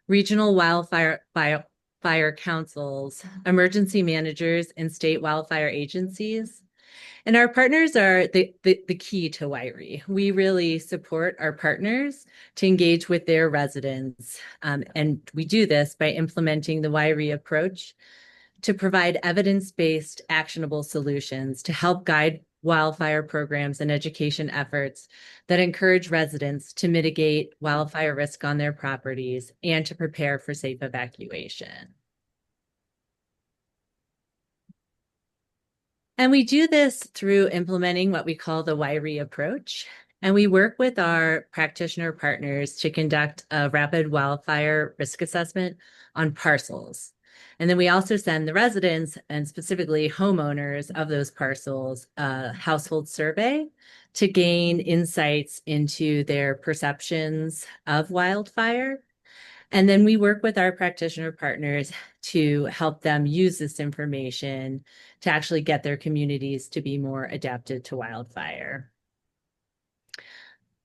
regional wildfire councils, emergency managers, and state wildfire agencies. And our partners are the key to WIRE. We really support our partners to engage with their residents. And we do this by implementing the WIRE approach to provide evidence-based actionable solutions to help guide wildfire programs and education efforts that encourage residents to mitigate wildfire risk on their properties and to prepare for safe evacuation. And we do this through implementing what we call the WIRE approach. And we work with our practitioner partners to conduct a rapid wildfire risk assessment on parcels. And then we also send the residents and specifically homeowners of those parcels a household survey to gain insights into their perceptions of wildfire. And then we work with our practitioner partners to help them use this information to actually get their communities to be more adapted to wildfire.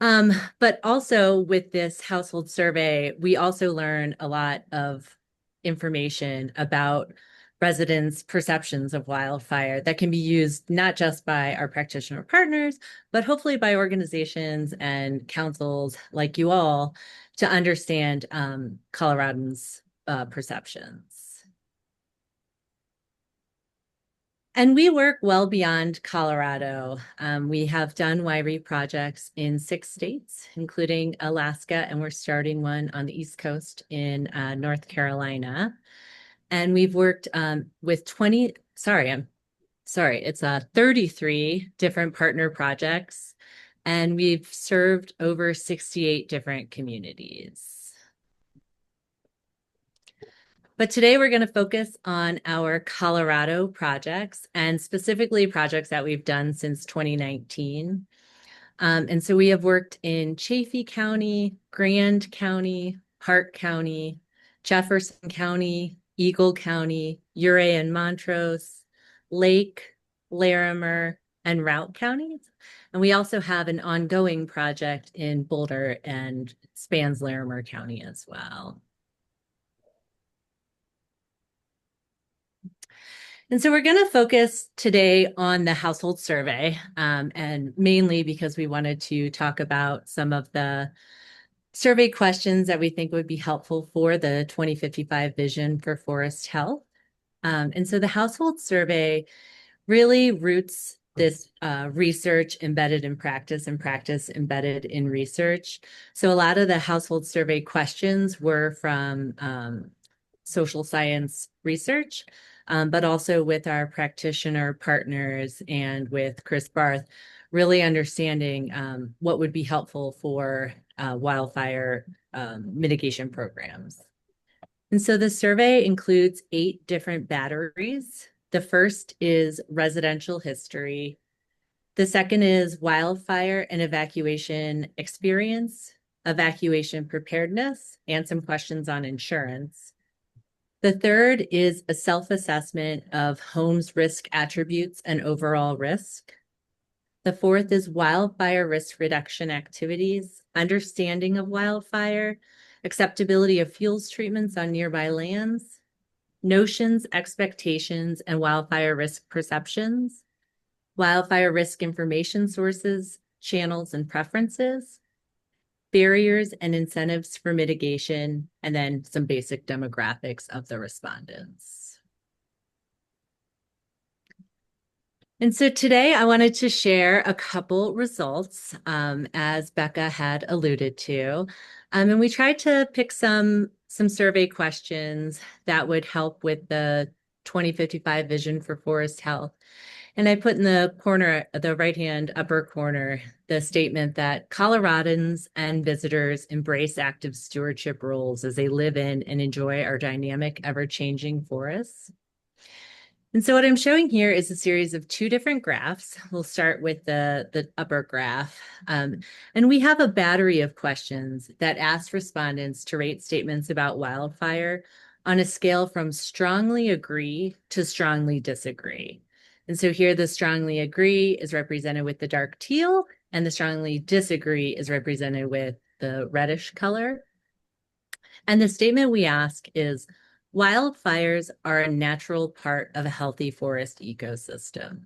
But also with this household survey, we also learn a lot of information about residents' perceptions of wildfire that can be used not just by our practitioner partners, but hopefully by organizations and councils like you all to understand Coloradans' perceptions. And we work well beyond Colorado. We have done WIRE projects in 6 states, including Alaska, and we're starting one on the East Coast in North Carolina. And we've worked with 33 different partner projects, and we've served over 68 different communities. But today we're going to focus on our Colorado projects and specifically projects that we've done since 2019. And so we have worked in Chaffee County, Grand County, Park County, Jefferson County, Eagle County, Ouray and Montrose, Lake, Larimer, and Routt counties. And we also have an ongoing project in Boulder and spans Larimer County as well. And so we're going to focus today on the household survey, and mainly because we wanted to talk about some of the survey questions that we think would be helpful for the 2055 vision for forest health. And so the household survey really roots this research embedded in practice and practice embedded in research. So a lot of the household survey questions were from social science research, but also with our practitioner partners and with Chris Barth, really understanding what would be helpful for wildfire mitigation programs. And so the survey includes 8 different batteries. The first is residential history. The second is wildfire and evacuation experience, evacuation preparedness, and some questions on insurance. The third is a self-assessment of homes' risk attributes and overall risk. The fourth is wildfire risk reduction activities, understanding of wildfire, acceptability of fuels treatments on nearby lands, notions, expectations, and wildfire risk perceptions, wildfire risk information sources, channels, and preferences, barriers and incentives for mitigation, and then some basic demographics of the respondents. And so today I wanted to share a couple results, as Becca had alluded to. And we tried to pick some survey questions that would help with the 2055 vision for forest health. And I put in the corner, the right-hand upper corner, the statement that Coloradans and visitors embrace active stewardship roles as they live in and enjoy our dynamic, ever-changing forests. And so what I'm showing here is a series of two different graphs. We'll start with the upper graph. And we have a battery of questions that ask respondents to rate statements about wildfire on a scale from strongly agree to strongly disagree. And so here the strongly agree is represented with the dark teal, and the strongly disagree is represented with the reddish color. And the statement we ask is, wildfires are a natural part of a healthy forest ecosystem.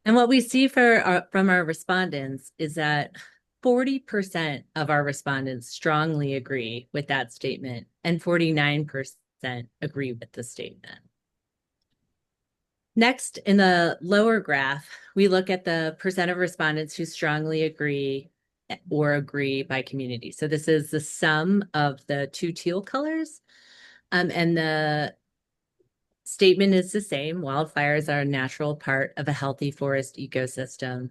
And what we see from our respondents is that 40% of our respondents strongly agree with that statement, and 49% agree with the statement. Next, in the lower graph, we look at the percent of respondents who strongly agree or agree by community. So this is the sum of the two teal colors. And the statement is the same. Wildfires are a natural part of a healthy forest ecosystem.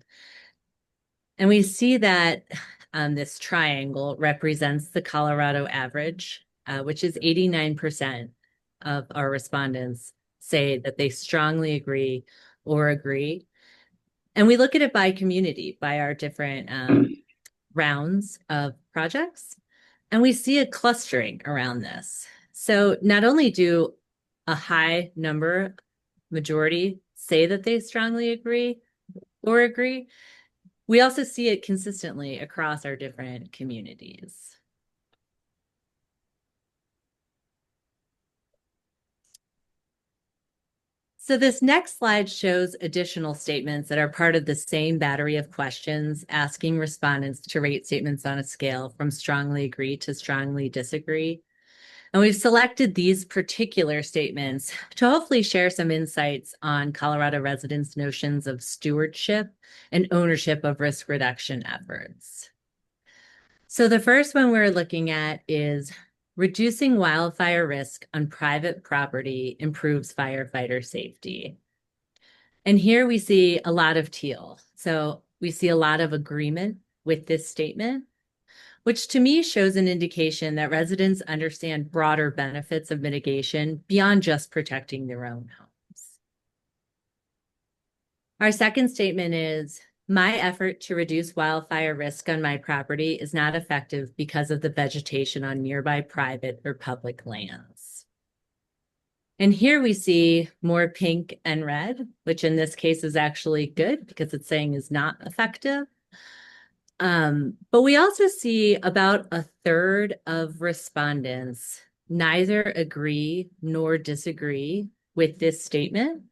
And we see that this triangle represents the Colorado average, which is 89% of our respondents say that they strongly agree or agree. And we look at it by community, by our different rounds of projects, and we see a clustering around this. So not only do a high number, majority, say that they strongly agree or agree, we also see it consistently across our different communities. So this next slide shows additional statements that are part of the same battery of questions, asking respondents to rate statements on a scale from strongly agree to strongly disagree. And we've selected these particular statements to hopefully share some insights on Colorado residents' notions of stewardship and ownership of risk reduction efforts. So the first one we're looking at is reducing wildfire risk on private property improves firefighter safety. And here we see a lot of teal. So we see a lot of agreement with this statement, which to me shows an indication that residents understand broader benefits of mitigation beyond just protecting their own homes. Our second statement is, my effort to reduce wildfire risk on my property is not effective because of the vegetation on nearby private or public lands. And here we see more pink and red, which in this case is actually good because it's saying is not effective. But we also see about a third of respondents neither agree nor disagree with this statement,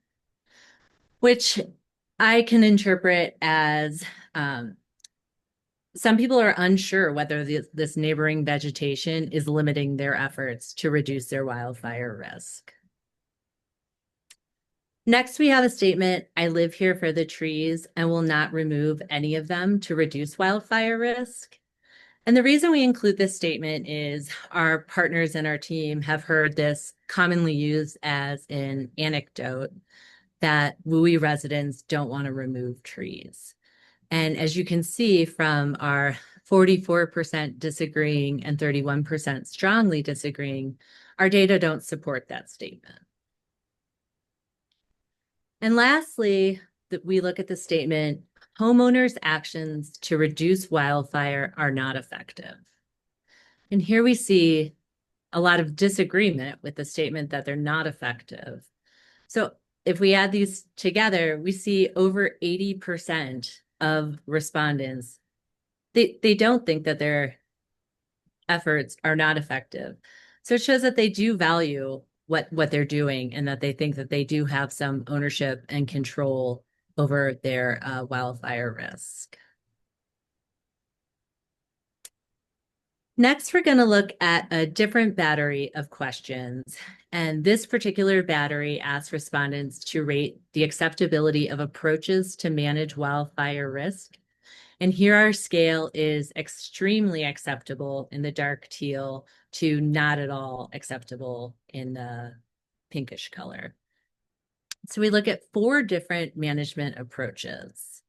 which I can interpret as some people are unsure whether this neighboring vegetation is limiting their efforts to reduce their wildfire risk. Next, we have a statement, I live here for the trees and will not remove any of them to reduce wildfire risk. And the reason we include this statement is our partners in our team have heard this commonly used as an anecdote that WUI residents don't want to remove trees. And as you can see from our 44% disagreeing and 31% strongly disagreeing, our data don't support that statement. And lastly, we look at the statement, homeowners' actions to reduce wildfire are not effective. And here we see a lot of disagreement with the statement that they're not effective. So if we add these together, we see over 80% of respondents, they don't think that their efforts are not effective. So it shows that they do value what they're doing and that they think that they do have some ownership and control over their wildfire risk. Next, we're going to look at a different battery of questions. And this particular battery asks respondents to rate the acceptability of approaches to manage wildfire risk. And here our scale is extremely acceptable in the dark teal to not at all acceptable in the pinkish color. So we look at 4 different management approaches.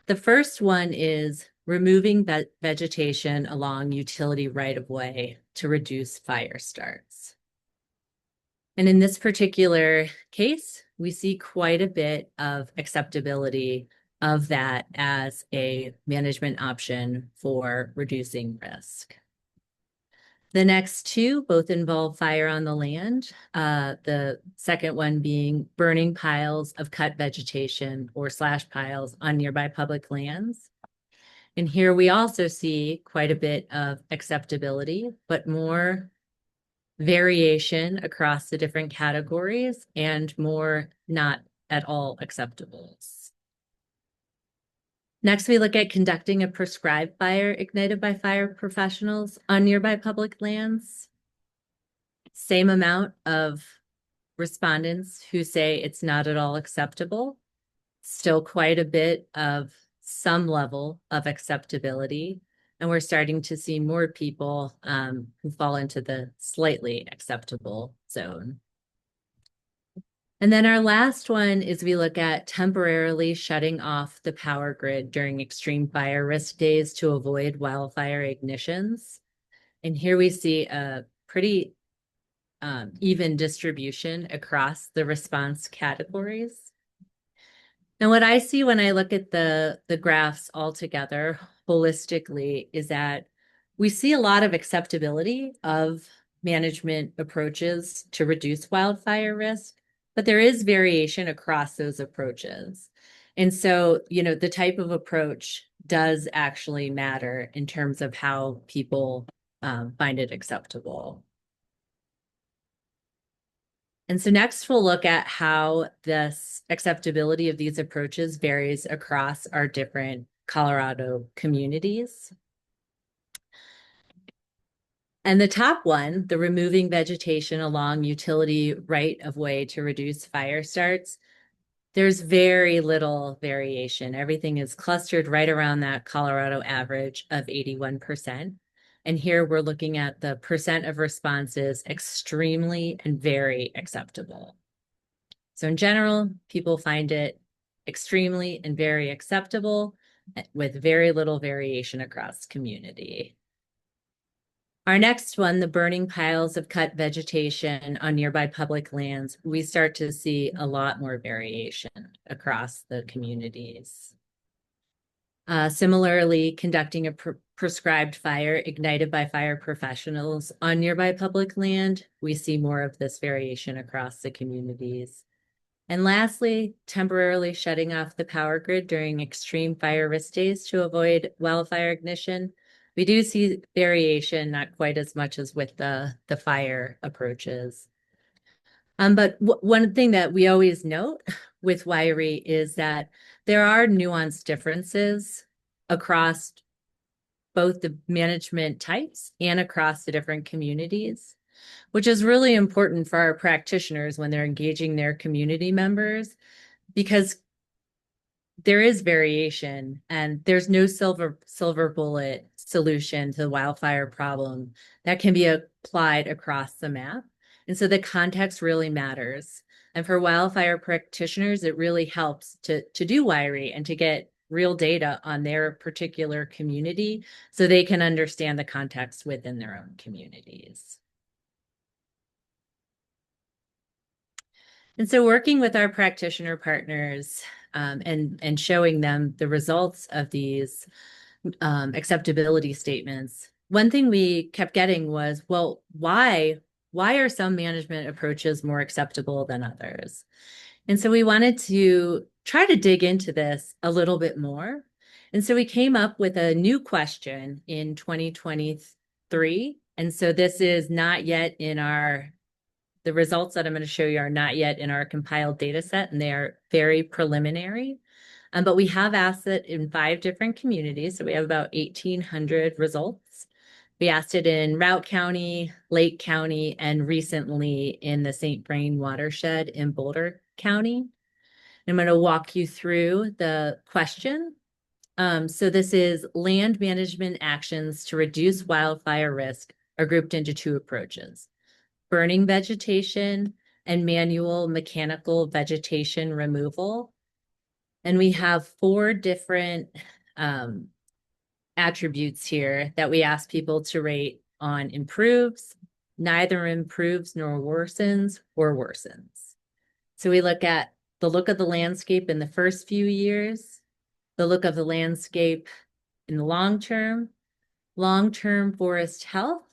The first one is removing vegetation along utility right-of-way to reduce fire starts. And in this particular case, we see quite a bit of acceptability of that as a management option for reducing risk. The next 2 both involve fire on the land. The second one being burning piles of cut vegetation or slash piles on nearby public lands. And here we also see quite a bit of acceptability, but more variation across the different categories and more not at all acceptables. Next, we look at conducting a prescribed fire ignited by fire professionals on nearby public lands. Same amount of respondents who say it's not at all acceptable. Still quite a bit of some level of acceptability. And we're starting to see more people who fall into the slightly acceptable zone. And then our last one is we look at temporarily shutting off the power grid during extreme fire risk days to avoid wildfire ignitions. And here we see a pretty even distribution across the response categories. And what I see when I look at the graphs all together holistically is that we see a lot of acceptability of management approaches to reduce wildfire risk, but there is variation across those approaches. And so, the type of approach does actually matter in terms of how people find it acceptable. And so next we'll look at how this acceptability of these approaches varies across our different Colorado communities. And the top one, the removing vegetation along utility right-of-way to reduce fire starts, there's very little variation. Everything is clustered right around that Colorado average of 81%. And here we're looking at the percent of responses extremely and very acceptable. So in general, people find it extremely and very acceptable with very little variation across community. Our next one, the burning piles of cut vegetation on nearby public lands, we start to see a lot more variation across the communities. Similarly, conducting a prescribed fire ignited by fire professionals on nearby public land, we see more of this variation across the communities. And lastly, temporarily shutting off the power grid during extreme fire risk days to avoid wildfire ignition. We do see variation, not quite as much as with the fire approaches. But one thing that we always note with WIRI is that there are nuanced differences across both the management types and across the different communities, which is really important for our practitioners when they're engaging their community members, because there is variation and there's no silver bullet solution to the wildfire problem that can be applied across the map. And so the context really matters. And for wildfire practitioners, it really helps to do WIRI and to get real data on their particular community so they can understand the context within their own communities. And so working with our practitioner partners, and showing them the results of these acceptability statements, one thing we kept getting was, well, why are some management approaches more acceptable than others? And so we wanted to try to dig into this a little bit more. And so we came up with a new question in 2023. And so this is not yet in the results that I'm going to show you are not yet in our compiled data set, and they are very preliminary. But we have asked it in 5 different communities. So we have about 1,800 results. We asked it in Routt County, Lake County, and recently in the St. Vrain watershed in Boulder County. I'm going to walk you through the question. So this is land management actions to reduce wildfire risk are grouped into 2 approaches: burning vegetation and manual mechanical vegetation removal. And we have 4 different attributes here that we ask people to rate on improves, neither improves nor worsens, or worsens. So we look at the look of the landscape in the first few years, the look of the landscape in the long-term forest health,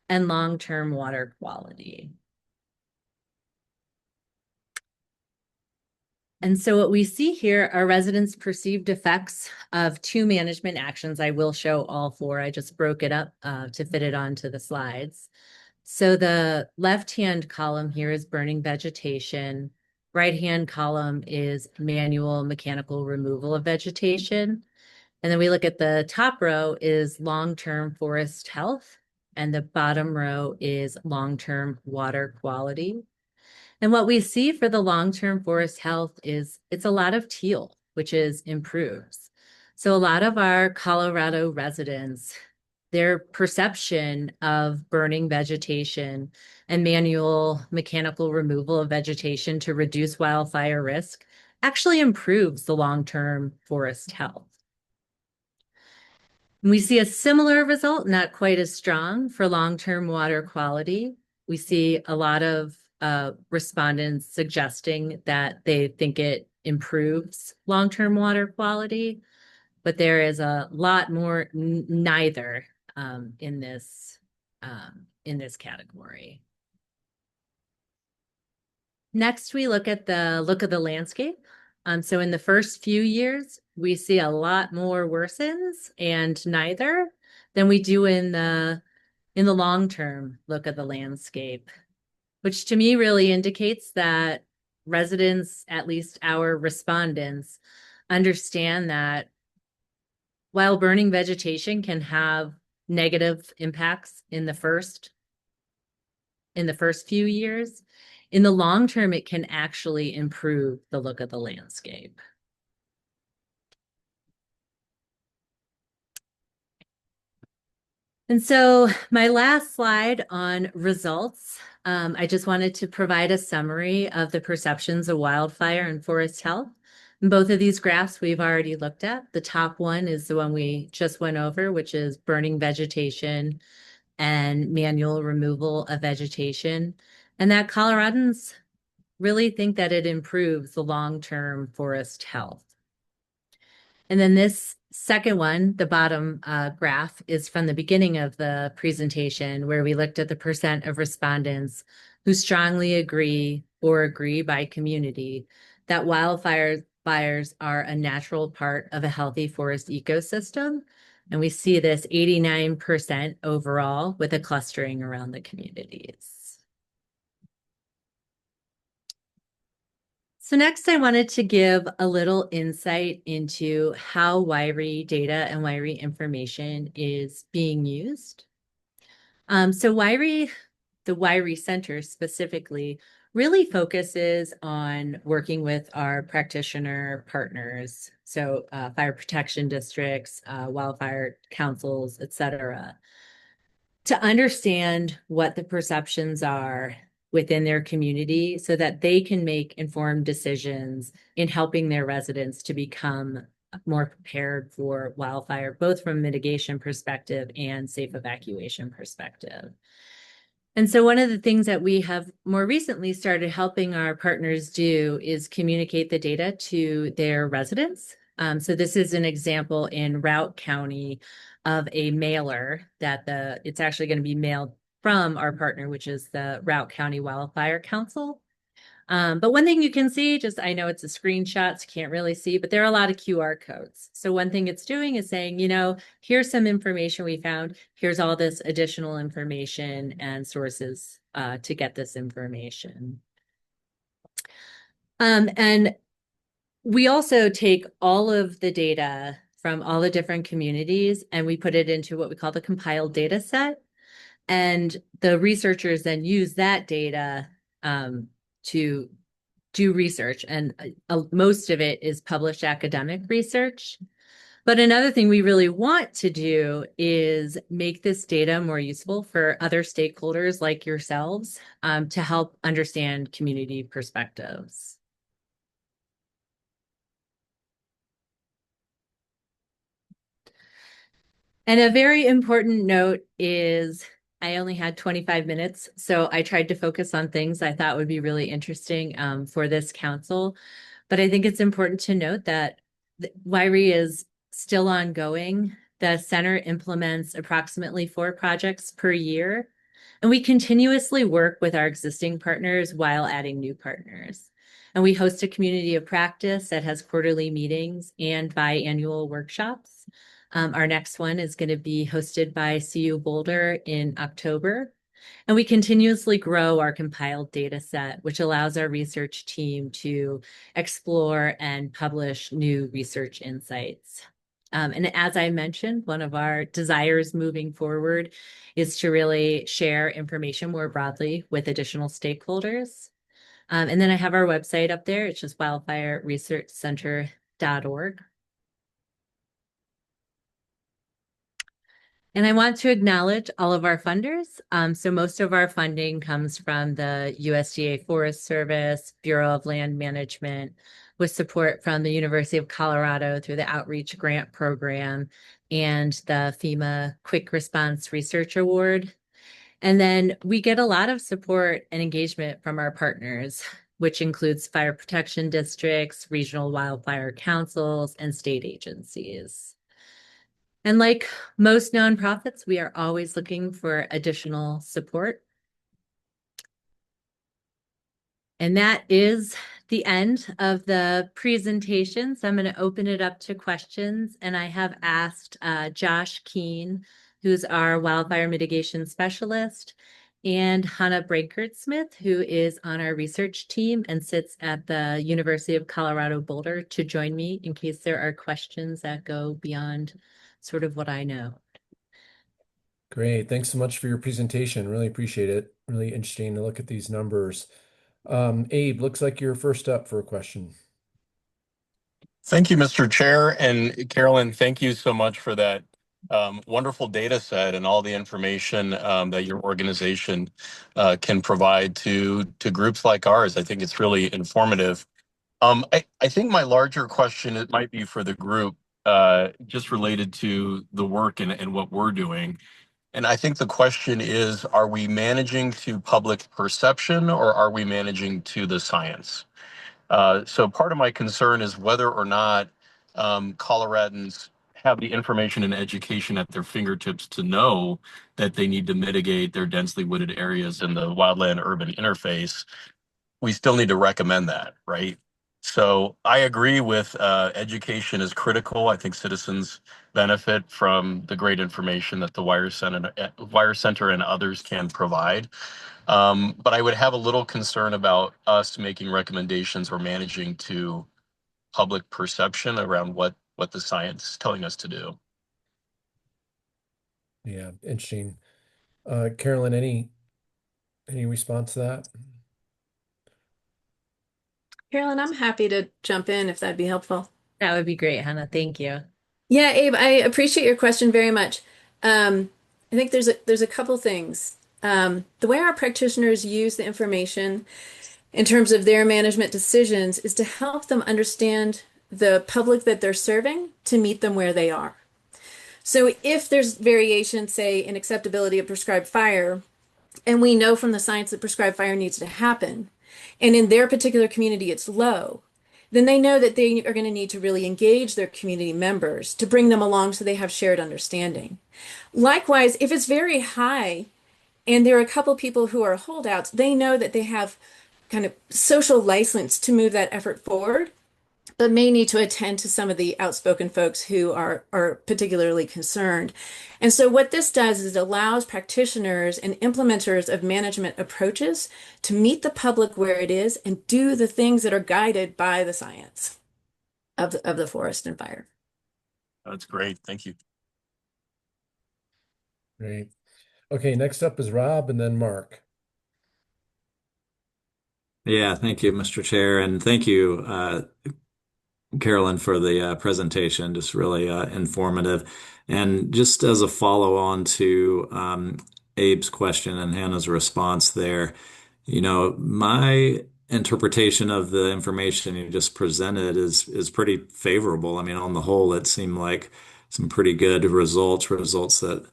and long-term water quality. And so what we see here are residents' perceived effects of 2 management actions. I will show all 4. I just broke it up to fit it onto the slides. So the left-hand column here is burning vegetation. Right-hand column is manual mechanical removal of vegetation. And then we look at the top row is long-term forest health, and the bottom row is long-term water quality. And what we see for the long-term forest health is it's a lot of teal, which is improves. So a lot of our Colorado residents, their perception of burning vegetation and manual mechanical removal of vegetation to reduce wildfire risk actually improves the long-term forest health. We see a similar result, not quite as strong, for long-term water quality. We see a lot of respondents suggesting that they think it improves long-term water quality, but there is a lot more neither in this category. Next, we look at the look of the landscape. So in the first few years, we see a lot more worsens and neither than we do in the long-term look of the landscape, which to me really indicates that residents, at least our respondents, understand that while burning vegetation can have negative impacts in the first few years, in the long term, it can actually improve the look of the landscape. And so my last slide on results, I just wanted to provide a summary of the perceptions of wildfire and forest health. And both of these graphs we've already looked at. The top one is the one we just went over, which is burning vegetation and manual removal of vegetation. And that Coloradans really think that it improves the long-term forest health. And then this second one, the bottom graph, is from the beginning of the presentation, where we looked at the percent of respondents who strongly agree or agree by community that wildfires are a natural part of a healthy forest ecosystem. And we see this 89% overall, with a clustering around the communities. So next, I wanted to give a little insight into how WIRI data and WIRI information is being used. So WIRI, the WIRI Center specifically, really focuses on working with our practitioner partners, so fire protection districts, wildfire councils, et cetera, to understand what the perceptions are within their community so that they can make informed decisions in helping their residents to become more prepared for wildfire, both from a mitigation perspective and safe evacuation perspective. And so one of the things that we have more recently started helping our partners do is communicate the data to their residents. So this is an example in Routt County of a mailer that it's actually going to be mailed from our partner, which is the Routt County Wildfire Council. But one thing you can see, I know it's a screenshot, so you can't really see, but there are a lot of QR codes. So one thing it's doing is saying, here's some information we found. Here's all this additional information and sources to get this information. And we also take all of the data from all the different communities and we put it into what we call the compiled data set. And the researchers then use that data to do research, and most of it is published academic research. But another thing we really want to do is make this data more useful for other stakeholders like yourselves to help understand community perspectives. And a very important note is I only had 25 minutes, so I tried to focus on things I thought would be really interesting for this council. But I think it's important to note that WIRI is still ongoing. The center implements approximately 4 projects per year, and we continuously work with our existing partners while adding new partners. And we host a community of practice that has quarterly meetings and biannual workshops. Our next one is going to be hosted by CU Boulder in October. And we continuously grow our compiled data set, which allows our research team to explore and publish new research insights. And as I mentioned, one of our desires moving forward is to really share information more broadly with additional stakeholders. And then I have our website up there. It's just wildfireresearchcenter.org. And I want to acknowledge all of our funders. So most of our funding comes from the USDA Forest Service, Bureau of Land Management, with support from the University of Colorado through the Outreach Grant Program and the FEMA Quick Response Research Award. And then we get a lot of support and engagement from our partners, which includes fire protection districts, regional wildfire councils, and state agencies. And like most nonprofits, we are always looking for additional support. And that is the end of the presentation. So I'm going to open it up to questions. And I have asked Josh Keene, who's our wildfire mitigation specialist, and Hannah Brankert-Smith, who is on our research team and sits at the University of Colorado Boulder, to join me in case there are questions that go beyond sort of what I know. Great. Thanks so much for your presentation. Really appreciate it. Really interesting to look at these numbers. Abe, looks like you're first up for a question. Thank you, Mr. Chair. And Carolyn, thank you so much for that wonderful data set and all the information that your organization can provide to groups like ours. I think it's really informative. I think my larger question, it might be for the group, just related to the work and what we're doing. And I think the question is, are we managing to public perception or are we managing to the science? So part of my concern is whether or not Coloradans have the information and education at their fingertips to know that they need to mitigate their densely wooded areas in the wildland-urban interface. We still need to recommend that, right? So I agree with education is critical. I think citizens benefit from the great information that the Wire Center and others can provide. But I would have a little concern about us making recommendations or managing to public perception around what the science is telling us to do. Yeah, interesting. Carolyn, any response to that? Carolyn, I'm happy to jump in if that'd be helpful. That would be great, Hannah. Thank you. Yeah, Abe, I appreciate your question very much. I think there's a couple things. The way our practitioners use the information in terms of their management decisions is to help them understand the public that they're serving to meet them where they are. So if there's variation, say, in acceptability of prescribed fire, and we know from the science that prescribed fire needs to happen, and in their particular community it's low, then they know that they are going to need to really engage their community members to bring them along so they have shared understanding. Likewise, if it's very high and there are a couple people who are holdouts, they know that they have kind of social license to move that effort forward, but may need to attend to some of the outspoken folks who are particularly concerned. And so what this does is it allows practitioners and implementers of management approaches to meet the public where it is and do the things that are guided by the science of the forest and fire. That's great. Thank you. Great. Okay, next up is Rob and then Mark. Yeah, thank you, Mr. Chair, and thank you, Carolyn, for the presentation. Just really informative. And just as a follow-on to Abe's question and Hannah's response there, my interpretation of the information you just presented is pretty favorable. I mean, on the whole, it seemed like some pretty good results that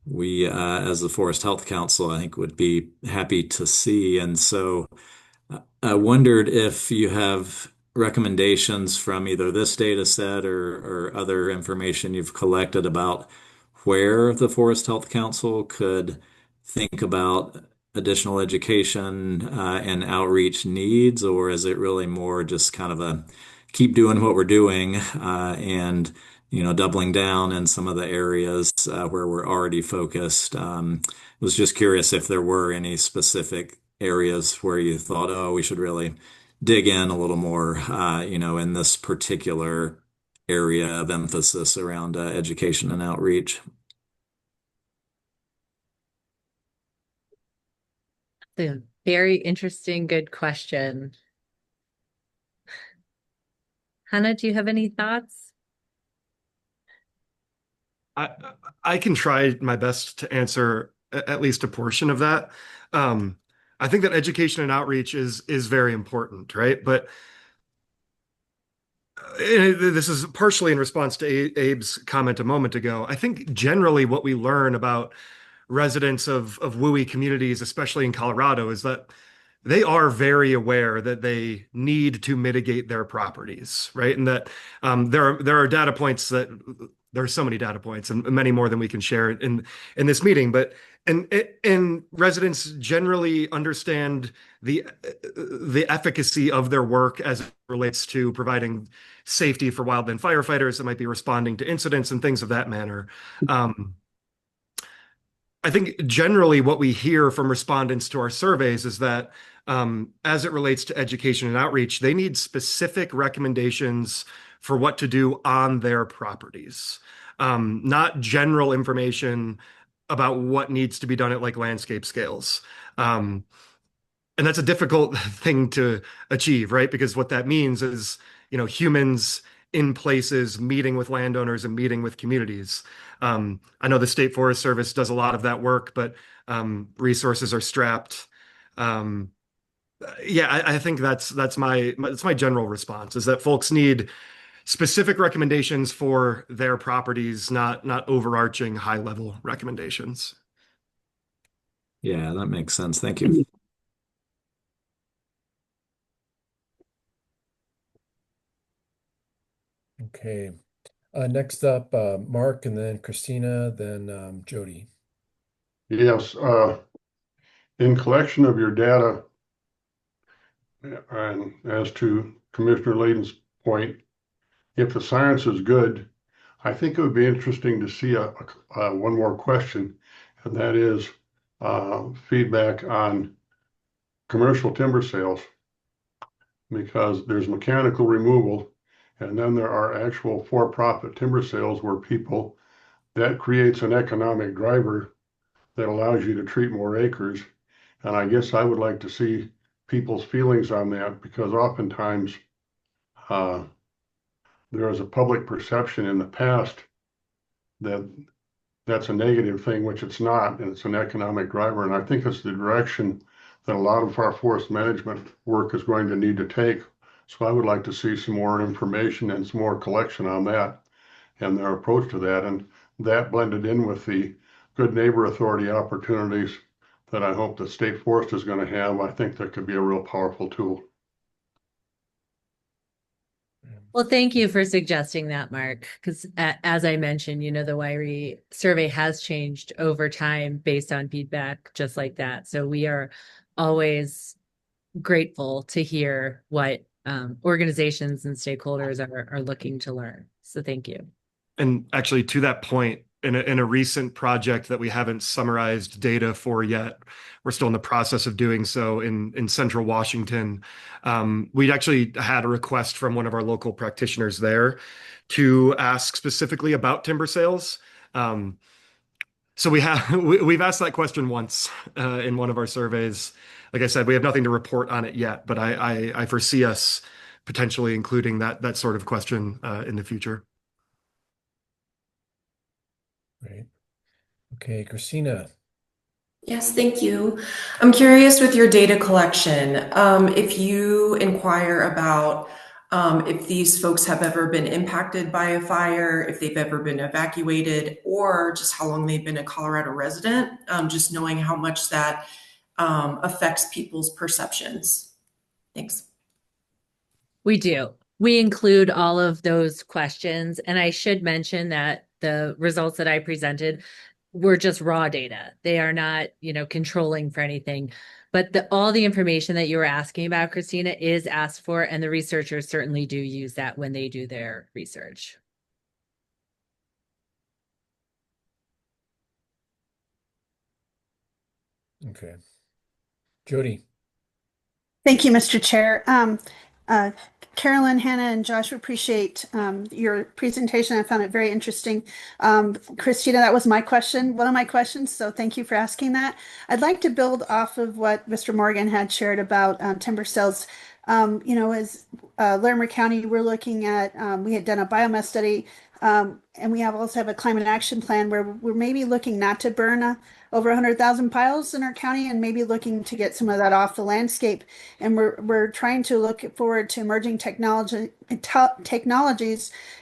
we, as the Forest Health Council, I think would be happy to see. And so I wondered if you have recommendations from either this data set or other information you've collected about where the Forest Health Council could think about additional education and outreach needs, or is it really more just kind of a keep doing what we're doing and doubling down in some of the areas where we're already focused? Was just curious if there were any specific areas where you thought, oh, we should really dig in a little more, in this particular area of emphasis around education and outreach. A very interesting, good question. Hannah, do you have any thoughts? I can try my best to answer at least a portion of that. I think that education and outreach is very important, right? But this is partially in response to Abe's comment a moment ago. I think generally what we learn about residents of WUI communities, especially in Colorado, is that they are very aware that they need to mitigate their properties, right? And that there are data points that there are so many data points and many more than we can share in this meeting, but and residents generally understand the efficacy of their work as it relates to providing safety for wildland firefighters that might be responding to incidents and things of that manner. I think generally what we hear from respondents to our surveys is that as it relates to education and outreach, they need specific recommendations for what to do on their properties, not general information about what needs to be done at like landscape scales. And that's a difficult thing to achieve, right? Because what that means is, humans in places meeting with landowners and meeting with communities. I know the State Forest Service does a lot of that work, but resources are strapped. I think that's my general response, is that folks need specific recommendations for their properties, not overarching high-level recommendations. Yeah, that makes sense. Thank you. Okay. Next up, Mark, and then Christina, then Jody. Yes, in collection of your data, and as to Commissioner Layden's point, if the science is good, I think it would be interesting to see one more question, and that is feedback on commercial timber sales, because there's mechanical removal, and then there are actual for-profit timber sales where that creates an economic driver that allows you to treat more acres. And I guess I would like to see people's feelings on that, because oftentimes there is a public perception in the past that that's a negative thing, which it's not, and it's an economic driver. And I think it's the direction that a lot of our forest management work is going to need to take. So I would like to see some more information and some more collection on that and their approach to that. And that blended in with the Good Neighbor Authority opportunities that I hope the state forest is going to have. I think that could be a real powerful tool. Well, thank you for suggesting that, Mark, because as I mentioned, the WIRI survey has changed over time based on feedback just like that. So we are always grateful to hear what organizations and stakeholders are looking to learn. So thank you. And actually, to that point, in a recent project that we haven't summarized data for yet, we're still in the process of doing so in Central Washington. We'd actually had a request from one of our local practitioners there to ask specifically about timber sales. So we've asked that question once in one of our surveys. Like I said, we have nothing to report on it yet, but I foresee us potentially including that sort of question in the future. Great. Okay, Christina. Yes, thank you. I'm curious with your data collection, if you inquire about if these folks have ever been impacted by a fire, if they've ever been evacuated, or just how long they've been a Colorado resident, just knowing how much that affects people's perceptions. Thanks. We do. We include all of those questions. And I should mention that the results that I presented were just raw data. They are not, controlling for anything. But all the information that you were asking about, Christina, is asked for, and the researchers certainly do use that when they do their research. Okay. Jody. Thank you, Mr. Chair. Carolyn, Hannah, and Josh, appreciate your presentation. I found it very interesting. Christina, that was my question, one of my questions, so thank you for asking that. I'd like to build off of what Mr. Morgan had shared about timber sales. As Larimer County, we're looking at, we had done a biomass study, and we also have a climate action plan where we're maybe looking not to burn over 100,000 piles in our county and maybe looking to get some of that off the landscape. And we're trying to look forward to emerging technologies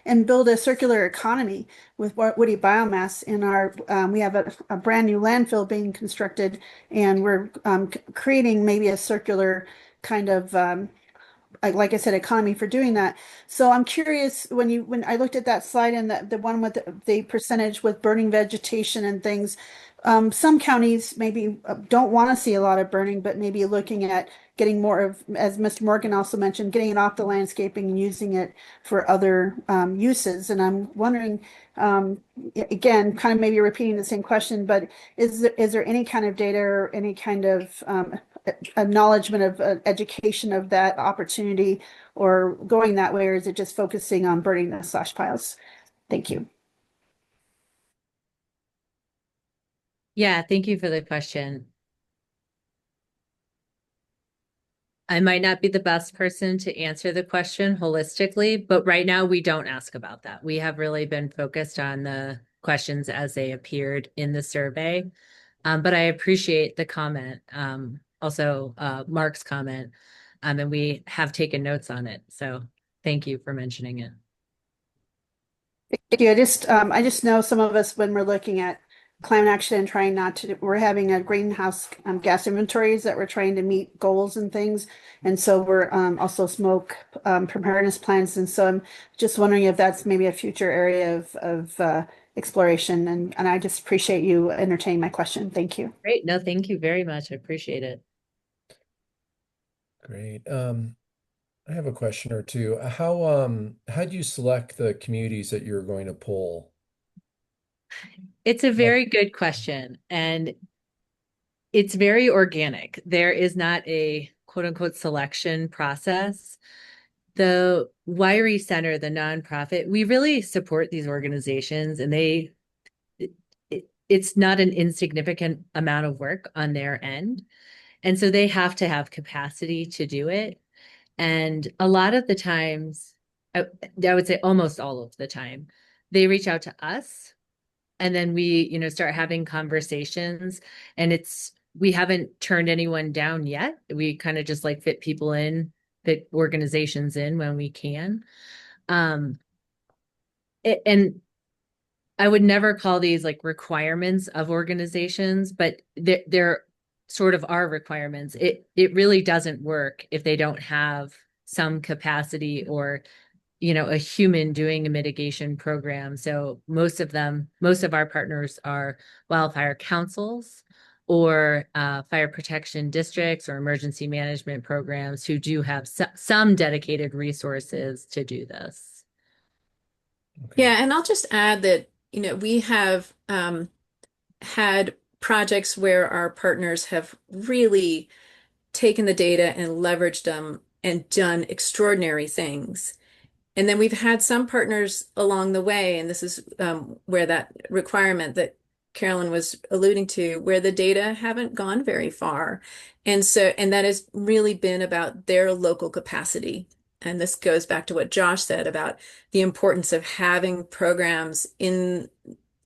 and build a circular economy with woody biomass in our, we have a brand new landfill being constructed, and we're creating maybe a circular kind of, like I said, economy for doing that. So I'm curious, when I looked at that slide and the one with the percentage with burning vegetation and things, some counties maybe don't want to see a lot of burning, but maybe looking at getting more of, as Mr. Morgan also mentioned, getting it off the landscaping and using it for other uses. And I'm wondering, again, kind of maybe repeating the same question, but is there any kind of data or any kind of acknowledgement of education of that opportunity or going that way, or is it just focusing on burning the slash piles? Thank you. Yeah, thank you for the question. I might not be the best person to answer the question holistically, but right now we don't ask about that. We have really been focused on the questions as they appeared in the survey. But I appreciate the comment. Also, Mark's comment, and we have taken notes on it. So thank you for mentioning it. Thank you. I just know some of us, when we're looking at climate action and trying not to, we're having a greenhouse gas inventories that we're trying to meet goals and things. And so we're also smoke preparedness plans. And so I'm just wondering if that's maybe a future area of exploration. And I just appreciate you entertaining my question. Thank you. Great. No, thank you very much. I appreciate it. Great. I have a question or two. How do you select the communities that you're going to poll? It's a very good question, and it's very organic. There is not a quote unquote selection process. The WIRI Center, the nonprofit, we really support these organizations, and it's not an insignificant amount of work on their end. And so they have to have capacity to do it. And a lot of the times, I would say almost all of the time, they reach out to us, and then we, start having conversations, and we haven't turned anyone down yet. We kind of just like fit organizations in when we can. And I would never call these like requirements of organizations, but they're sort of our requirements. It really doesn't work if they don't have some capacity or, you know, a human doing a mitigation program. So most of our partners are wildfire councils or fire protection districts or emergency management programs who do have some dedicated resources to do this. Yeah, and I'll just add that, we have had projects where our partners have really taken the data and leveraged them and done extraordinary things. And then we've had some partners along the way, and this is where that requirement that Carolyn was alluding to, where the data haven't gone very far. And that has really been about their local capacity. And this goes back to what Josh said about the importance of having programs in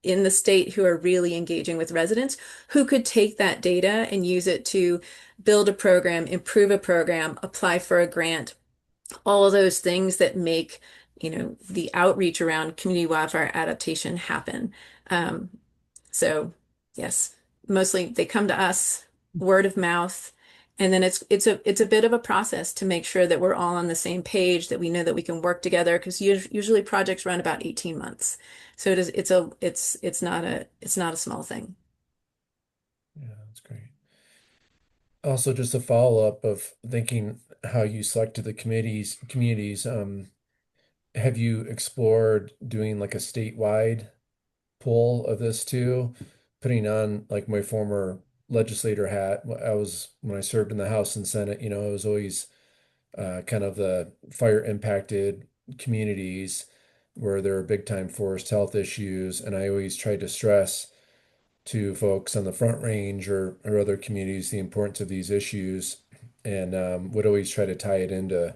the state who are really engaging with residents who could take that data and use it to build a program, improve a program, apply for a grant, all of those things that make, the outreach around community wildfire adaptation happen. So yes, mostly they come to us, word of mouth, and then it's a bit of a process to make sure that we're all on the same page, that we know that we can work together, because usually projects run about 18 months. So it's not a small thing. Yeah, that's great. Also, just a follow-up of thinking how you selected the communities, have you explored doing like a statewide poll of this too? Putting on like my former legislator hat, when I served in the House and Senate, it was always kind of the fire impacted communities where there are big time forest health issues. And I always tried to stress to folks on the Front Range or other communities the importance of these issues, and would always try to tie it into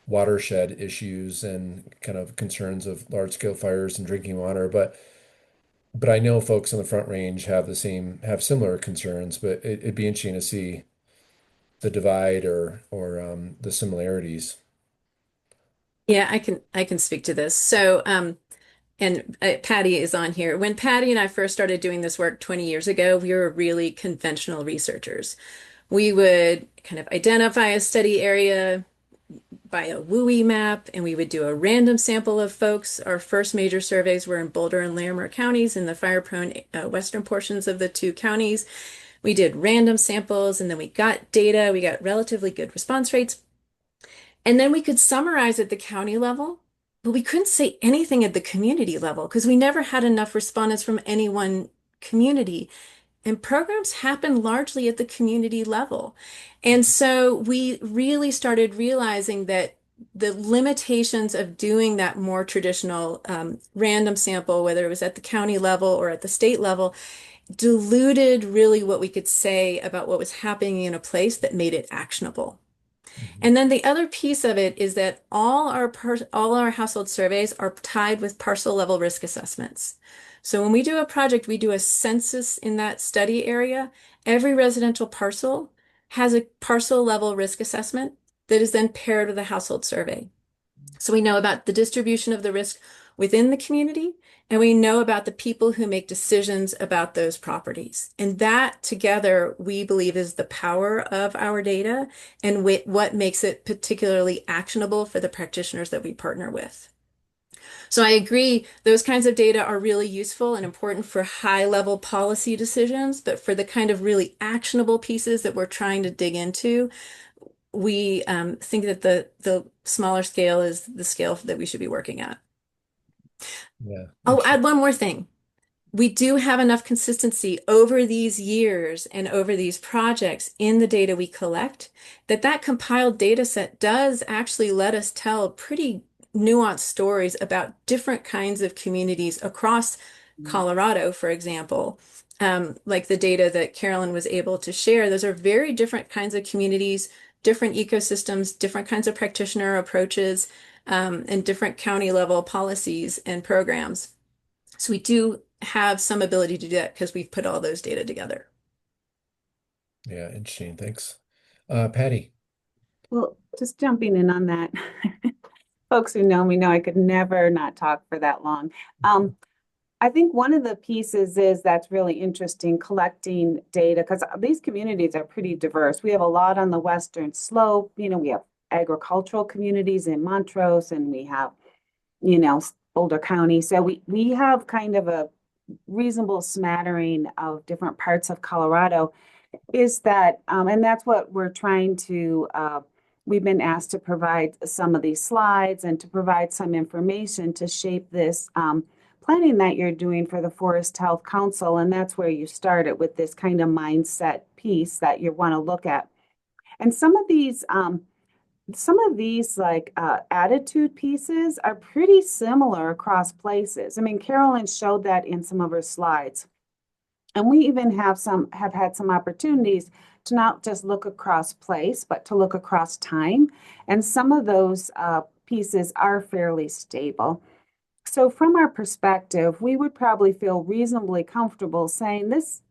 watershed issues and kind of concerns of large scale fires and drinking water. But I know folks on the Front Range have similar concerns, but it'd be interesting to see the divide or the similarities. Yeah, I can speak to this. So, and Patty is on here. When Patty and I first started doing this work 20 years ago, we were really conventional researchers. We would kind of identify a study area by a WUI map, and we would do a random sample of folks. Our first major surveys were in Boulder and Larimer counties in the fire-prone western portions of the two counties. We did random samples, and then we got data. We got relatively good response rates. And then we could summarize at the county level, but we couldn't say anything at the community level because we never had enough respondents from any one community. And programs happen largely at the community level. And so we really started realizing that the limitations of doing that more traditional random sample, whether it was at the county level or at the state level, diluted really what we could say about what was happening in a place that made it actionable. And then the other piece of it is that all our household surveys are tied with parcel level risk assessments. So when we do a project, we do a census in that study area. Every residential parcel has a parcel level risk assessment that is then paired with a household survey. So we know about the distribution of the risk within the community, and we know about the people who make decisions about those properties. And that together, we believe, is the power of our data and what makes it particularly actionable for the practitioners that we partner with. So I agree, those kinds of data are really useful and important for high-level policy decisions, but for the kind of really actionable pieces that we're trying to dig into, we think that the smaller scale is the scale that we should be working at. Yeah. I'll add one more thing. We do have enough consistency over these years and over these projects in the data we collect that compiled data set does actually let us tell pretty nuanced stories about different kinds of communities across Colorado, for example. Like the data that Carolyn was able to share, those are very different kinds of communities, different ecosystems, different kinds of practitioner approaches, and different county level policies and programs. So we do have some ability to do that because we've put all those data together. Yeah, interesting. Thanks. Patty. Well, just jumping in on that. Folks who know me know I could never not talk for that long. I think one of the pieces is that's really interesting, collecting data, because these communities are pretty diverse. We have a lot on the Western Slope. We have agricultural communities in Montrose, and we have, Boulder County. So we have kind of a reasonable smattering of different parts of Colorado. Is that, and that's what we're trying to, we've been asked to provide some of these slides and to provide some information to shape this planning that you're doing for the Forest Health Council. And that's where you started with this kind of mindset piece that you want to look at. And some of these like attitude pieces are pretty similar across places. I mean, Carolyn showed that in some of her slides. And we even have had some opportunities to not just look across place, but to look across time. And some of those pieces are fairly stable. So from our perspective, we would probably feel reasonably comfortable saying this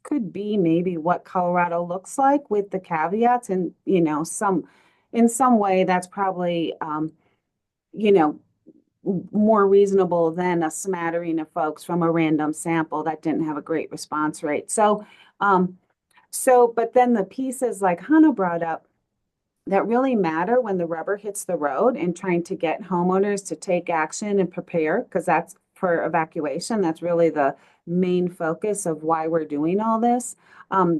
could be maybe what Colorado looks like with the caveats, and in some way that's probably more reasonable than a smattering of folks from a random sample that didn't have a great response rate. But then the pieces like Hannah brought up that really matter when the rubber hits the road and trying to get homeowners to take action and prepare, because that's for evacuation. That's really the main focus of why we're doing all this.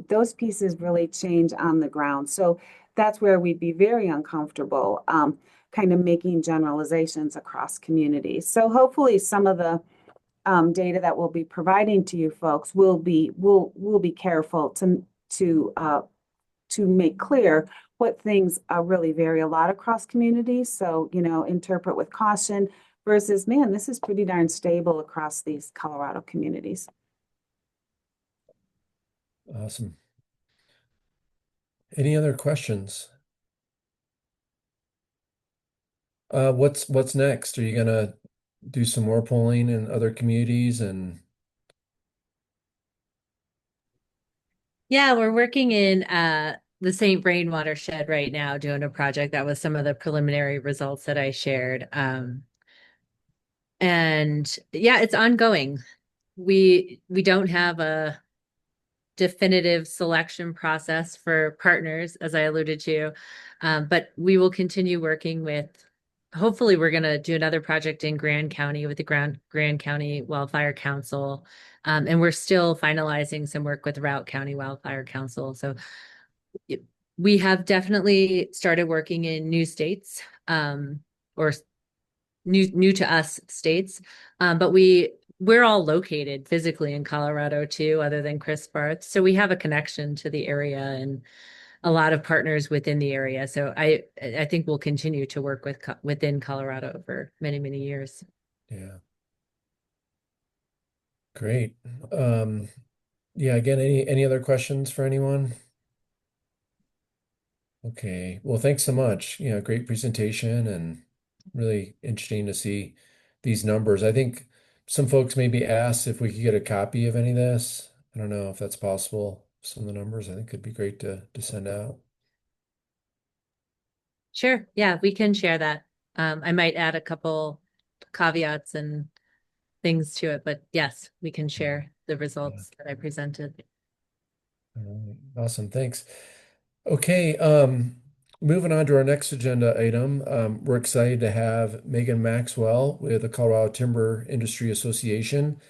Those pieces really change on the ground. So that's where we'd be very uncomfortable kind of making generalizations across communities. So hopefully some of the data that we'll be providing to you folks will be careful to make clear what things really vary a lot across communities. So, interpret with caution versus, man, this is pretty darn stable across these Colorado communities. Awesome. Any other questions? What's next? Are you gonna do some more polling in other communities? And Yeah, we're working in the St. Vrain watershed right now, doing a project that was some of the preliminary results that I shared. And yeah, it's ongoing. We don't have a definitive selection process for partners, as I alluded to, but we will continue working with. Hopefully, we're going to do another project in Grand County with the Grand County Wildfire Council. And we're still finalizing some work with Routt County Wildfire Council. So we have definitely started working in new states, or new to us states. But we're all located physically in Colorado too, other than Chris Barth. So we have a connection to the area and a lot of partners within the area. So I think we'll continue to work within Colorado for many, many years. yeah. Great. Yeah, again, any other questions for anyone? Okay. Well, thanks so much. Great presentation and really interesting to see these numbers. I think some folks maybe asked if we could get a copy of any of this. I don't know if that's possible. Some of the numbers I think could be great to send out. Sure. Yeah, we can share that. I might add a couple caveats and things to it, but yes, we can share the results that I presented. All right. Awesome. Thanks. Okay. Moving on to our next agenda item. We're excited to have Megan Maxwell with the Colorado Timber Industry Association.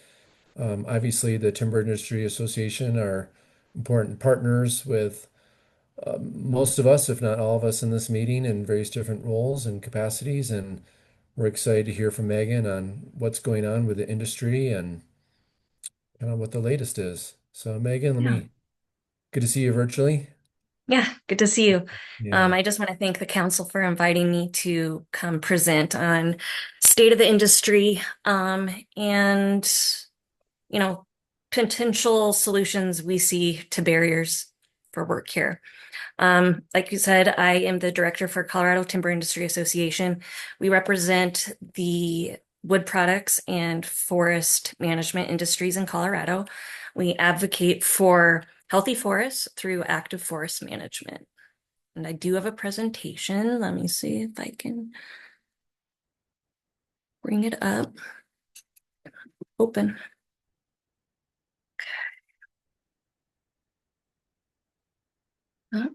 Obviously, the Timber Industry Association are important partners with most of us, if not all of us in this meeting, in various different roles and capacities. And we're excited to hear from Megan on what's going on with the industry and kind of what the latest is. So Megan, good to see you virtually. Yeah, good to see you. Yeah. I just want to thank the council for inviting me to come present on state of the industry, and potential solutions we see to barriers for work here. Like you said, I am the director for Colorado Timber Industry Association. We represent the wood products and forest management industries in Colorado. We advocate for healthy forests through active forest management. And I do have a presentation. Let me see if I can bring it up. open. Okay.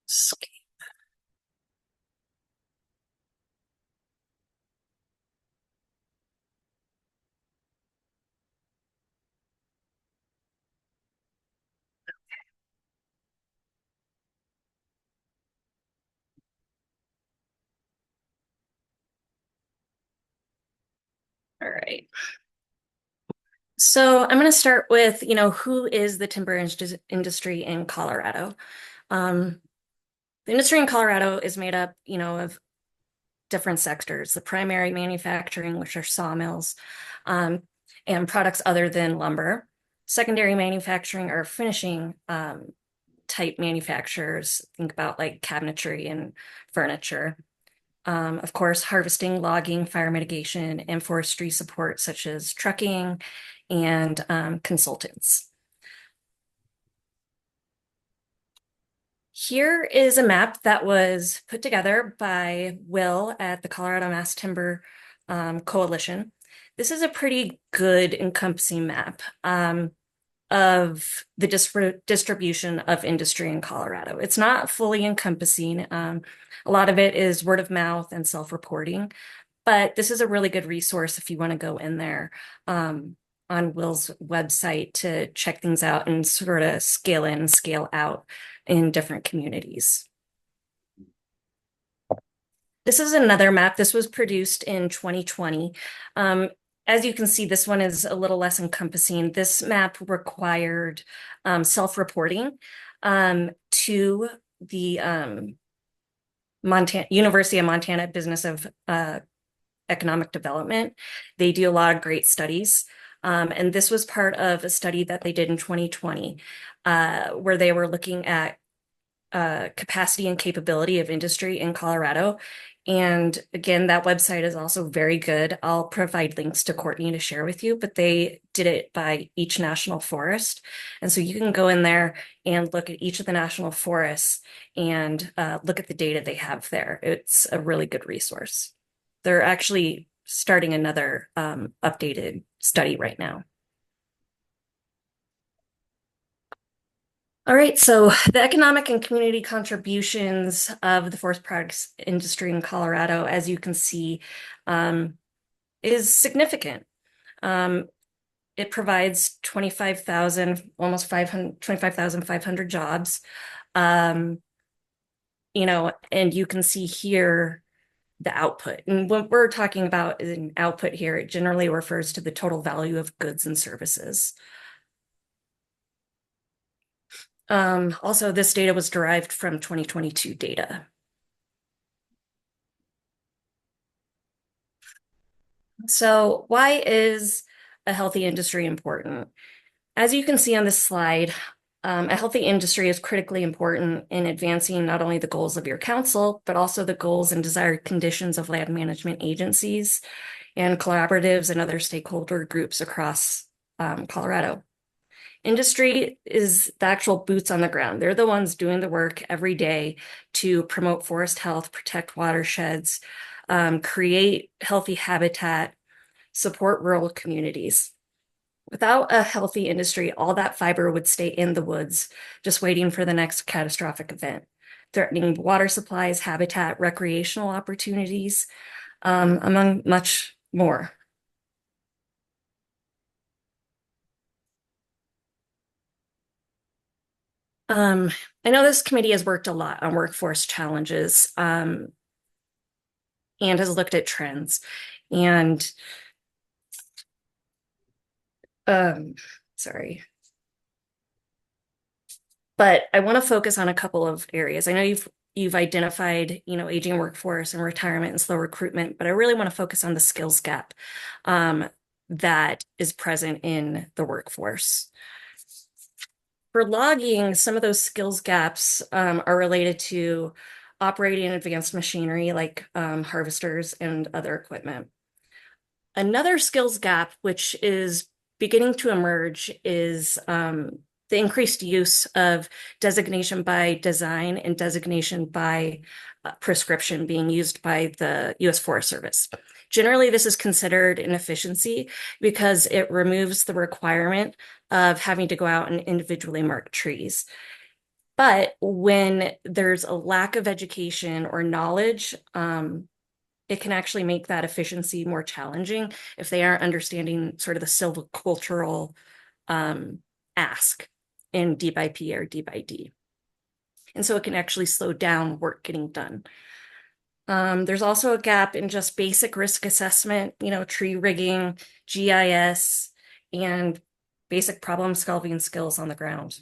Escape. All right. So I'm going to start with, who is the timber industry in Colorado? The industry in Colorado is made up, of different sectors, the primary manufacturing, which are sawmills, and products other than lumber. Secondary manufacturing are finishing type manufacturers. Think about like cabinetry and furniture. Of course, harvesting, logging, fire mitigation, and forestry support, such as trucking and consultants. Here is a map that was put together by Will at the Colorado Mass Timber Coalition. This is a pretty good encompassing map of the distribution of industry in Colorado. It's not fully encompassing. A lot of it is word of mouth and self-reporting, but this is a really good resource if you want to go in there on Will's website to check things out and sort of scale in, scale out in different communities. This is another map. This was produced in 2020. As you can see, this one is a little less encompassing. This map required self-reporting to the University of Montana Business of Economic Development. They do a lot of great studies. And this was part of a study that they did in 2020, where they were looking at capacity and capability of industry in Colorado. And again, that website is also very good. I'll provide links to Courtney to share with you, but they did it by each national forest. And so you can go in there and look at each of the national forests and look at the data they have there. It's a really good resource. They're actually starting another updated study right now. All right, so the economic and community contributions of the forest products industry in Colorado, as you can see, is significant. It provides almost 25,500 jobs. And you can see here the output. And what we're talking about is an output here. It generally refers to the total value of goods and services. Also, this data was derived from 2022 data. So why is a healthy industry important? As you can see on this slide, a healthy industry is critically important in advancing not only the goals of your council, but also the goals and desired conditions of land management agencies and collaboratives and other stakeholder groups across Colorado. Industry is the actual boots on the ground. They're the ones doing the work every day to promote forest health, protect watersheds, create healthy habitat, support rural communities. Without a healthy industry, all that fiber would stay in the woods, just waiting for the next catastrophic event, threatening water supplies, habitat, recreational opportunities, among much more. I know this committee has worked a lot on workforce challenges and has looked at trends. And sorry. But I want to focus on a couple of areas. I know you've identified, aging workforce and retirement and slow recruitment, but I really want to focus on the skills gap that is present in the workforce. For logging, some of those skills gaps are related to operating advanced machinery like harvesters and other equipment. Another skills gap, which is beginning to emerge, is the increased use of designation by design and designation by prescription being used by the U.S. Forest Service. Generally, this is considered an efficiency because it removes the requirement of having to go out and individually mark trees. But when there's a lack of education or knowledge, it can actually make that efficiency more challenging if they aren't understanding sort of the silvicultural ask in D by P or D by D. And so it can actually slow down work getting done. There's also a gap in just basic risk assessment, tree rigging, GIS, and basic problem solving skills on the ground.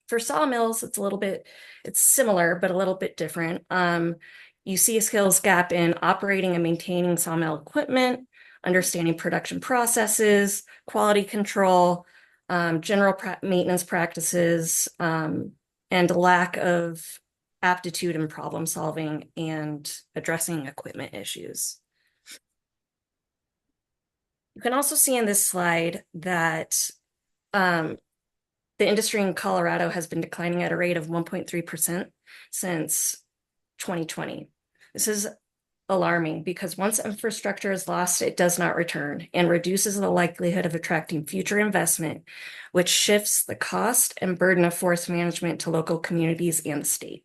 For sawmills, it's similar, but a little bit different. You see a skills gap in operating and maintaining sawmill equipment, understanding production processes, quality control, general maintenance practices, and a lack of aptitude in problem solving and addressing equipment issues. You can also see in this slide that the industry in Colorado has been declining at a rate of 1.3% since 2020. This is alarming because once infrastructure is lost, it does not return and reduces the likelihood of attracting future investment, which shifts the cost and burden of forest management to local communities and the state.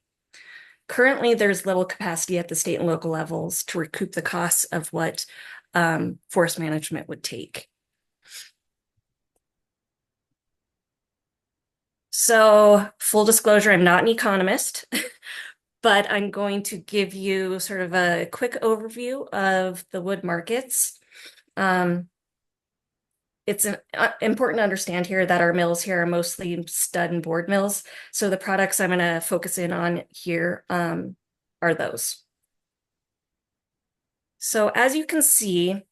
Currently, there's little capacity at the state and local levels to recoup the costs of what forest management would take. So, full disclosure, I'm not an economist, but I'm going to give you sort of a quick overview of the wood markets. It's important to understand here that our mills here are mostly stud and board mills. So the products I'm going to focus in on here are those. So as you can see,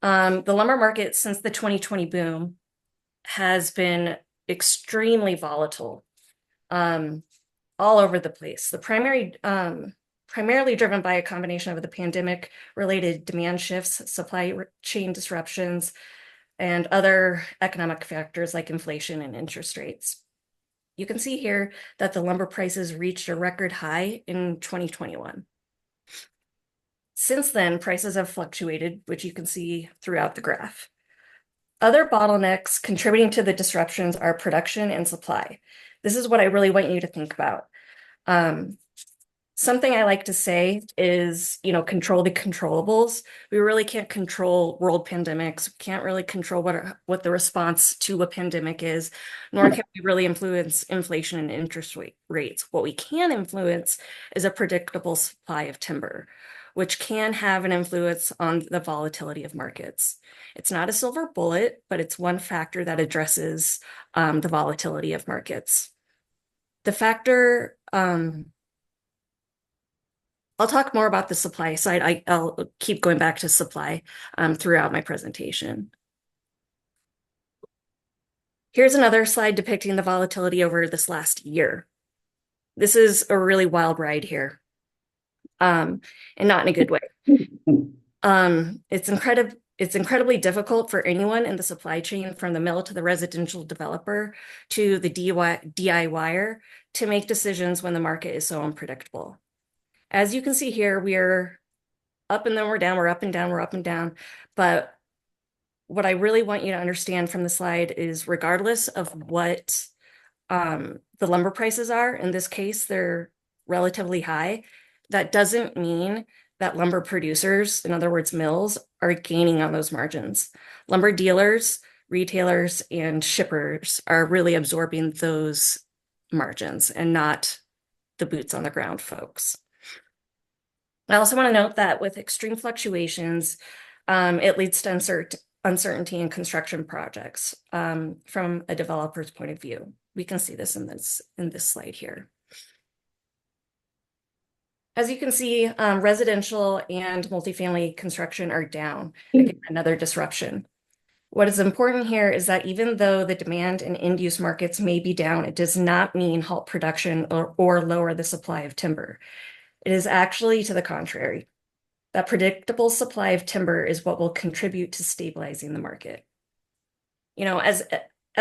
the lumber market since the 2020 boom has been extremely volatile all over the place. The primarily driven by a combination of the pandemic-related demand shifts, supply chain disruptions, and other economic factors like inflation and interest rates. You can see here that the lumber prices reached a record high in 2021. Since then, prices have fluctuated, which you can see throughout the graph. Other bottlenecks contributing to the disruptions are production and supply. This is what I really want you to think about. Something I like to say is, control the controllables. We really can't control world pandemics. We can't really control what the response to a pandemic is, nor can we really influence inflation and interest rates. What we can influence is a predictable supply of timber, which can have an influence on the volatility of markets. It's not a silver bullet, but it's one factor that addresses the volatility of markets. The factor, I'll talk more about the supply side. I'll keep going back to supply throughout my presentation. Here's another slide depicting the volatility over this last year. This is a really wild ride here, and not in a good way. It's incredibly difficult for anyone in the supply chain, from the mill to the residential developer to the DIYer, to make decisions when the market is so unpredictable. As you can see here, we're up and then we're down, we're up and down, we're up and down. But what I really want you to understand from the slide is, regardless of what the lumber prices are, in this case, they're relatively high. That doesn't mean that lumber producers, in other words, mills, are gaining on those margins. Lumber dealers, retailers, and shippers are really absorbing those margins and not the boots on the ground folks. I also want to note that with extreme fluctuations, it leads to uncertainty in construction projects from a developer's point of view. We can see this in this slide here. As you can see, residential and multifamily construction are down. Again, another disruption. What is important here is that even though the demand in end-use markets may be down, it does not mean halt production or lower the supply of timber. It is actually to the contrary. That predictable supply of timber is what will contribute to stabilizing the market. As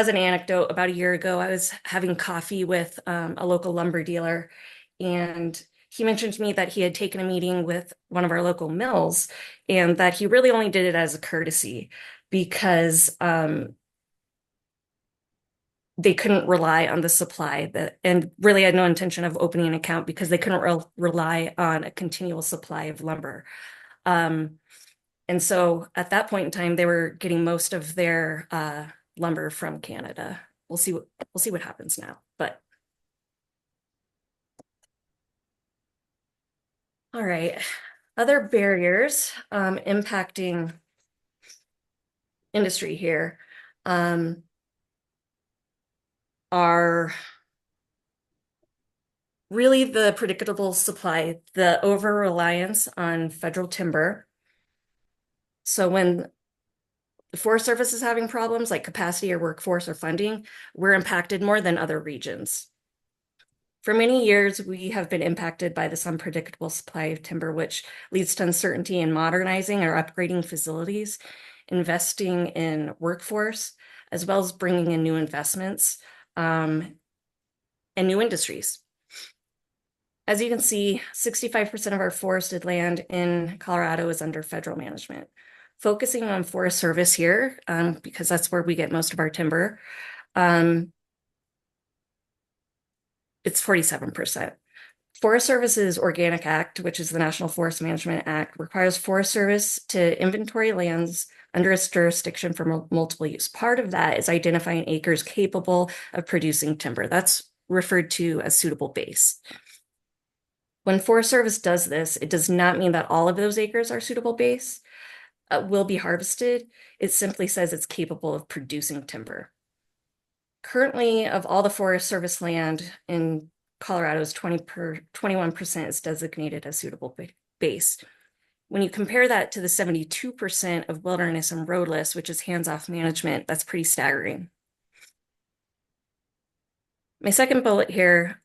an anecdote, about a year ago, I was having coffee with a local lumber dealer, and he mentioned to me that he had taken a meeting with one of our local mills and that he really only did it as a courtesy because they couldn't rely on the supply and really had no intention of opening an account because they couldn't rely on a continual supply of lumber. And so at that point in time, they were getting most of their lumber from Canada. We'll see what happens now. But all right, other barriers impacting industry here are really the predictable supply, the over-reliance on federal timber. So when the Forest Service is having problems like capacity or workforce or funding, we're impacted more than other regions. For many years, we have been impacted by this unpredictable supply of timber, which leads to uncertainty in modernizing or upgrading facilities, investing in workforce, as well as bringing in new investments and new industries. As you can see, 65% of our forested land in Colorado is under federal management. Focusing on Forest Service here, because that's where we get most of our timber, it's 47%. Forest Service's Organic Act, which is the National Forest Management Act, requires Forest Service to inventory lands under its jurisdiction for multiple use. Part of that is identifying acres capable of producing timber. That's referred to as suitable base. When Forest Service does this, it does not mean that all of those acres are suitable base, will be harvested. It simply says it's capable of producing timber. Currently, of all the Forest Service land in Colorado's 21% is designated as suitable base. When you compare that to the 72% of wilderness and roadless, which is hands-off management, that's pretty staggering. My second bullet here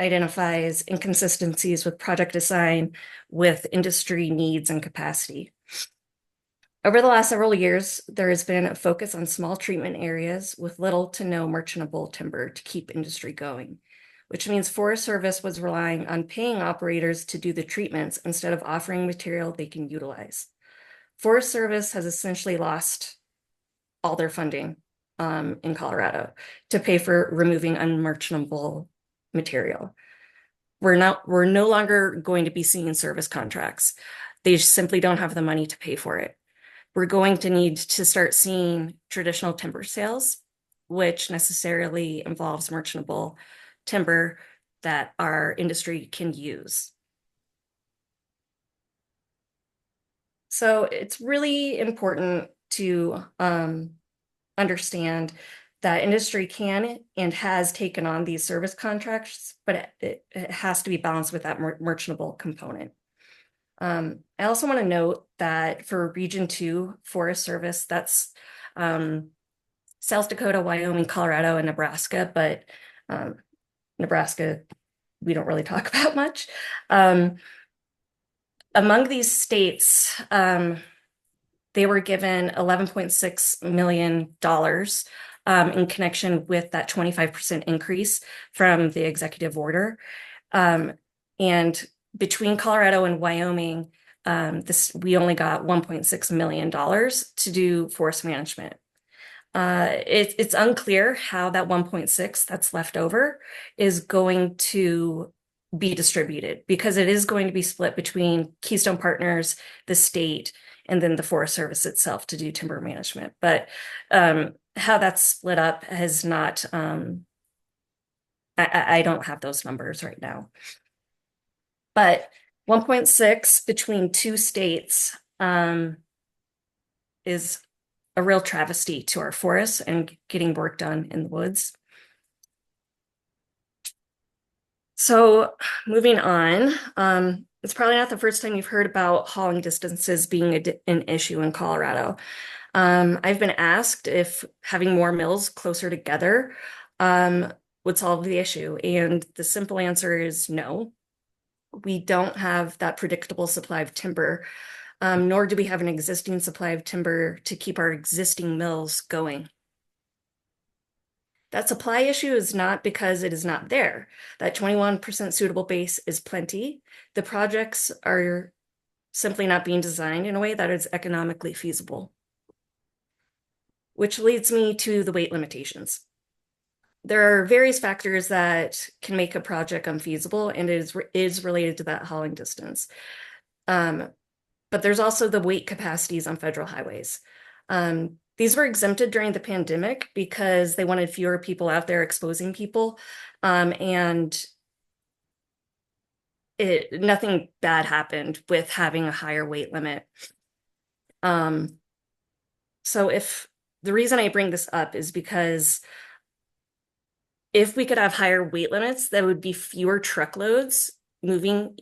identifies inconsistencies with project design with industry needs and capacity. Over the last several years, there has been a focus on small treatment areas with little to no merchantable timber to keep industry going, which means Forest Service was relying on paying operators to do the treatments instead of offering material they can utilize. Forest Service has essentially lost all their funding in Colorado to pay for removing unmerchantable material. We're no longer going to be seeing service contracts. They simply don't have the money to pay for it. We're going to need to start seeing traditional timber sales, which necessarily involves merchantable timber that our industry can use. So it's really important to understand that industry can and has taken on these service contracts, but it has to be balanced with that merchantable component. I also want to note that for Region 2 Forest Service, that's South Dakota, Wyoming, Colorado, and Nebraska, but Nebraska, we don't really talk about much. Among these states, they were given $11.6 million in connection with that 25% increase from the executive order. And between Colorado and Wyoming, we only got $1.6 million to do forest management. It's unclear how that 1.6 that's left over is going to be distributed because it is going to be split between Keystone Partners, the state, and then the Forest Service itself to do timber management. But how that's split up has not, I don't have those numbers right now. But 1.6 between two states is a real travesty to our forests and getting work done in the woods. So moving on, it's probably not the first time you've heard about hauling distances being an issue in Colorado. I've been asked if having more mills closer together would solve the issue, and the simple answer is no. We don't have that predictable supply of timber, nor do we have an existing supply of timber to keep our existing mills going. That supply issue is not because it is not there. That 21% suitable base is plenty. The projects are simply not being designed in a way that is economically feasible. Which leads me to the weight limitations. There are various factors that can make a project unfeasible, and it is related to that hauling distance. But there's also the weight capacities on federal highways. These were exempted during the pandemic because they wanted fewer people out there exposing people, and nothing bad happened with having a higher weight limit. So if the reason I bring this up is because if we could have higher weight limits, there would be fewer truckloads moving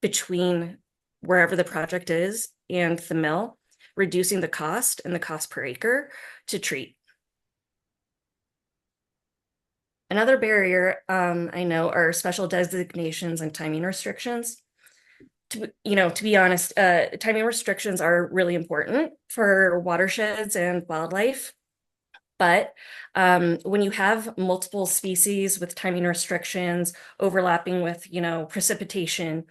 between wherever the project is and the mill, reducing the cost and the cost per acre to treat. Another barrier I know are special designations and timing restrictions. To be honest, timing restrictions are really important for watersheds and wildlife. But when you have multiple species with timing restrictions overlapping with, precipitation,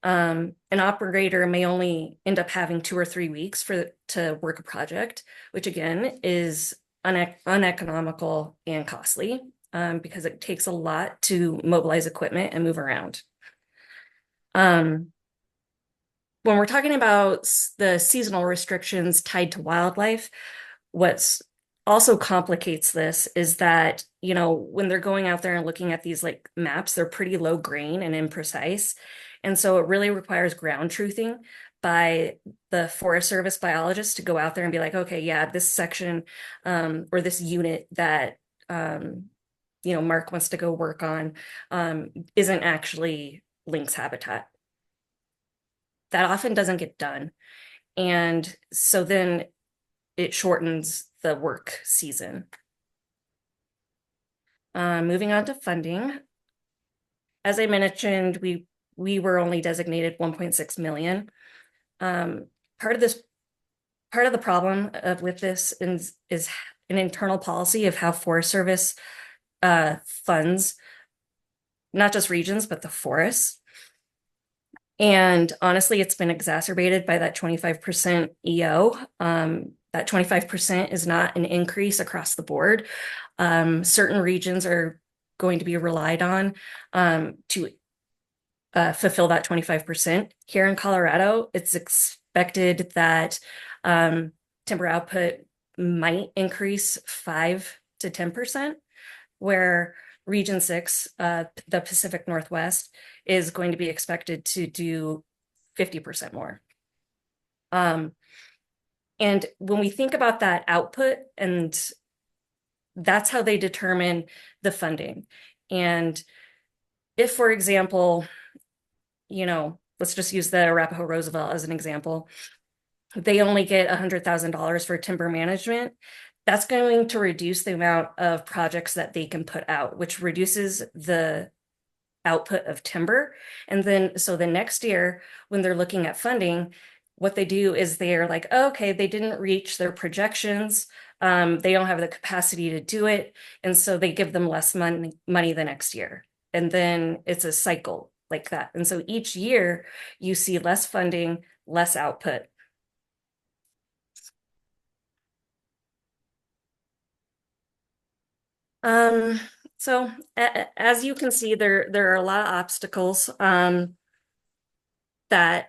an operator may only end up having 2 or 3 weeks to work a project, which again is uneconomical and costly because it takes a lot to mobilize equipment and move around. When we're talking about the seasonal restrictions tied to wildlife, what's also complicates this is that, when they're going out there and looking at these like maps, they're pretty low grain and imprecise. And so it really requires ground truthing by the Forest Service biologist to go out there and be like, okay, yeah, this section or this unit that, Mark wants to go work on isn't actually lynx habitat. That often doesn't get done. And so then it shortens the work season. Moving on to funding. As I mentioned, we were only designated 1.6 million. Part of the problem with this is an internal policy of how Forest Service funds not just regions, but the forests. And honestly, it's been exacerbated by that 25% EO. That 25% is not an increase across the board. Certain regions are going to be relied on to fulfill that 25%. Here in Colorado, it's expected that timber output might increase 5 to 10%, where Region 6, the Pacific Northwest, is going to be expected to do 50% more. And when we think about that output, and that's how they determine the funding. And if, for example, let's just use the Arapahoe Roosevelt as an example, they only get $100,000 for timber management, that's going to reduce the amount of projects that they can put out, which reduces the output of timber. And then, so the next year, when they're looking at funding, what they do is they're like, oh, okay, they didn't reach their projections. They don't have the capacity to do it. And so they give them less money the next year. And then it's a cycle like that. And so each year you see less funding, less output. So as you can see, there are a lot of obstacles that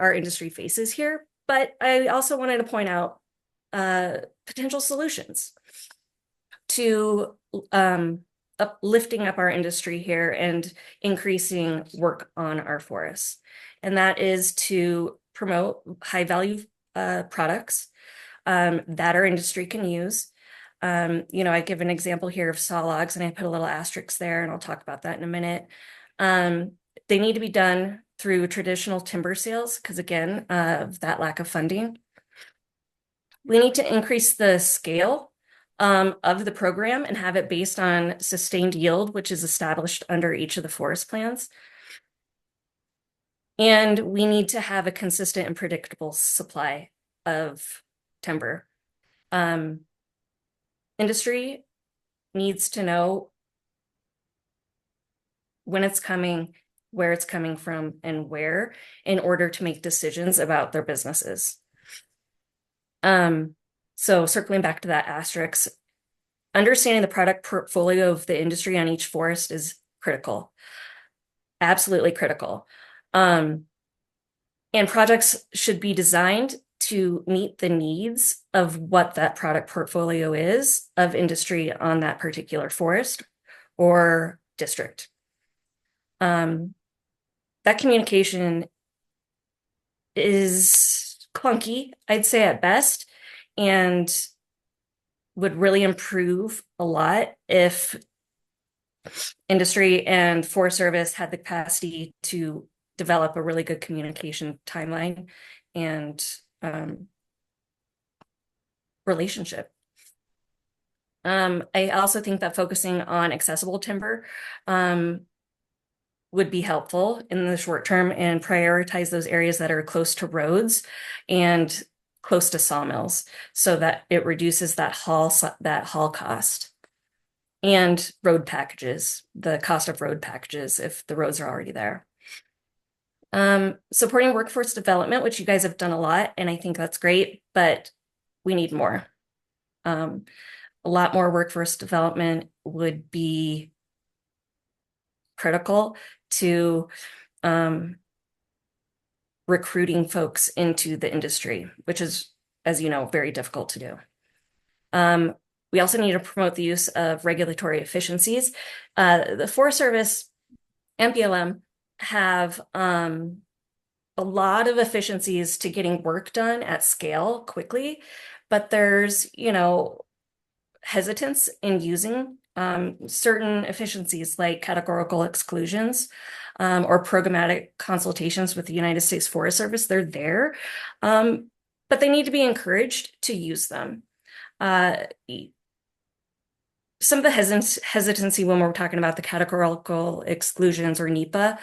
our industry faces here, but I also wanted to point out potential solutions to lifting up our industry here and increasing work on our forests. And that is to promote high value products that our industry can use. I give an example here of saw logs, and I put a little asterisk there, and I'll talk about that in a minute. They need to be done through traditional timber sales because, again, of that lack of funding. We need to increase the scale of the program and have it based on sustained yield, which is established under each of the forest plans. And we need to have a consistent and predictable supply of timber. Industry needs to know when it's coming, where it's coming from, and where, in order to make decisions about their businesses. So circling back to that asterisk, understanding the product portfolio of the industry on each forest is critical, absolutely critical. And projects should be designed to meet the needs of what that product portfolio is of industry on that particular forest or district. That communication is clunky, I'd say at best, and would really improve a lot if industry and Forest Service had the capacity to develop a really good communication timeline and relationship. I also think that focusing on accessible timber would be helpful in the short term and prioritize those areas that are close to roads and close to sawmills so that it reduces that haul cost and road packages, the cost of road packages if the roads are already there. Supporting workforce development, which you guys have done a lot, and I think that's great, but we need more. A lot more workforce development would be critical to recruiting folks into the industry, which is, as you know, very difficult to do. We also need to promote the use of regulatory efficiencies. The Forest Service and BLM have a lot of efficiencies to getting work done at scale quickly, but there's, hesitance in using certain efficiencies like categorical exclusions or programmatic consultations with the United States Forest Service. They're there, but they need to be encouraged to use them. Some of the hesitancy when we're talking about the categorical exclusions or NEPA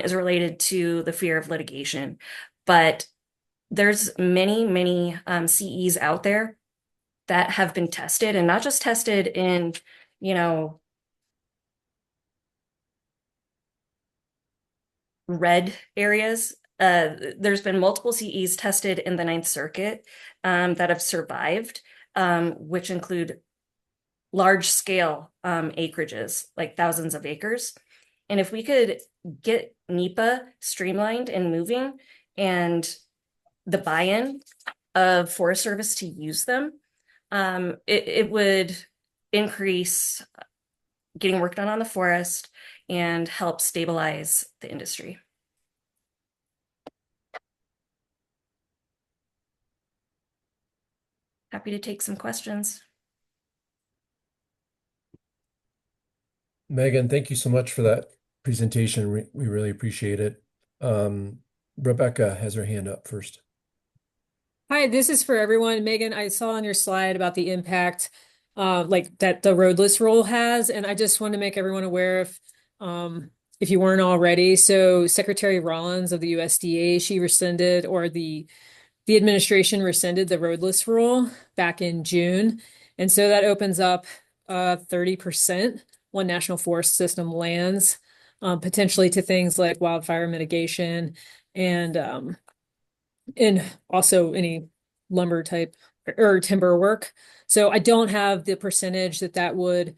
is related to the fear of litigation, but there's many CEs out there that have been tested, and not just tested in, red areas. There's been multiple CEs tested in the Ninth Circuit that have survived, which include large scale acreages, like thousands of acres. And if we could get NEPA streamlined and moving and the buy-in of Forest Service to use them, it would increase getting work done on the forest and help stabilize the industry. Happy to take some questions. Megan, thank you so much for that presentation. We really appreciate it. Rebecca has her hand up first. Hi, this is for everyone. Megan, I saw on your slide about the impact like that the roadless rule has, and I just want to make everyone aware if you weren't already. So Secretary Rollins of the USDA, she rescinded, or the administration rescinded the roadless rule back in June. And so that opens up 30% on National Forest System lands, potentially to things like wildfire mitigation and also any lumber type or timber work. So I don't have the percentage that would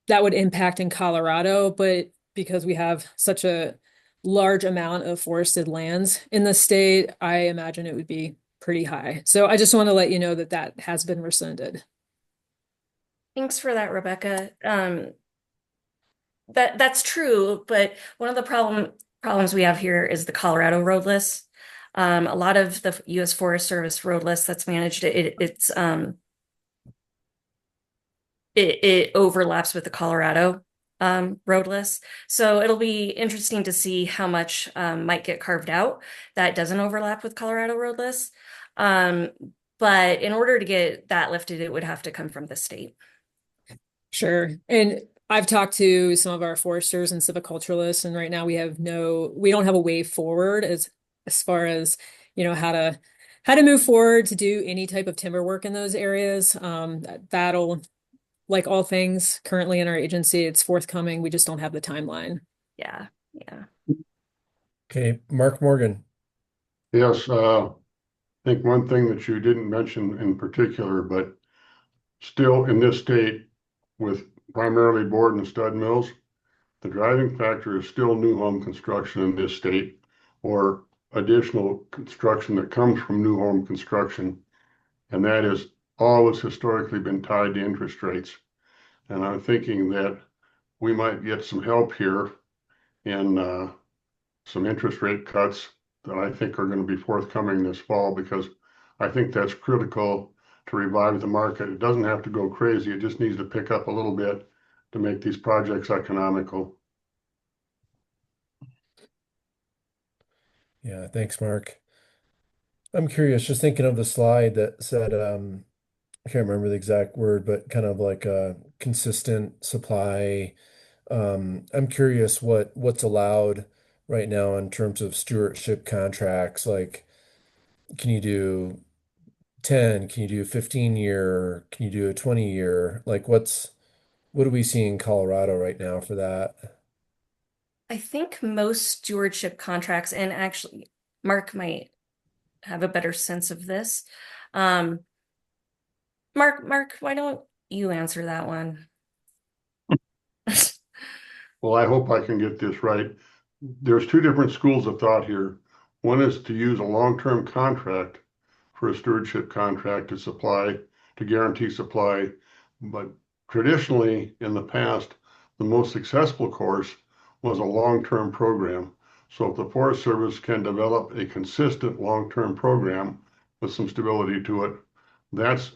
impact in Colorado, but because we have such a large amount of forested lands in the state, I imagine it would be pretty high. So I just want to let you know that has been rescinded. Thanks for that, Rebecca. That's true, but one of the problems we have here is the Colorado road list. A lot of the U.S. Forest Service road list that's managed, it overlaps with the Colorado road list. So it'll be interesting to see how much might get carved out that doesn't overlap with Colorado road lists. But in order to get that lifted, it would have to come from the state. Sure. And I've talked to some of our foresters and silviculturalists, and right now we don't have a way forward as far as, how to move forward to do any type of timber work in those areas. That'll like all things currently in our agency, it's forthcoming. We just don't have the timeline. Yeah, yeah. Okay, Mark Morgan. Yes, I think one thing that you didn't mention in particular, but still in this state with primarily board and stud mills, the driving factor is still new home construction in this state or additional construction that comes from new home construction. And that has always historically been tied to interest rates. And I'm thinking that we might get some help here in some interest rate cuts that I think are going to be forthcoming this fall, because I think that's critical to revive the market. It doesn't have to go crazy. It just needs to pick up a little bit to make these projects economical. Yeah, thanks, Mark. I'm curious, just thinking of the slide that said, I can't remember the exact word, but kind of like a consistent supply. I'm curious what's allowed right now in terms of stewardship contracts. Like, can you do 10? Can you do 15-year? Can you do a 20-year? Like, what do we see in Colorado right now for that? I think most stewardship contracts, and actually Mark might have a better sense of this. Mark, why don't you answer that one? Well, I hope I can get this right. There's two different schools of thought here. One is to use a long-term contract for a stewardship contract to guarantee supply. But traditionally, in the past, the most successful course was a long-term program. So if the Forest Service can develop a consistent long-term program with some stability to it, that's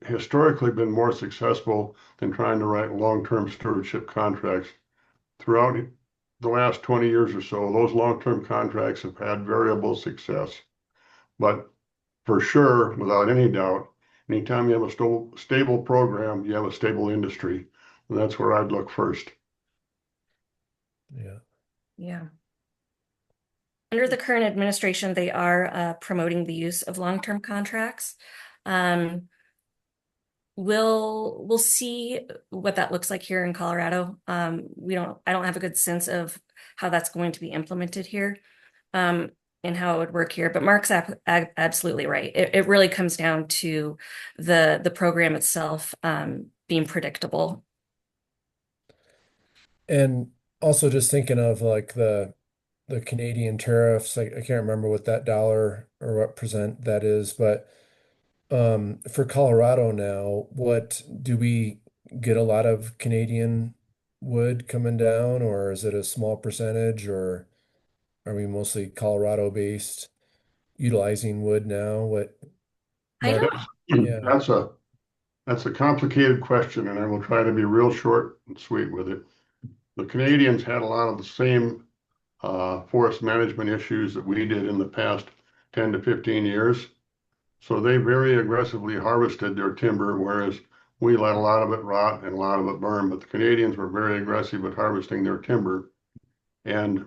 historically been more successful than trying to write long-term stewardship contracts. Throughout the last 20 years or so, those long-term contracts have had variable success. But for sure, without any doubt, anytime you have a stable program, you have a stable industry. And that's where I'd look first. Yeah. Yeah. Under the current administration, they are promoting the use of long-term contracts. We'll see what that looks like here in Colorado. I don't have a good sense of how that's going to be implemented here, and how it would work here. But Mark's absolutely right. It really comes down to the program itself being predictable. And also just thinking of like the Canadian tariffs, I can't remember what that dollar or what percent that is, but for Colorado now, what do we get a lot of Canadian wood coming down, or is it a small percentage, or are we mostly Colorado based utilizing wood now? I Mark? don't. Yeah. That's a complicated question, and I will try to be real short and sweet with it. The Canadians had a lot of the same forest management issues that we did in the past 10 to 15 years. So they very aggressively harvested their timber, whereas we let a lot of it rot and a lot of it burn. But the Canadians were very aggressive at harvesting their timber, and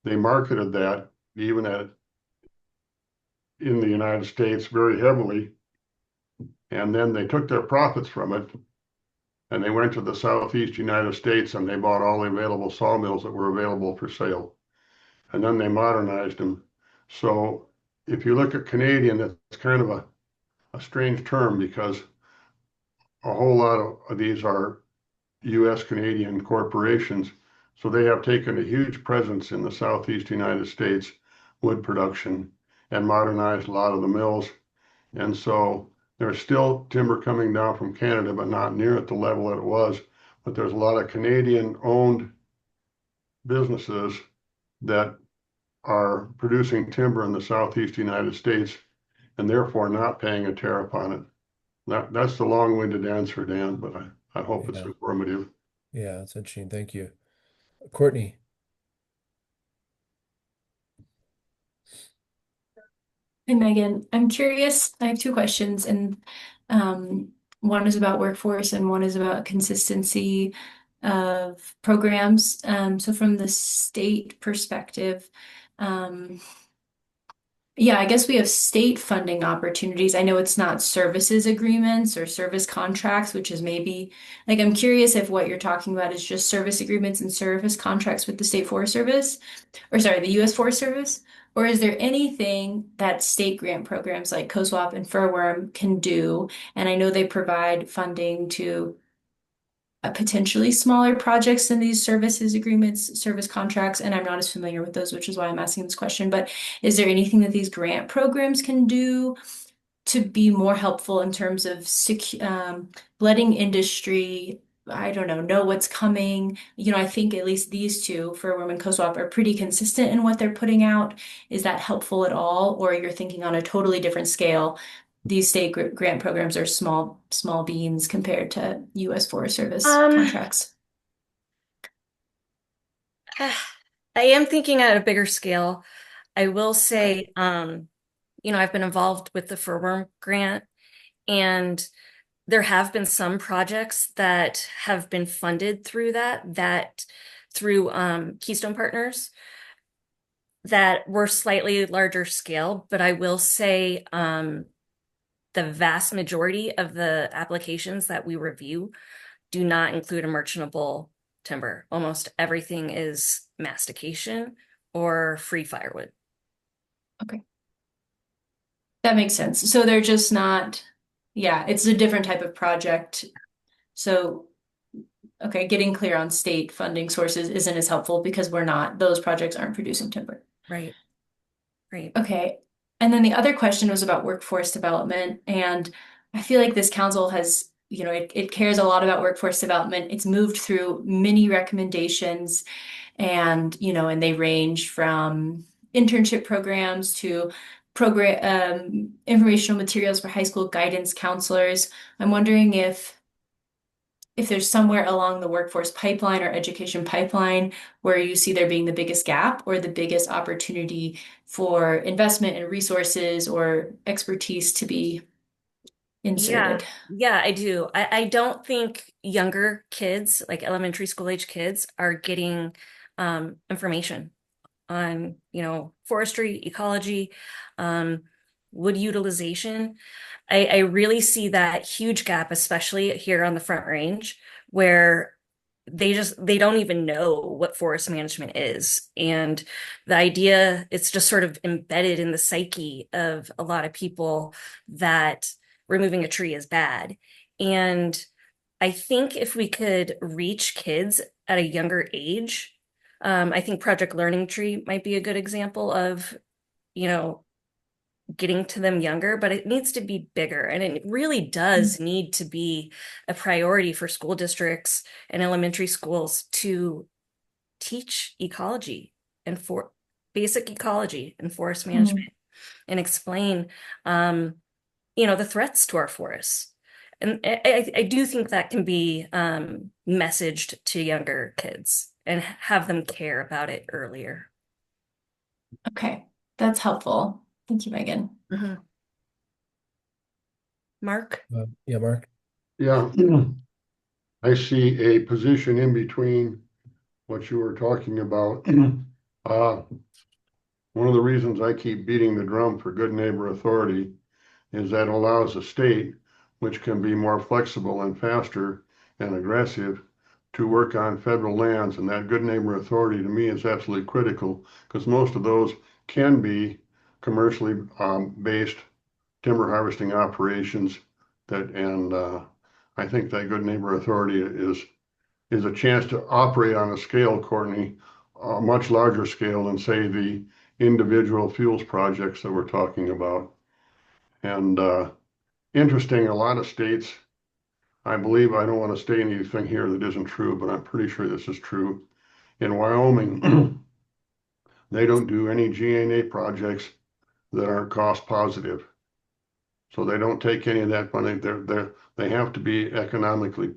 they marketed that even in the United States very heavily. And then they took their profits from it and they went to the Southeast United States and they bought all the available sawmills that were available for sale. And then they modernized them. So if you look at Canadian, that's kind of a strange term, because a whole lot of these are US Canadian corporations. So they have taken a huge presence in the Southeast United States wood production and modernized a lot of the mills. And so there's still timber coming down from Canada, but not near at the level that it was. But there's a lot of Canadian-owned businesses that are producing timber in the Southeast United States and therefore not paying a tariff on it. That's the long-winded answer, Dan, but I hope it's informative. Yeah, that's interesting. Thank you. Courtney. Hey, Megan, I'm curious. I have two questions, and one is about workforce and one is about consistency of programs. So from the state perspective, Yeah, I guess we have state funding opportunities. I know it's not services agreements or service contracts, which is maybe like I'm curious if what you're talking about is just service agreements and service contracts with the State Forest Service, or sorry, the U.S. Forest Service, or is there anything that state grant programs like COSWAP and Furworm can do? And I know they provide funding to potentially smaller projects than these services agreements, service contracts, and I'm not as familiar with those, which is why I'm asking this question. But is there anything that these grant programs can do to be more helpful in terms of letting industry, I don't know what's coming? You know, I think at least these two, for Women Co-op, are pretty consistent in what they're putting out. Is that helpful at all? Or you're thinking on a totally different scale? These state grant programs are small beans compared to U.S. Forest Service contracts. I am thinking at a bigger scale. I will say, you know, I've been involved with the Furworm grant, and there have been some projects that have been funded through that through Keystone Partners that were slightly larger scale. But I will say the vast majority of the applications that we review do not include a merchantable timber. Almost everything is mastication or free firewood. Okay. That makes sense. So they're just not, yeah, it's a different type of project. So, okay, getting clear on state funding sources isn't as helpful because those projects aren't producing timber. Right. Right. Okay. And then the other question was about workforce development. And I feel like this council has, you know, it cares a lot about workforce development. It's moved through many recommendations and, you know, and they range from internship programs to informational materials for high school guidance counselors. I'm wondering if there's somewhere along the workforce pipeline or education pipeline where you see there being the biggest gap or the biggest opportunity for investment and resources or expertise to be inserted. Yeah, I do. I don't think younger kids, like elementary school age kids, are getting information on, you know, forestry, ecology, wood utilization. I really see that huge gap, especially here on the Front Range, where they don't even know what forest management is. And the idea, it's just sort of embedded in the psyche of a lot of people that removing a tree is bad. And I think if we could reach kids at a younger age, I think Project Learning Tree might be a good example of, you know, getting to them younger, but it needs to be bigger. And it really does need to be a priority for school districts and elementary schools to teach ecology and for basic ecology and forest management and explain, you know, the threats to our forests. And I do think that can be messaged to younger kids and have them care about it earlier. Okay, that's helpful. Thank you, Megan. Mark? Yeah, Mark. Yeah, I see a position in between what you were talking about. One of the reasons I keep beating the drum for Good Neighbor Authority is that allows the state, which can be more flexible and faster and aggressive, to work on federal lands. And that Good Neighbor Authority to me is absolutely critical because most of those can be commercially based timber harvesting operations I think that Good Neighbor Authority is a chance to operate on a scale, Courtney, a much larger scale than say the individual fuels projects that we're talking about. And interesting, a lot of states, I believe, I don't want to state anything here that isn't true, but I'm pretty sure this is true. In Wyoming, they don't do any GNA projects that aren't cost positive. So they don't take any of that money. They have to be economically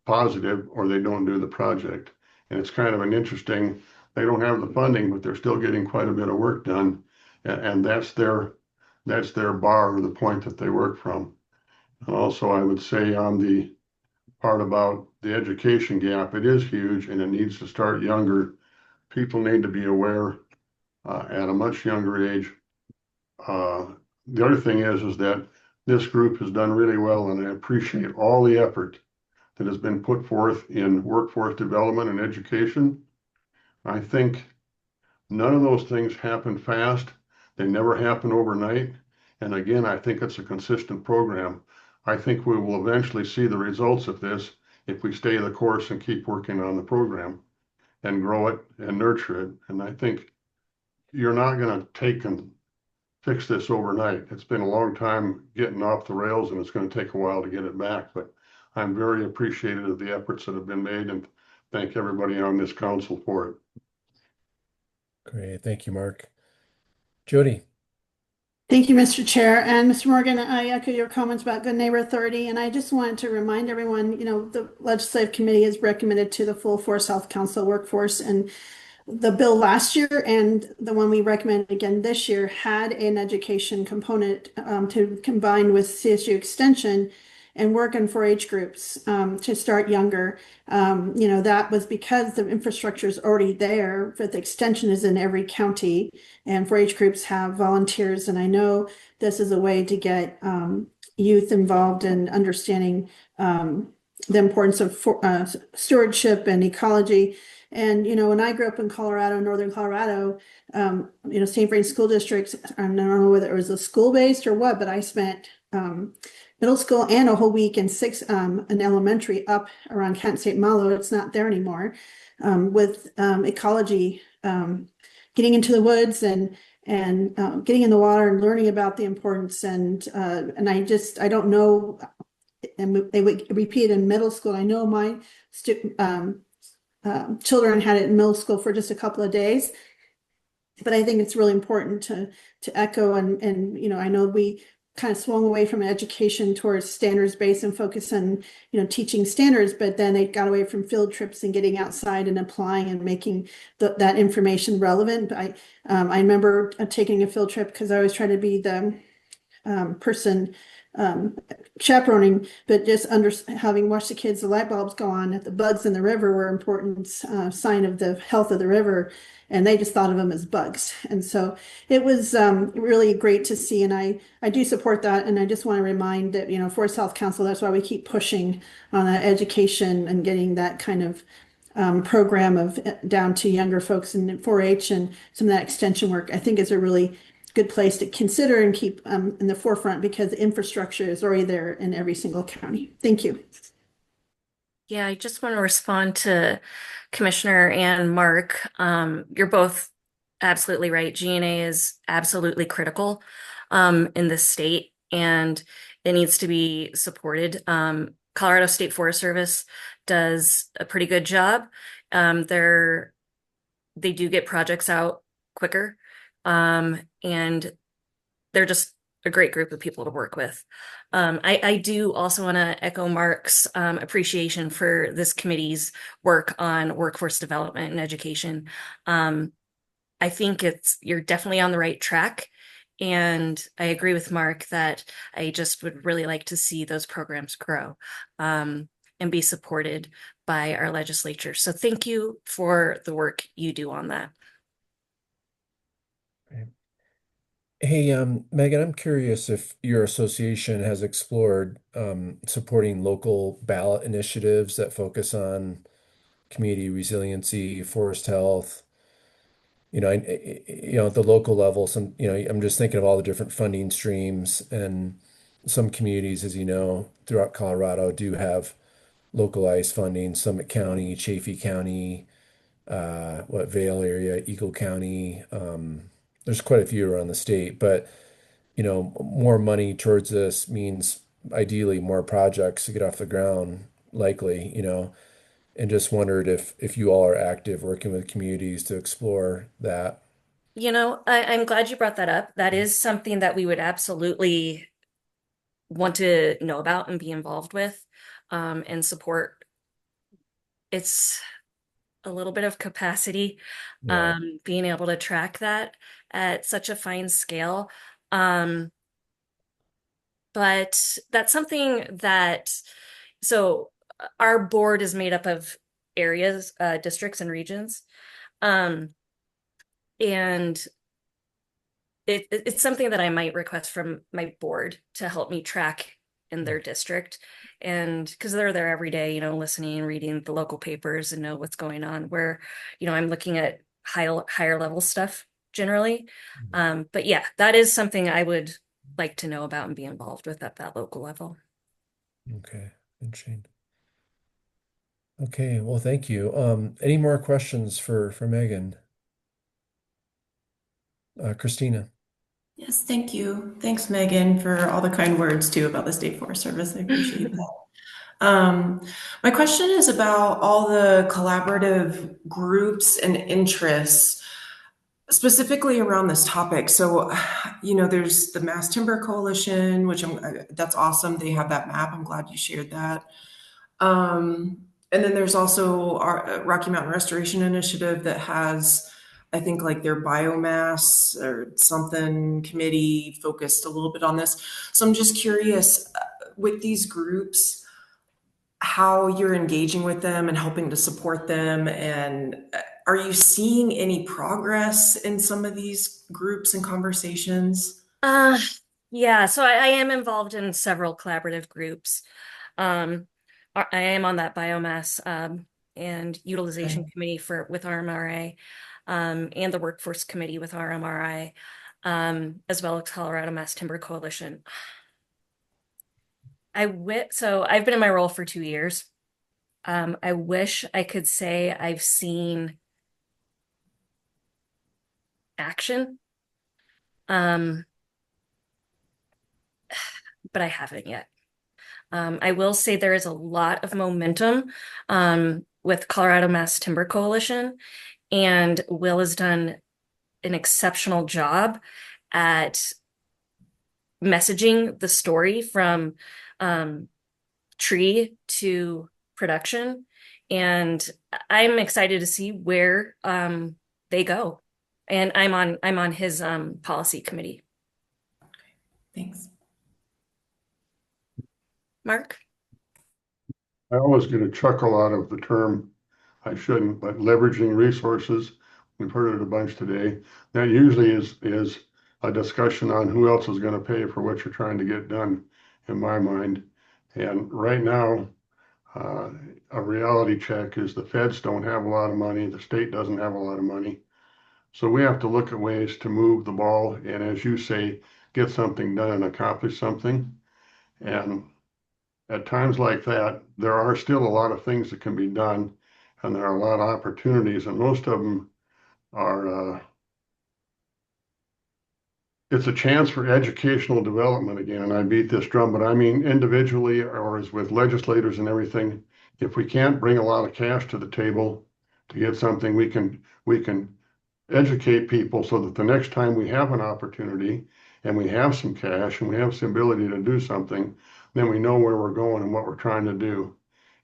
positive or they don't do the project. And it's kind of an interesting, they don't have the funding, but they're still getting quite a bit of work done. And that's their bar or the point that they work from. And also I would say on the part about the education gap, it is huge and it needs to start younger. People need to be aware at a much younger age The other thing is that this group has done really well, and I appreciate all the effort that has been put forth in workforce development and education. I think none of those things happen fast. They never happen overnight. And again, I think it's a consistent program. I think we will eventually see the results of this if we stay the course and keep working on the program and grow it and nurture it. And I think you're not going to take and fix this overnight. It's been a long time getting off the rails, and it's going to take a while to get it back. But I'm very appreciative of the efforts that have been made, and thank everybody on this council for it. Great. Thank you, Mark. Jody. Thank you, Mr. Chair. And Mr. Morgan, I echo your comments about Good Neighbor Authority. And I just wanted to remind everyone, the Legislative Committee has recommended to the full Forest Health Council workforce, and the bill last year and the one we recommend again this year had an education component to combine with CSU Extension and work in 4-H groups to start younger. That was because the infrastructure is already there, but the extension is in every county, and 4-H groups have volunteers. And I know this is a way to get youth involved in understanding the importance of stewardship and ecology. And, when I grew up in Colorado, northern Colorado, St. Vrain School District, I don't know whether it was a school-based or what, but I spent middle school and a whole week in an elementary up around Kent St. Malo. It's not there anymore, with ecology, getting into the woods and getting in the water and learning about the importance. And I don't know, and they would repeat in middle school. I know my children had it in middle school for just a couple of days, but I think it's really important to echo and I know we kind of swung away from education towards standards-based and focus on teaching standards, but then they got away from field trips and getting outside and applying and making that information relevant. I remember taking a field trip because I always try to be the person chaperoning, but just having watched the kids, the light bulbs go on, that the bugs in the river were an important sign of the health of the river, and they just thought of them as bugs. And so it was really great to see, and I do support that. And I just want to remind that, Forest Health Council, that's why we keep pushing on that education and getting that kind of program of down to younger folks in 4-H and some of that extension work. I think is a really good place to consider and keep in the forefront, because the infrastructure is already there in every single county. Thank you. Yeah, I just want to respond to Commissioner and Mark. You're both absolutely right. GNA is absolutely critical in this state, and it needs to be supported. Colorado State Forest Service does a pretty good job. They do get projects out quicker. And they're just a great group of people to work with. I do also want to echo Mark's appreciation for this committee's work on workforce development and education. I think you're definitely on the right track. And I agree with Mark that I just would really like to see those programs grow and be supported by our legislature. So thank you for the work you do on that. Hey, Megan, I'm curious if your association has explored supporting local ballot initiatives that focus on community resiliency, forest health. At the local level, I'm just thinking of all the different funding streams, and some communities, as you know, throughout Colorado do have localized funding. Summit County, Chaffee County, Vail area, Eagle County. There's quite a few around the state, but more money towards this means ideally more projects to get off the ground, likely, and just wondered if you all are active working with communities to explore that. I'm glad you brought that up. That is something that we would absolutely want to know about and be involved with and support. It's a little bit of capacity, being able to track that at such a fine scale. But that's something so our board is made up of areas, districts and regions. And it's something that I might request from my board to help me track in their district. And because they're there every day, listening and reading the local papers and know what's going on, where, I'm looking at higher level stuff generally. But yeah, that is something I would like to know about and be involved with at that local level. Okay, interesting. Okay, well, thank you. Any more questions for Megan? Christina. Yes, thank you. Thanks, Megan, for all the kind words too about the State Forest Service. I appreciate that. My question is about all the collaborative groups and interests, specifically around this topic. So, there's the Mass Timber Coalition, which that's awesome. They have that map. I'm glad you shared that. And then there's also our Rocky Mountain Restoration Initiative that has, I think, like their biomass or something committee focused a little bit on this. So I'm just curious with these groups, how you're engaging with them and helping to support them. And are you seeing any progress in some of these groups and conversations? Yeah, so I am involved in several collaborative groups. I am on that biomass and utilization committee with RMRA, and the workforce committee with RMRI, as well as Colorado Mass Timber Coalition. So I've been in my role for 2 years. I wish I could say I've seen action, but I haven't yet. I will say there is a lot of momentum with Colorado Mass Timber Coalition, and Will has done an exceptional job at messaging the story from tree to production. And I'm excited to see where they go. And I'm on his policy committee. Thanks. Mark? I always get a chuckle out of the term, I shouldn't, but leveraging resources. We've heard it a bunch today. That usually is a discussion on who else is going to pay for what you're trying to get done, in my mind. And right now, a reality check is the feds don't have a lot of money, the state doesn't have a lot of money. So we have to look at ways to move the ball and, as you say, get something done and accomplish something. And at times like that, there are still a lot of things that can be done, and there are a lot of opportunities, and most of them are, it's a chance for educational development again. And I beat this drum, but I mean individually or as with legislators and everything, if we can't bring a lot of cash to the table to get something, we can educate people so that the next time we have an opportunity and we have some cash and we have some ability to do something, then we know where we're going and what we're trying to do.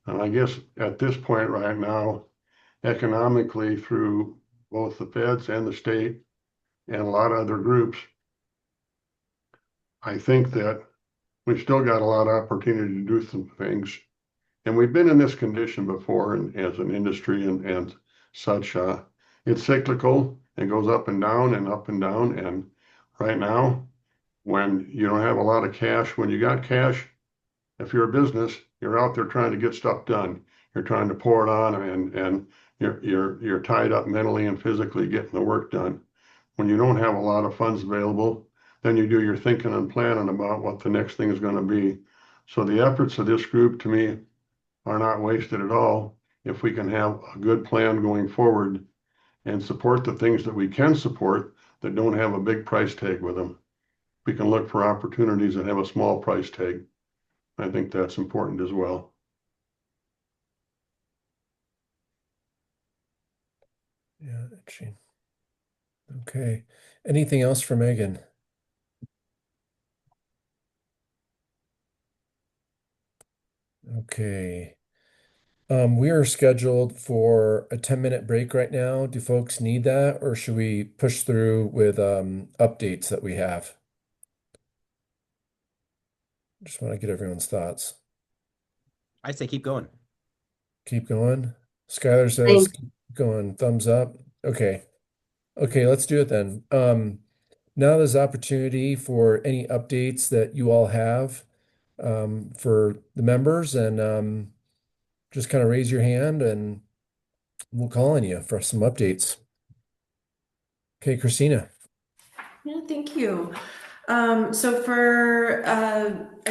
And I guess at this point right now, economically through both the feds and the state and a lot of other groups, I think that we've still got a lot of opportunity to do some things. And we've been in this condition before and as an industry and such. It's cyclical. It goes up and down and up and down. And right now, when you don't have a lot of cash, when you got cash, if you're a business, you're out there trying to get stuff done. You're trying to pour it on and you're tied up mentally and physically getting the work done. When you don't have a lot of funds available, then you do your thinking and planning about what the next thing is going to be. So the efforts of this group, to me, are not wasted at all if we can have a good plan going forward and support the things that we can support that don't have a big price tag with them. We can look for opportunities that have a small price tag. I think that's important as well. Yeah, interesting. Okay. Anything else for Megan? Okay. We are scheduled for a 10-minute break right now. Do folks need that, or should we push through with updates that we have? Just want to get everyone's thoughts. I say keep going. Keep going. Skylar says keep going. Thumbs up. Okay. Okay, let's do it then. now there's opportunity for any updates that you all have for the members, and just kind of raise your hand and we'll call on you for some updates. Okay, Christina. Yeah, thank you. I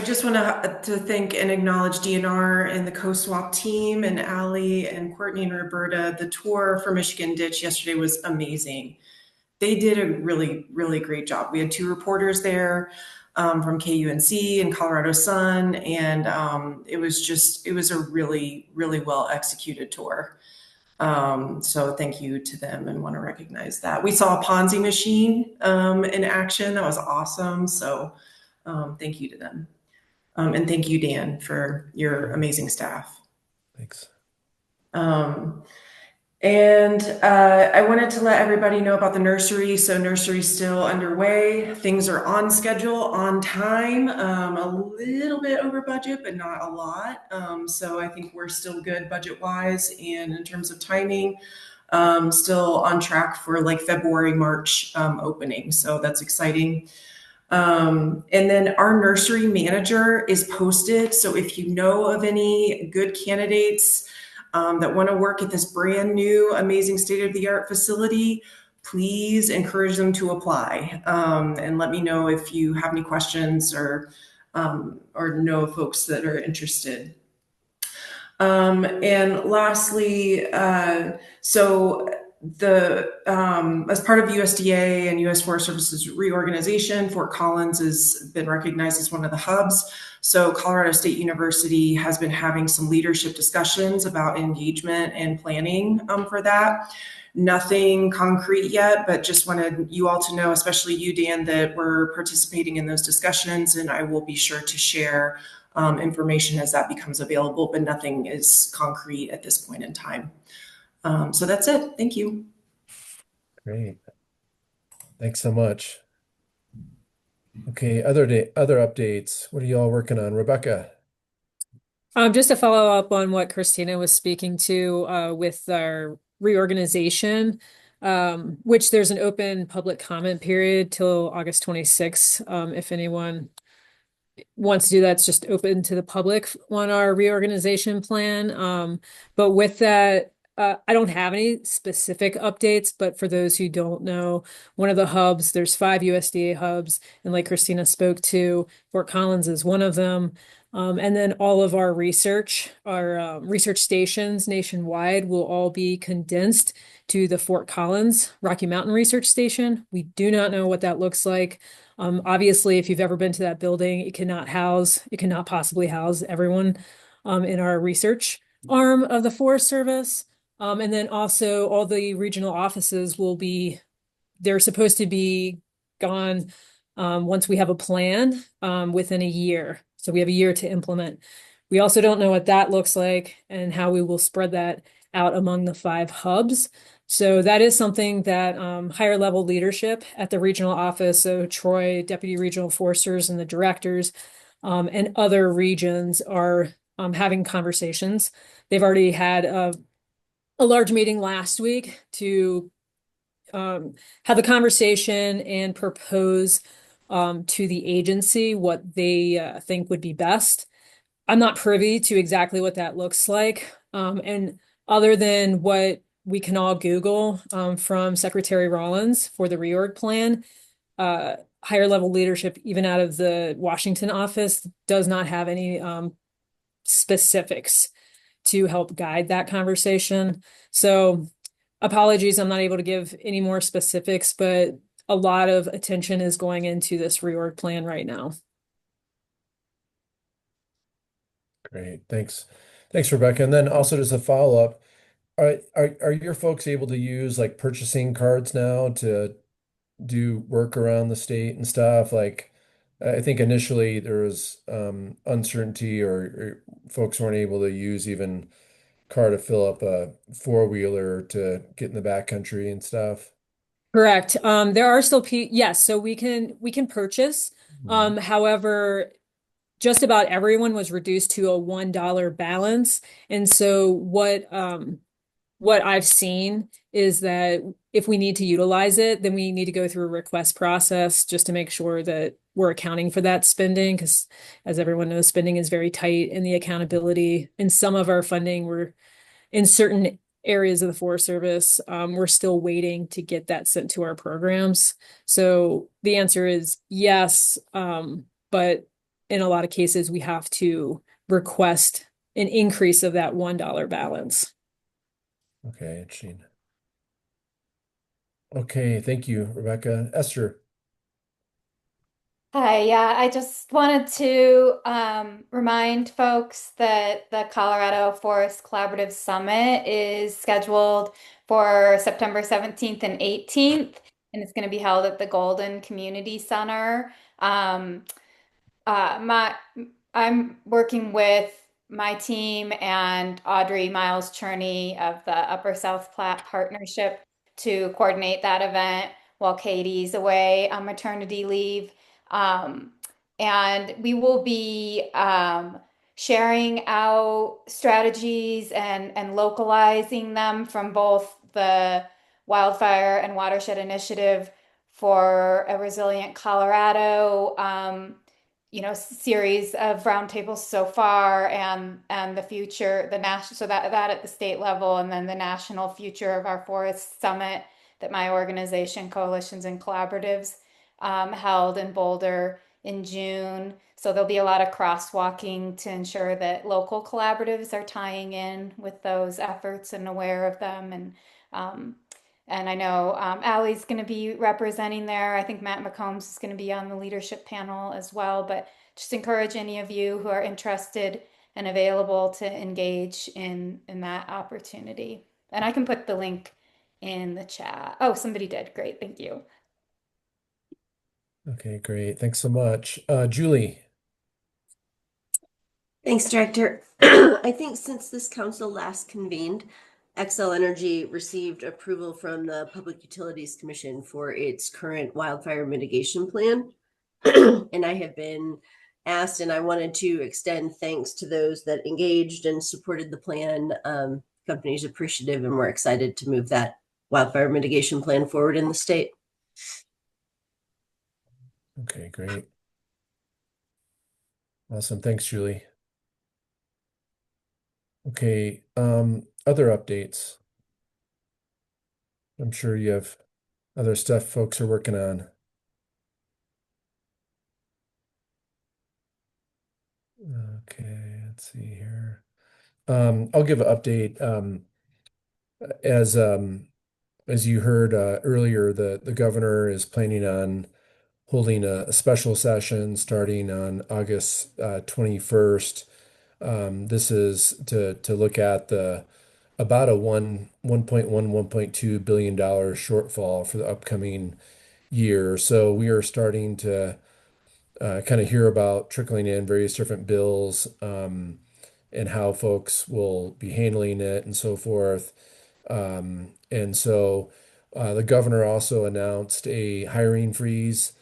just want to thank and acknowledge DNR and the CoSwap team and Allie and Courtney and Roberta. The tour for Michigan Ditch yesterday was amazing. They did a really, really great job. We had 2 reporters there from KUNC and Colorado Sun, and it was a really, really well executed tour. So thank you to them and want to recognize that. We saw a Ponzi machine in action. That was awesome. So thank you to them. And thank you, Dan, for your amazing staff. Thanks. I wanted to let everybody know about the nursery. So nursery's still underway. Things are on schedule, on time, a little bit over budget, but not a lot. So I think we're still good budget-wise, and in terms of timing, still on track for like February, March opening. So that's exciting. And then our nursery manager is posted. So if you know of any good candidates that want to work at this brand new, amazing state-of-the-art facility, please encourage them to apply. And let me know if you have any questions or know folks that are interested. And lastly, so as part of USDA and U.S. Forest Service's reorganization, Fort Collins has been recognized as one of the hubs. So Colorado State University has been having some leadership discussions about engagement and planning for that. Nothing concrete yet, but just wanted you all to know, especially you, Dan, that we're participating in those discussions, and I will be sure to share information as that becomes available, but nothing is concrete at this point in time. So that's it. Thank you. Great. Thanks so much. Okay, other updates. What are you all working on? Rebecca? Just to follow up on what Christina was speaking to with our reorganization, which there's an open public comment period till August 26th. If anyone wants to do that, it's just open to the public on our reorganization plan. But with that, I don't have any specific updates, but for those who don't know, one of the hubs, there's 5 USDA hubs, and like Christina spoke to, Fort Collins is one of them. And then all of our research stations nationwide will all be condensed to the Fort Collins Rocky Mountain Research Station. We do not know what that looks like. Obviously, if you've ever been to that building, it cannot possibly house everyone in our research arm of the Forest Service. And then also all the regional offices they're supposed to be gone once we have a plan within a year. So we have a year to implement. We also don't know what that looks like and how we will spread that out among the 5 hubs. So that is something that higher level leadership at the regional office, so Troy, Deputy Regional Foresters, and the directors and other regions are having conversations. They've already had a large meeting last week to have a conversation and propose to the agency what they think would be best. I'm not privy to exactly what that looks like. And other than what we can all Google from Secretary Rollins for the reorg plan, higher level leadership, even out of the Washington office, does not have any specifics to help guide that conversation. So apologies, I'm not able to give any more specifics, but a lot of attention is going into this reorg plan right now. Great. Thanks. Thanks, Rebecca. And then also just a follow-up, are your folks able to use like purchasing cards now to do work around the state and stuff? Like, I think initially there was uncertainty or folks weren't able to use even car to fill up a 4-wheeler to get in the backcountry and stuff. Correct. There are still yes, so we can purchase. However, just about everyone was reduced to a $1 balance. And so what I've seen is that if we need to utilize it, then we need to go through a request process just to make sure that we're accounting for that spending, because as everyone knows, spending is very tight in the accountability. In some of our funding, we're in certain areas of the Forest Service, we're still waiting to get that sent to our programs. So the answer is yes, but in a lot of cases, we have to request an increase of that $1 balance. Okay, interesting. Okay, thank you, Rebecca. Esther. Hi, yeah, I just wanted to remind folks that the Colorado Forest Collaborative Summit is scheduled for September 17th and 18th, and it's going to be held at the Golden Community Center. I'm working with my team and Audrey Miles Cherney of the Upper South Platte Partnership to coordinate that event while Katie's away on maternity leave. Um, and we will be sharing out strategies and localizing them from both the Wildfire and Watershed Initiative for a Resilient Colorado, series of roundtables so far, and the future, the national, so that at the state level, and then the national future of our forest summit that my organization, Coalitions and Collaboratives, held in Boulder in June. So there'll be a lot of crosswalking to ensure that local collaboratives are tying in with those efforts and aware of them. And I know Allie's going to be representing there. I think Matt McCombs is going to be on the leadership panel as well. But just encourage any of you who are interested and available to engage in that opportunity. And I can put the link in the chat. Oh, somebody did. Great. Thank you. Okay, great. Thanks so much. Julie. Thanks, Director. I think since this council last convened, Xcel Energy received approval from the Public Utilities Commission for its current wildfire mitigation plan. And I have been asked, and I wanted to extend thanks to those that engaged and supported the plan. Company's appreciative, and we're excited to move that wildfire mitigation plan forward in the state. Okay, great. Awesome. Thanks, Julie. Okay, other updates. I'm sure you have other stuff folks are working on. Okay, let's see here. I'll give an update. As you heard earlier, the governor is planning on holding a special session starting on August 21st. This is to look at about a $1.2 billion shortfall for the upcoming year. So we are starting to kind of hear about trickling in various different bills, and how folks will be handling it and so forth. And so the governor also announced a hiring freeze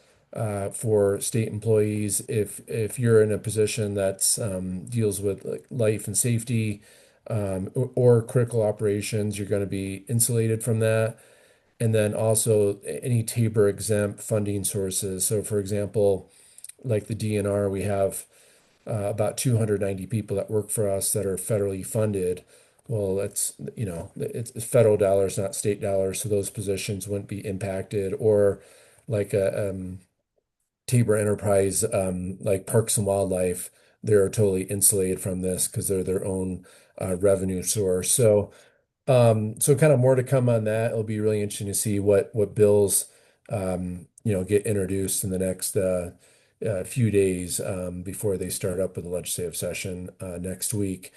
for state employees. If you're in a position that's deals with like life and safety, or critical operations, you're going to be insulated from that. And then also any Tabor exempt funding sources. So for example, like the DNR, we have about 290 people that work for us that are federally funded. Well, it's federal dollars, not state dollars, so those positions wouldn't be impacted. Or like a Tabor Enterprise, like Parks and Wildlife, they're totally insulated from this because they're their own revenue source. So kind of more to come on that. It'll be really interesting to see what bills get introduced in the next few days before they start up with the legislative session next week.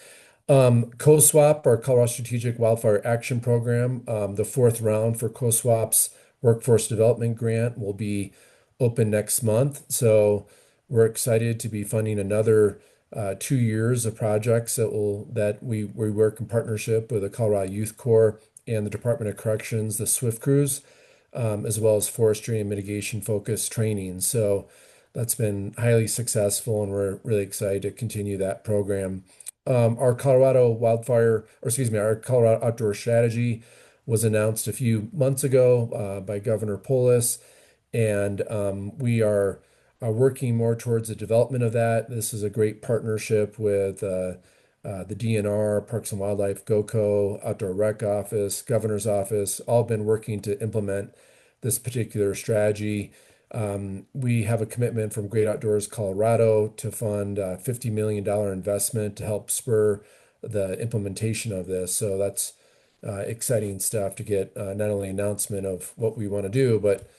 COSWAP, our Colorado Strategic Wildfire Action Program, the fourth round for COSWAP's Workforce Development Grant will be open next month. So we're excited to be funding another 2 years of projects that we work in partnership with the Colorado Youth Corps and the Department of Corrections, the SWIFT crews, as well as forestry and mitigation focused training. So that's been highly successful, and we're really excited to continue that program. Our Colorado Outdoor Strategy was announced a few months ago by Governor Polis, and we are working more towards the development of that. This is a great partnership with the DNR, Parks and Wildlife, GOCO, Outdoor Rec Office, Governor's Office, all been working to implement this particular strategy. We have a commitment from Great Outdoors Colorado to fund a $50 million investment to help spur the implementation of this. So that's exciting stuff to get not only announcement of what we want to do, but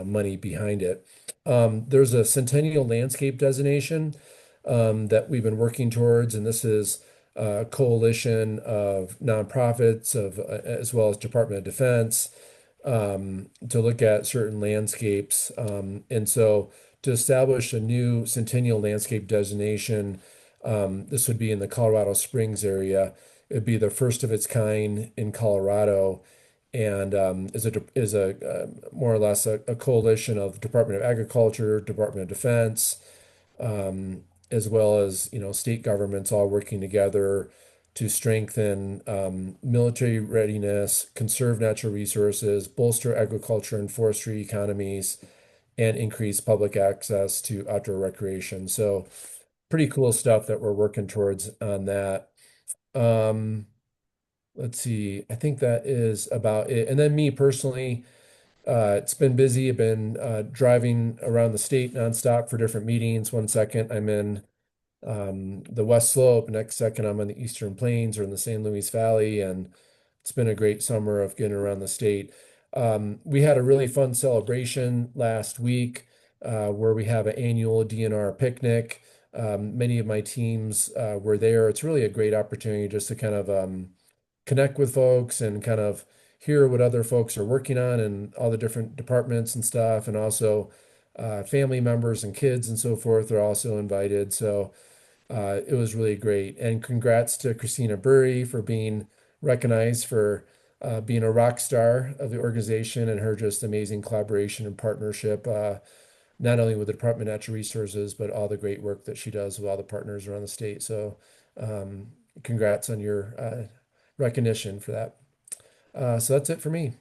money behind it. There's a Centennial Landscape designation that we've been working towards, and this is a coalition of nonprofits as well as Department of Defense to look at certain landscapes. And so to establish a new Centennial Landscape designation, this would be in the Colorado Springs area. It'd be the first of its kind in Colorado, and is a more or less a coalition of Department of Agriculture, Department of Defense, as well as state governments all working together to strengthen military readiness, conserve natural resources, bolster agriculture and forestry economies, and increase public access to outdoor recreation. So pretty cool stuff that we're working towards on that. Let's see, I think that is about it. And then me personally, it's been busy. I've been driving around the state nonstop for different meetings. One second I'm in the West Slope, next second I'm on the Eastern Plains or in the San Luis Valley, and it's been a great summer of getting around the state. We had a really fun celebration last week where we have an annual DNR picnic. Many of my teams were there. It's really a great opportunity just to kind of connect with folks and kind of hear what other folks are working on and all the different departments and stuff. And also family members and kids and so forth are also invited. So it was really great. And congrats to Christina Burry for being recognized for being a rock star of the organization and her just amazing collaboration and partnership, not only with the Department of Natural Resources, but all the great work that she does with all the partners around the state. So congrats on your recognition for that. So that's it for me.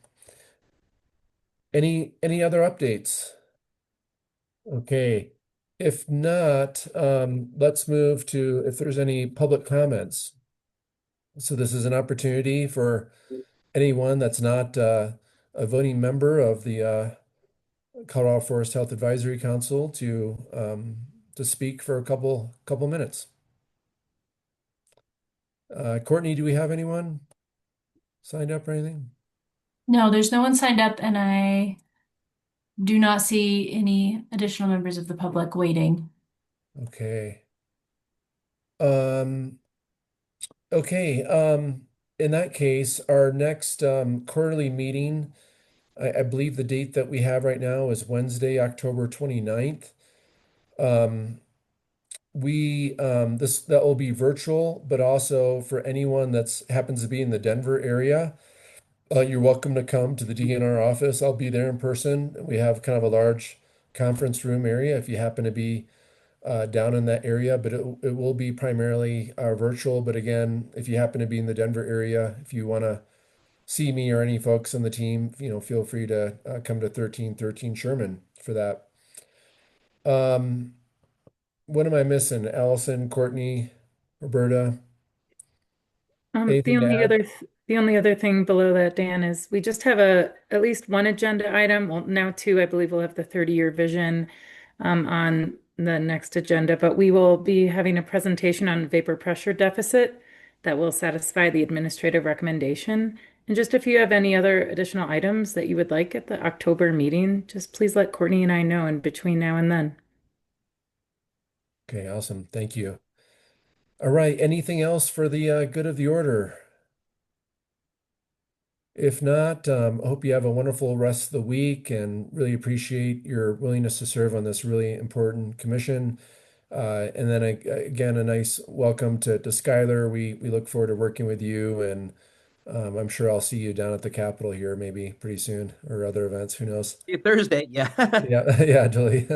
Any other updates? Okay. If not, let's move to if there's any public comments. So this is an opportunity for anyone that's not a voting member of the Colorado Forest Health Advisory Council to speak for a couple minutes. Courtney, do we have anyone signed up or anything? No, there's no one signed up, and I do not see any additional members of the public waiting. Okay. Okay. In that case, our next quarterly meeting, I believe the date that we have right now is Wednesday, October 29th. That will be virtual, but also for anyone that's happens to be in the Denver area, you're welcome to come to the DNR office. I'll be there in person. We have kind of a large conference room area if you happen to be down in that area, but it will be primarily virtual. But again, if you happen to be in the Denver area, if you want to see me or any folks on the team, feel free to come to 1313 Sherman for that. What am I missing? Allison, Courtney, Roberta? Anything to add? The only other thing below that, Dan, is we just have at least one agenda item. Well, now two. I believe we'll have the 30-year vision on the next agenda, but we will be having a presentation on vapor pressure deficit that will satisfy the administrative recommendation. And just if you have any other additional items that you would like at the October meeting, just please let Courtney and I know in between now and then. Okay, awesome. Thank you. All right. Anything else for the good of the order? If not, I hope you have a wonderful rest of the week and really appreciate your willingness to serve on this really important commission. And then again, a nice welcome to Skylar. We look forward to working with you, and I'm sure I'll see you down at the Capitol here maybe pretty soon or other events. Who knows? Thursday, yeah. Yeah, yeah, Julie.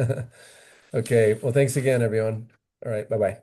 Okay. Well, thanks again, everyone. All right. Bye-bye.